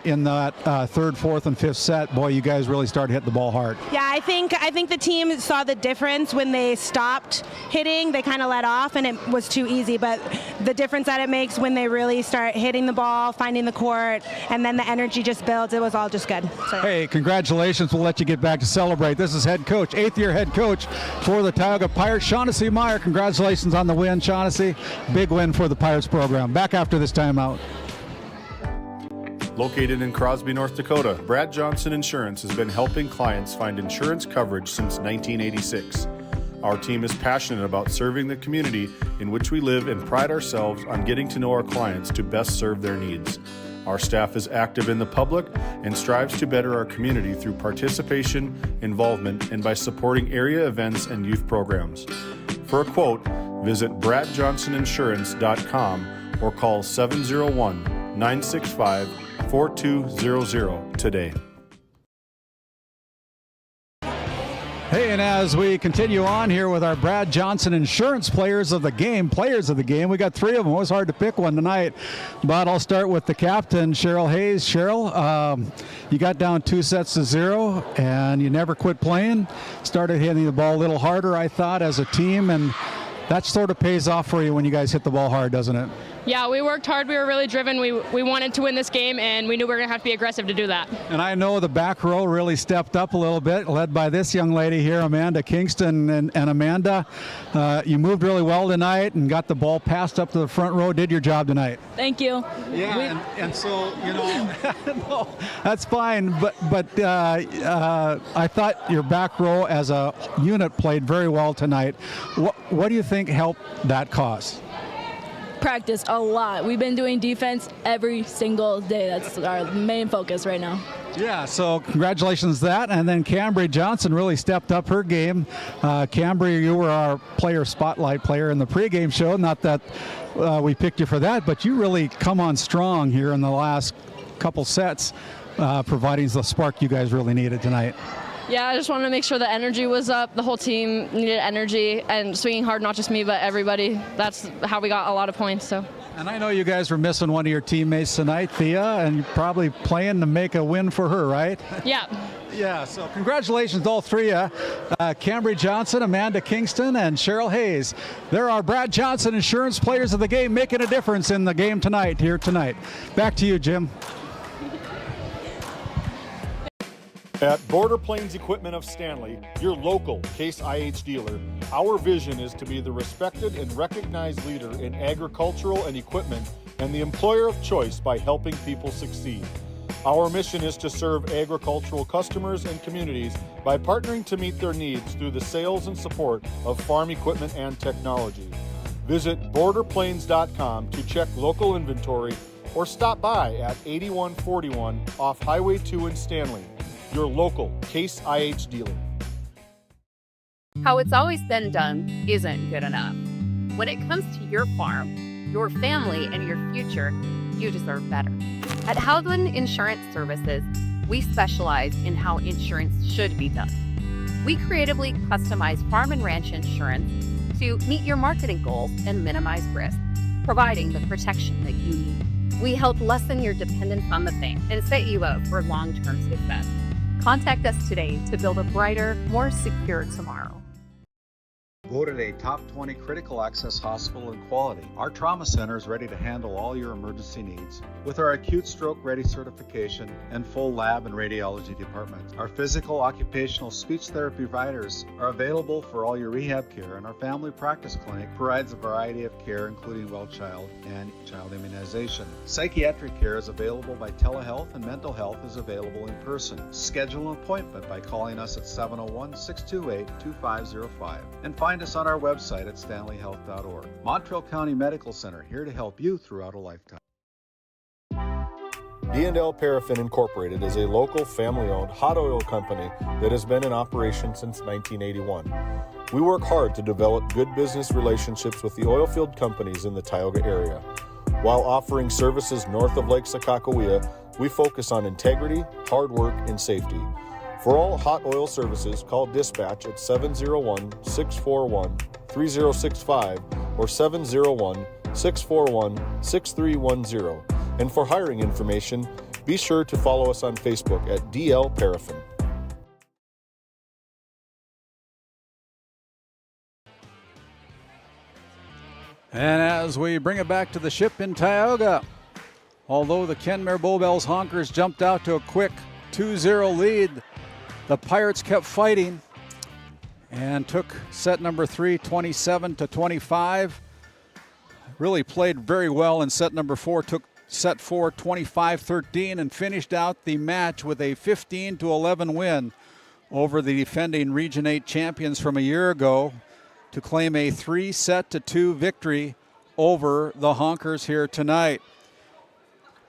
[SPEAKER 1] in that third, fourth, and fifth set. Boy, you guys really started hitting the ball hard.
[SPEAKER 10] Yeah, I think the team saw the difference when they stopped hitting. They kind of let off, and it was too easy, but the difference that it makes when they really start hitting the ball, finding the court, and then the energy just builds, it was all just good. So.
[SPEAKER 1] Hey, congratulations. We'll let you get back to celebrate. This is head coach, 8th-year head coach for the Tioga Pirates, Shaughnessy Meyer. Congratulations on the win, Shaughnessy. Big win for the Pirates program. Back after this timeout.
[SPEAKER 6] Located in Crosby, North Dakota, Brad Johnson Insurance has been helping clients find insurance coverage since 1986. Our team is passionate about serving the community in which we live and pride ourselves on getting to know our clients to best serve their needs. Our staff is active in the public and strives to better our community through participation, involvement, and by supporting area events and youth programs. For a quote, visit bradjohnsoninsurance.com or call 701-965-4200 today.
[SPEAKER 1] Hey, and as we continue on here with our Brad Johnson Insurance players of the game, we got three of them. It was hard to pick one tonight, but I'll start with the captain, Cheryl Hayes. Cheryl, you got down 2-0, and you never quit playing. Started hitting the ball a little harder, I thought, as a team, and that sort of pays off for you when you guys hit the ball hard, doesn't it?
[SPEAKER 14] Yeah, we worked hard. We were really driven. We wanted to win this game, and we knew we were going to have to be aggressive to do that.
[SPEAKER 1] And I know the back row really stepped up a little bit, led by this young lady here, Amanda Kingston. And Amanda, you moved really well tonight and got the ball passed up to the front row. Did your job tonight.
[SPEAKER 14] Thank you.
[SPEAKER 1] Yeah, and so, you know, no, that's fine. But I thought your back row as a unit played very well tonight. What do you think helped that cause?
[SPEAKER 14] Practice a lot. We've been doing defense every single day. That's our main focus right now.
[SPEAKER 1] Yeah, so congratulations on that. And then Cambry Johnson really stepped up her game. Cambry, you were our player spotlight player in the pregame show. Not that we picked you for that, but you really come on strong here in the last couple sets, providing the spark you guys really needed tonight.
[SPEAKER 14] Yeah, I just wanted to make sure the energy was up. The whole team needed energy and swinging hard, not just me, but everybody. That's how we got a lot of points. So.
[SPEAKER 1] And I know you guys were missing one of your teammates tonight, Thea, and you're probably playing to make a win for her, right?
[SPEAKER 14] Yeah.
[SPEAKER 1] Yeah, so congratulations to all three of you. Cambry Johnson, Amanda Kingston, and Cheryl Hayes. They're our Brad Johnson Insurance players of the game, making a difference in the game tonight, here tonight. Back to you, Jim.
[SPEAKER 6] At Border Plains Equipment of Stanley, your local Case IH dealer, our vision is to be the respected and recognized leader in agricultural and equipment and the employer of choice by helping people succeed. Our mission is to serve agricultural customers and communities by partnering to meet their needs through the sales and support of farm equipment and technology. Visit borderplains.com to check local inventory or stop by at 8141 off Highway 2 in Stanley. Your local Case IH dealer.
[SPEAKER 18] How it's always been done isn't good enough. When it comes to your farm, your family, and your future, you deserve better. At Howland Insurance Services, we specialize in how insurance should be done. We creatively customize farm and ranch insurance to meet your marketing goals and minimize risk, providing the protection that you need. We help lessen your dependence on the bank and set you up for long-term success. Contact us today to build a brighter, more secure tomorrow.
[SPEAKER 5] Voted a top 20 critical access hospital in quality, our trauma center is ready to handle all your emergency needs. With our acute stroke ready certification and full lab and radiology department, our physical, occupational, speech therapy providers are available for all your rehab care, and our family practice clinic provides a variety of care including well child and child immunization. Psychiatric care is available by telehealth, and mental health is available in person. Schedule an appointment by calling us at 701-628-2505 and find us on our website at stanleyhealth.org. Montreal County Medical Center, here to help you throughout a lifetime.
[SPEAKER 6] D&L Paraffin Incorporated is a local family-owned hot oil company that has been in operation since 1981. We work hard to develop good business relationships with the oil field companies in the Tioga area. While offering services north of Lake Sakakawea, we focus on integrity, hard work, and safety. For all hot oil services, call dispatch at 701-641-3065 or 701-641-6310. And for hiring information, be sure to follow us on Facebook at DL Paraffin.
[SPEAKER 1] And as we bring it back to the ship in Tioga, although the Kenmare Bowbells Honkers jumped out to a quick 2-0 lead, the Pirates kept fighting and took set number 3, 27-25. Really played very well in set number 4, took set 4, 25-13, and finished out the match with a 15-11 win over the defending Region 8 champions from a year ago to claim a 3-2 victory over the Honkers here tonight.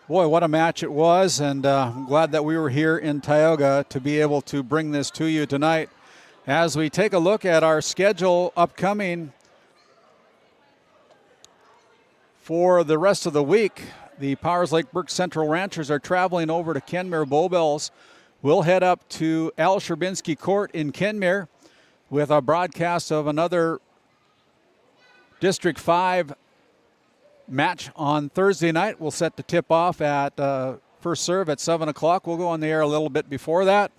[SPEAKER 1] Boy, what a match it was, and I'm glad that we were here in Tioga to be able to bring this to you tonight. As we take a look at our schedule upcoming for the rest of the week, the Powers Lake Burke Central Ranchers are traveling over to Kenmare Bowbells. We'll head up to Al Sherbinski Court in Kenmare with a broadcast of another District 5 match on Thursday night. We'll set the tip off at first serve at 7 o'clock. We'll go on the air a little bit before that.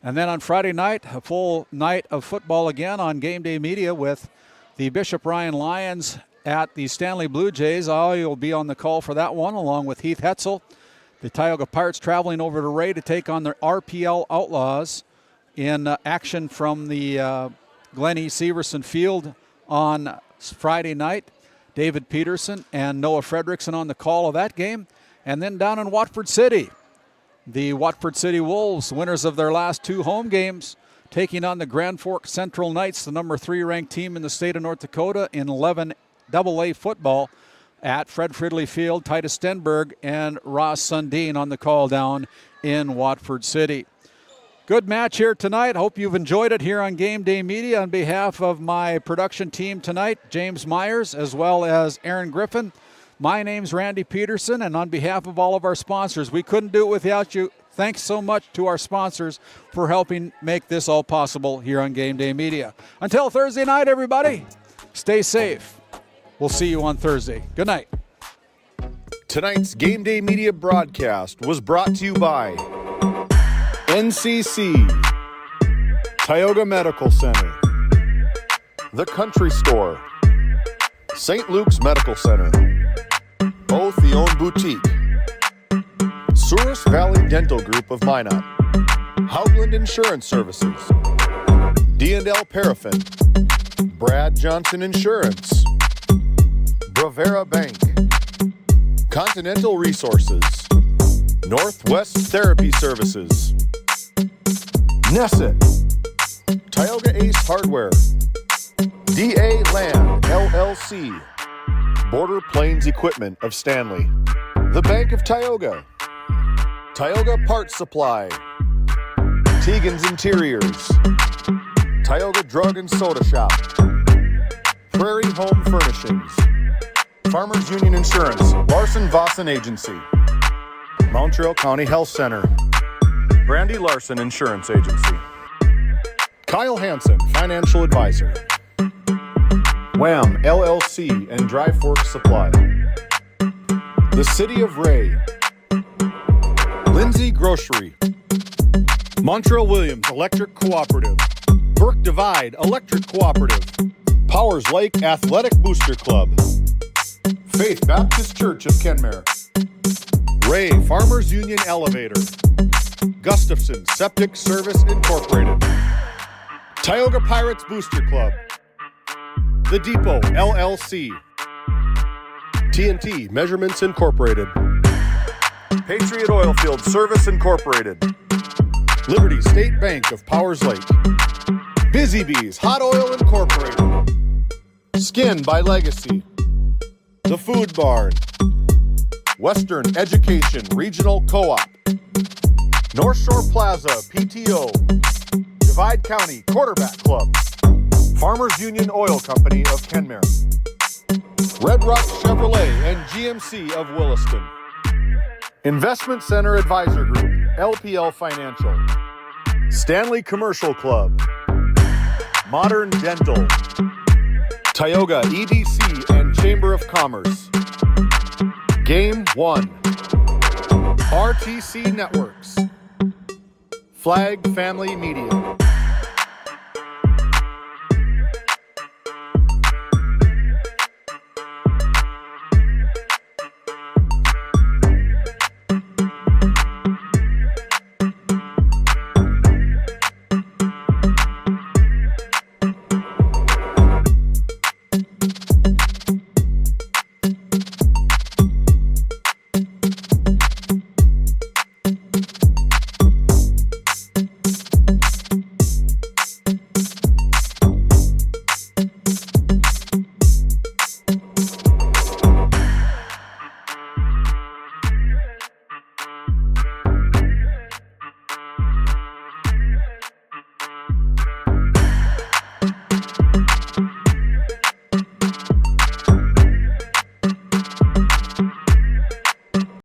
[SPEAKER 1] And then on Friday night, a full night of football again on Game Day Media with the Bishop Ryan Lions at the Stanley Blue Jays. You'll be on the call for that one, along with Heath Hetzel. The Tioga Pirates traveling over to Ray to take on their RPL Outlaws in action from the Glen E. Severson Field on Friday night. David Peterson and Noah Fredrickson on the call of that game. And then down in Watford City, the Watford City Wolves, winners of their last 2 home games, taking on the Grand Forks Central Knights, the number 3 ranked team in the state of North Dakota in 11 AA football at Fred Fridley Field. Titus Stenberg and Ross Sundin on the call down in Watford City. Good match here tonight. Hope you've enjoyed it here on Game Day Media. On behalf of my production team tonight, James Myers, as well as Aaron Griffin, my name's Randy Peterson, and on behalf of all of our sponsors, we couldn't do it without you. Thanks so much to our sponsors for helping make this all possible here on Game Day Media. Until Thursday night, everybody, stay safe. We'll see you on Thursday. Good night.
[SPEAKER 6] Tonight's Game Day Media broadcast was brought to you by NCC, Tioga Medical Center, The Country Store, St. Luke's Medical Center, O Theone Boutique, Souris Valley Dental Group of Minot, Hougland Insurance Services, D&L Paraffin, Brad Johnson Insurance, Bravera Bank, Continental Resources, Northwest Therapy Services, Nesset, Tioga Ace Hardware, DA Land LLC, Border Plains Equipment of Stanley, the Bank of Tioga, Tioga Parts Supply, Tegan's Interiors, Tioga Drug and Soda Shop, Prairie Home Furnishings, Farmers Union Insurance, Larson Vossen Agency, Montreal County Health Center, Brandy Larson Insurance Agency, Kyle Hansen, Financial Advisor, Wham LLC and Dry Fork Supply, the City of Ray, Lindsay Grocery, Montreal Williams Electric Cooperative, Burke Divide Electric Cooperative, Powers Lake Athletic Booster Club, Faith Baptist Church of Kenmare, Ray Farmers Union Elevator, Gustafson Septic Service Incorporated, Tioga Pirates Booster Club, The Depot LLC, TNT Measurements Incorporated, Patriot Oilfield Service Incorporated, Liberty State Bank of Powers Lake, Busy Bees Hot Oil Incorporated, Skin by Legacy, The Food Barn, Western Education Regional Co-op, North Shore Plaza PTO, Divide County Quarterback Club, Farmers Union Oil Company of Kenmare, Red Rock Chevrolet and GMC of Williston, Investment Center Advisor Group, LPL Financial, Stanley Commercial Club, Modern Dental, Tioga EDC and Chamber of Commerce, Game 1, RTC Networks, Flag Family Media.